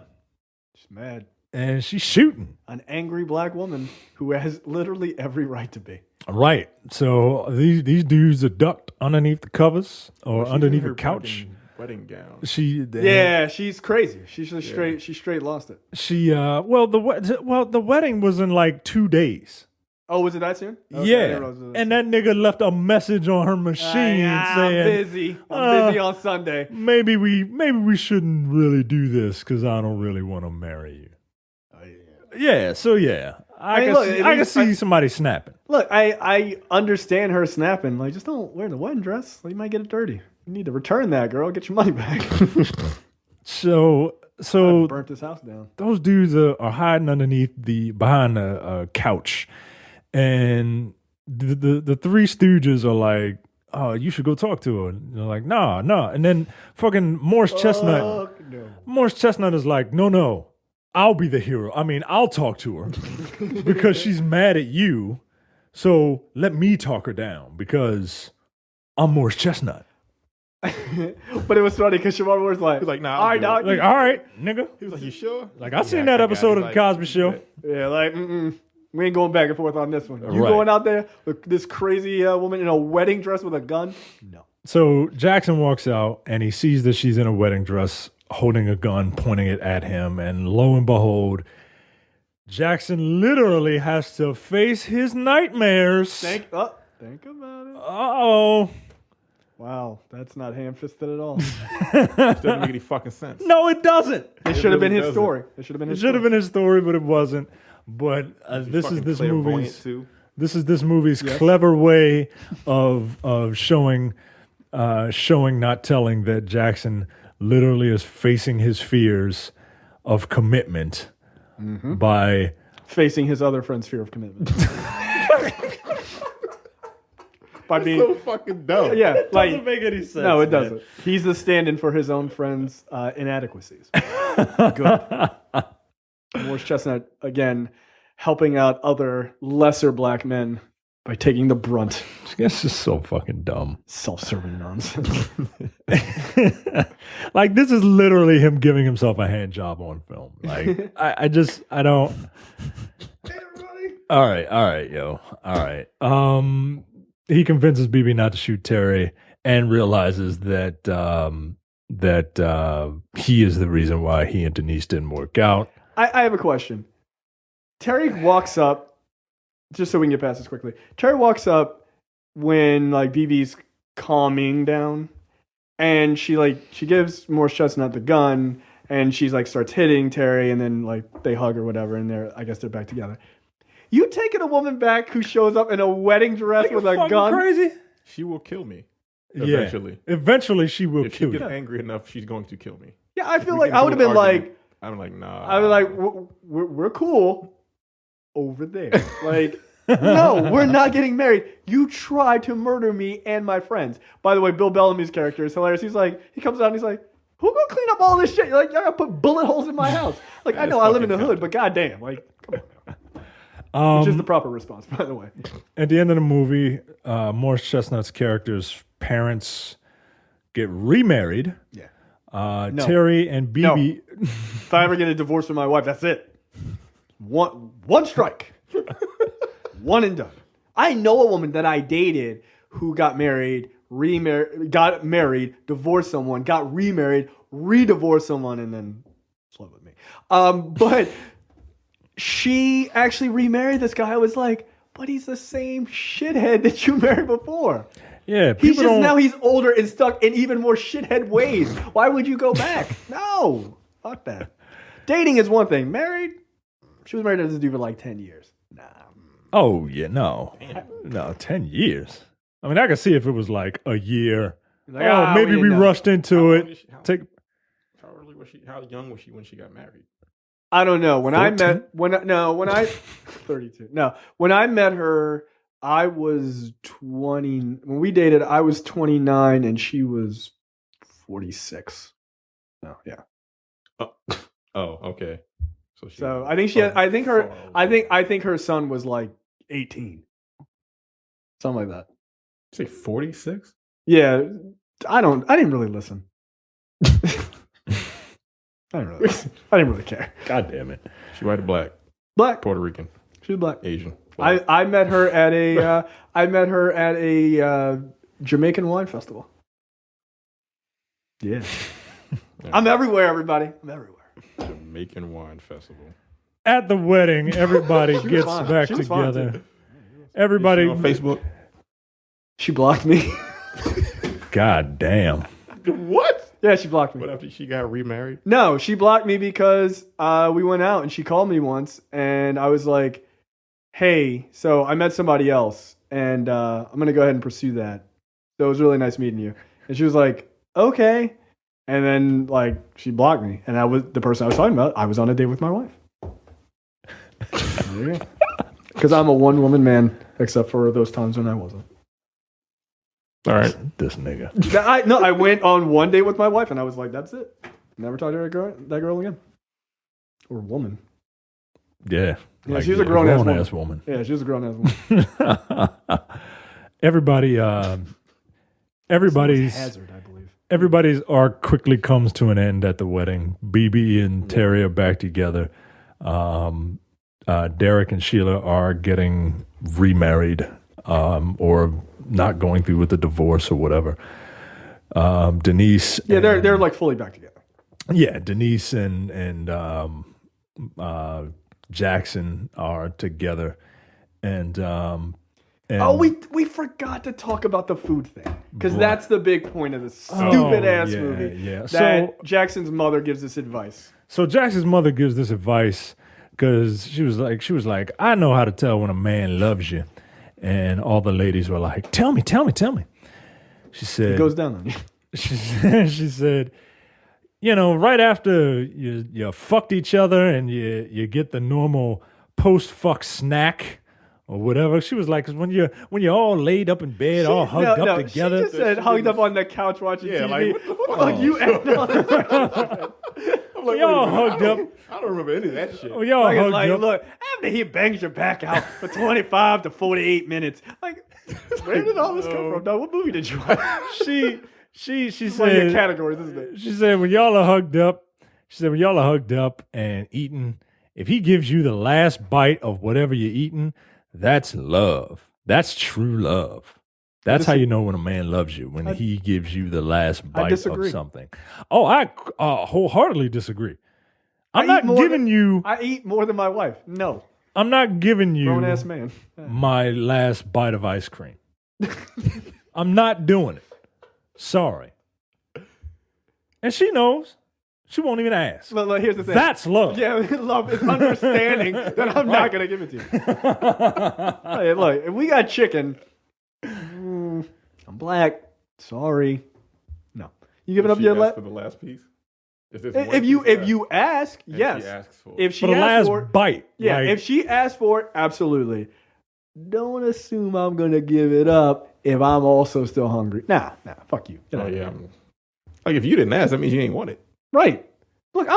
She's mad. And she's shooting. An angry black woman who has literally every right to be. Right. So these dudes are ducked underneath the covers or underneath a couch. Wedding gown. She's crazy. She straight lost it. The wedding was in like 2 days. Oh, was it that soon? Okay, Yeah. And that nigga left a message on her machine saying, I'm busy on Sunday. Maybe we shouldn't really do this because I don't really want to marry you. Yeah, so yeah. I can see somebody snapping. Look, I understand her snapping. Like, just don't wear the wedding dress. Like, you might get it dirty. You need to return that, girl. Get your money back. So I burnt this house down. Those dudes are hiding behind a couch, and the three stooges are like, "Oh, you should go talk to her." And they're like, "No." And then fucking Morris Chestnut. No. Morris Chestnut is like, "No. I'll be the hero. I mean, I'll talk to her because she's mad at you. So let me talk her down because I'm Morris Chestnut." But it was funny because Shemar Moore was like, "Nah, all right, dog." Like, all right, nigga. He was like, "You sure?" Like, I seen that episode of The Cosby Show. Yeah, like, we ain't going back and forth on this one. You Right. going out there with this crazy woman in a wedding dress with a gun? No. So Jackson walks out and he sees that she's in a wedding dress, holding a gun, pointing it at him, and lo and behold, Jackson literally has to face his nightmares. Think about it. Uh-oh. Wow, that's not ham-fisted at all. Doesn't make any fucking sense. No, it doesn't. It should have been his story. It should have been his story, but it wasn't. But this is this movie's too. This is this movie's clever way of showing not telling that Jackson literally is facing his fears of commitment by facing his other friend's fear of commitment. By being so fucking dumb. Yeah, it doesn't make any sense. No, it doesn't. He's the stand-in for his own friend's inadequacies. Good. Morris Chestnut, again, helping out other lesser black men by taking the brunt. This is so fucking dumb. Self-serving nonsense. Like, this is literally him giving himself a hand job on film. Like, I don't. All right, yo. All right. He convinces BB not to shoot Terry and realizes that he is the reason why he and Denise didn't work out. I have a question. Terry walks up, just so we can get past this quickly. Terry walks up when like BB's calming down, and she gives Morris Chestnut the gun, and she's like starts hitting Terry, and then like they hug or whatever, and I guess they're back together. You taking a woman back who shows up in a wedding dress with a gun? Crazy? She will kill me. Yeah. Eventually. Eventually she will kill you. If she gets angry enough, she's going to kill me. Yeah, I feel like I would have been like, I'm like, nah. I was like, we're cool over there. Like, no, we're not getting married. You tried to murder me and my friends. By the way, Bill Bellamy's character is hilarious. He comes out and he's like, who gonna clean up all this shit? You're like, y'all gotta put bullet holes in my house. Like, I know I live in the hood, but goddamn, like, come on. Which is the proper response, by the way. At the end of the movie, Morris Chestnut's character's parents get remarried. Yeah. No. Terry and BB. No. If I ever get a divorce from my wife, that's it. One strike. One and done. I know a woman that I dated who got married, divorced someone, got remarried, re-divorced someone, and then slept with me. But she actually remarried this guy. I was like, but he's the same shithead that you married before. Yeah, he's just now he's older and stuck in even more shithead ways. Why would you go back? No, fuck that. Dating is one thing. Married, she was married to this dude for like 10 years. Nah. Oh yeah, no, 10 years. I mean, I could see if it was like a year. Like, maybe we rushed into it. How young was she when she got married? I don't know. When 14? When I 32. No, when I met her, I was 20. When we dated, I was 29 and she was 46. No, yeah. Oh, okay. So I think I think her son was like 18. Something like that. Say 46? Yeah. I didn't really listen. I didn't really care. God damn it. She white or black? Black. Puerto Rican. She was black. Asian. Black. I met her at a Jamaican wine festival. Yeah. I'm everywhere, everybody. I'm everywhere. Jamaican wine festival. At the wedding, everybody gets back together. Everybody on Facebook. She blocked me. God damn. What? Yeah, she blocked me. What, after she got remarried? No, she blocked me because we went out and she called me once and I was like, hey, so I met somebody else and I'm going to go ahead and pursue that. So it was really nice meeting you. And she was like, okay. And then like she blocked me and that was the person I was talking about. I was on a date with my wife. Because I'm a one-woman man except for those times when I wasn't. All right, this nigga. I went on one date with my wife, and I was like, "That's it. Never talk to that girl again, or woman." Yeah, like she was a grown-ass woman. Yeah, she was a grown-ass woman. Everybody's Hazard, I believe. Everybody's arc quickly comes to an end at the wedding. BB and Terry are back together. Derek and Sheila are getting remarried, or not going through with the divorce or whatever. Denise. Yeah, they're like fully back together. Yeah, Denise and Jackson are together, and we forgot to talk about the food thing because that's the big point of this stupid ass movie. Yeah, that so Jackson's mother gives this advice. So Jackson's mother gives this advice because she was like, I know how to tell when a man loves you. And all the ladies were like, tell me. She said, it goes down on you. She said, right after you fucked each other and you get the normal post-fuck snack or whatever. She was like, 'cause when you're all laid up in bed, all hugged up together. She just said hugged up on the couch watching TV. Like, what the fuck you acting I'm like, y'all hugged up. I don't remember any of that shit. Oh, y'all hugged up. Look, after he bangs your back out for 25 to 48 minutes. Like, where did all this come from? No, what movie did you watch? She It's said, one of your categories, isn't it? She said when y'all are hugged up, and eating if he gives you the last bite of whatever you're eating, that's love. That's true love. That's how you know when a man loves you, when he gives you the last bite of something. Oh, I wholeheartedly disagree. I'm not giving you... I eat more than my wife. No. I'm not giving you grown-ass man. My last bite of ice cream. I'm not doing it. Sorry. And she knows. She won't even ask. Look, here's the thing. That's love. Yeah, love is understanding that I'm not going to give it to you. Hey, look, if we got chicken, I'm black. Sorry. No. You giving up your for the last piece? If you ask, yes. She asks for it. If she for the asks last for it, bite. yeah. If she asks for it, absolutely. Don't assume I'm going to give it up if I'm also still hungry. Nah, fuck you. Oh, yeah. Like, if you didn't ask, that means you ain't want it. Right. Look.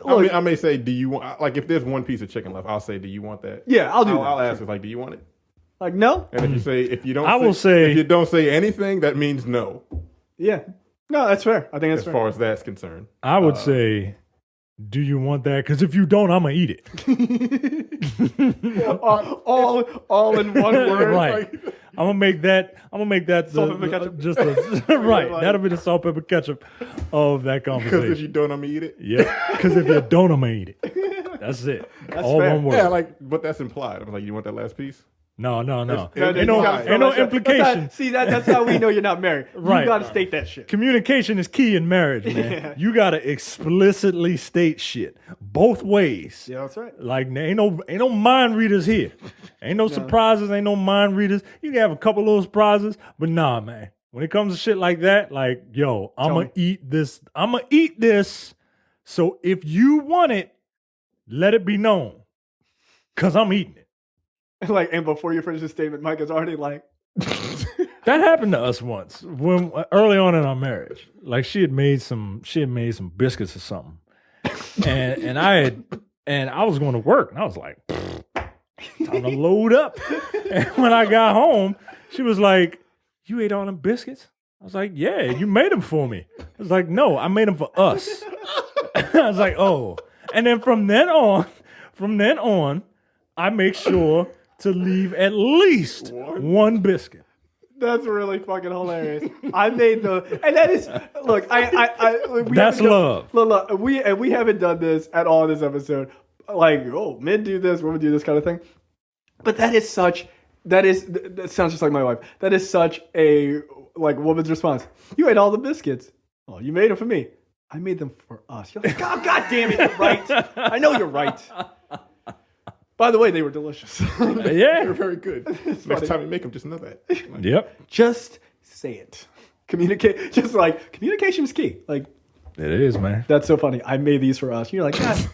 I may say, do you want, like, if there's one piece of chicken left, I'll say, do you want that? Yeah, I'll do that. I'll ask, like, do you want it? Like, no. And if you don't if you don't say anything, that means no. Yeah. No, that's fair. I think that's fair. As far as that's concerned. I would say, do you want that? Because if you don't, I'm going to eat it. all in one word. Right. Like, I'm gonna make that salt, pepper, ketchup. Just right. That'll be the salt, pepper, ketchup of that conversation. Because if you don't, I'm gonna eat it. Yeah. Because if you don't, I'm gonna eat it. That's it. That's all fair. one word. Yeah, but that's implied. I'm like, you want that last piece? No. Ain't no That's implication. That's how we know you're not married. Right. You got to state that shit. Communication is key in marriage, man. Yeah. You got to explicitly state shit both ways. Yeah, that's right. Like, ain't no mind readers here. Ain't no surprises. Ain't no mind readers. You can have a couple little surprises, but nah, man. When it comes to shit like that, like, yo, I'm gonna eat this. I'm gonna eat this. So if you want it, let it be known, cause I'm eating it. Like, and before you finish the statement, Mike is already like, that happened to us once when early on in our marriage. Like, she had made some biscuits or something, and I was going to work, and I was like, time to load up. And when I got home, she was like, "You ate all them biscuits?" I was like, "Yeah, you made them for me." I was like, "No, I made them for us." I was like, "Oh," and then from then on, I make sure to leave at least one biscuit. That's really fucking hilarious. I made and that is, look, that's love. Look, we haven't done this at all in this episode. Like, oh, men do this, women do this kind of thing. But that sounds just like my wife. That is such a, like, woman's response. You ate all the biscuits. Oh, you made them for me. I made them for us. You're like, God damn it, you're right. I know you're right. By the way, they were delicious. Yeah. They're very good. Next time you make them, just know that. Like, yep. Just say it. Communicate. Just like, communication is key. Like, it is, man. That's so funny. I made these for us. You're like, God.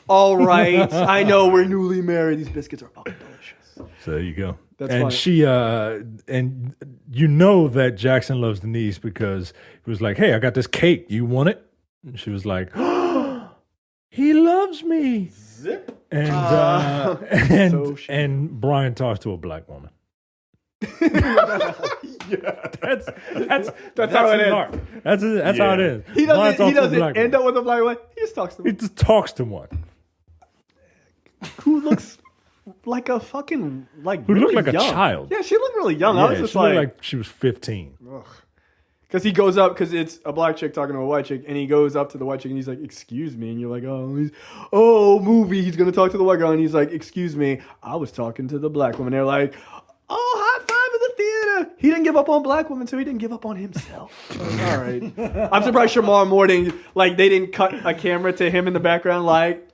All right. I know we're newly married. These biscuits are fucking delicious. So there you go. That's and funny. she and you know that Jackson loves Denise because he was like, "Hey, I got this cake. You want it?" And she was like, "Oh, he loves me." Zip. And and Brian talks to a black woman. Yeah, that's how it is. That's how it is. He doesn't end up with a black woman. He just talks to one. He just talks to one who looks like a fucking who really looked like young. a child. Yeah, she looked really young. Yeah, I was just she looked like she was 15. Because he goes up, because it's a black chick talking to a white chick, and he goes up to the white chick and he's like, "Excuse me," and you're like, movie. He's gonna talk to the white girl, and he's like, "Excuse me, I was talking to the black woman." They're like, "Oh, high five in the theater." He didn't give up on black women, so he didn't give up on himself. Like, all right. I'm surprised Shemar Moore didn't, they didn't cut a camera to him in the background, like.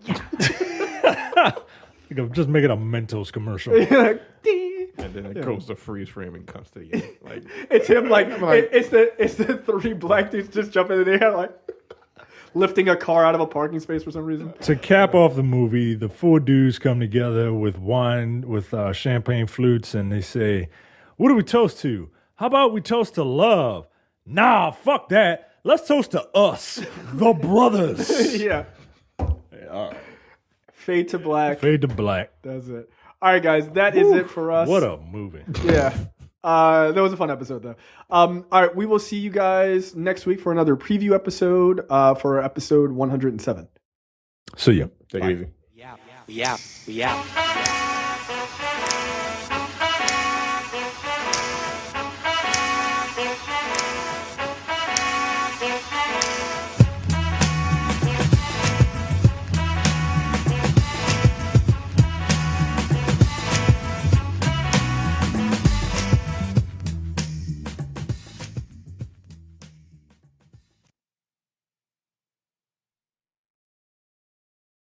Just make it a Mentos commercial. Like, and then it goes to freeze frame and comes to you. Like, it's him, it's the three black dudes just jumping in the air, like lifting a car out of a parking space for some reason. To cap off the movie, the four dudes come together with wine, with champagne flutes, and they say, "What do we toast to? How about we toast to love?" Nah, fuck that. Let's toast to us, the brothers. Yeah. All right. Fade to black. Fade to black. That's it. All right, guys, that is it for us. What a movie. Yeah. That was a fun episode, though. All right, we will see you guys next week for another preview episode for episode 107. See ya. Take it easy. We out. We out.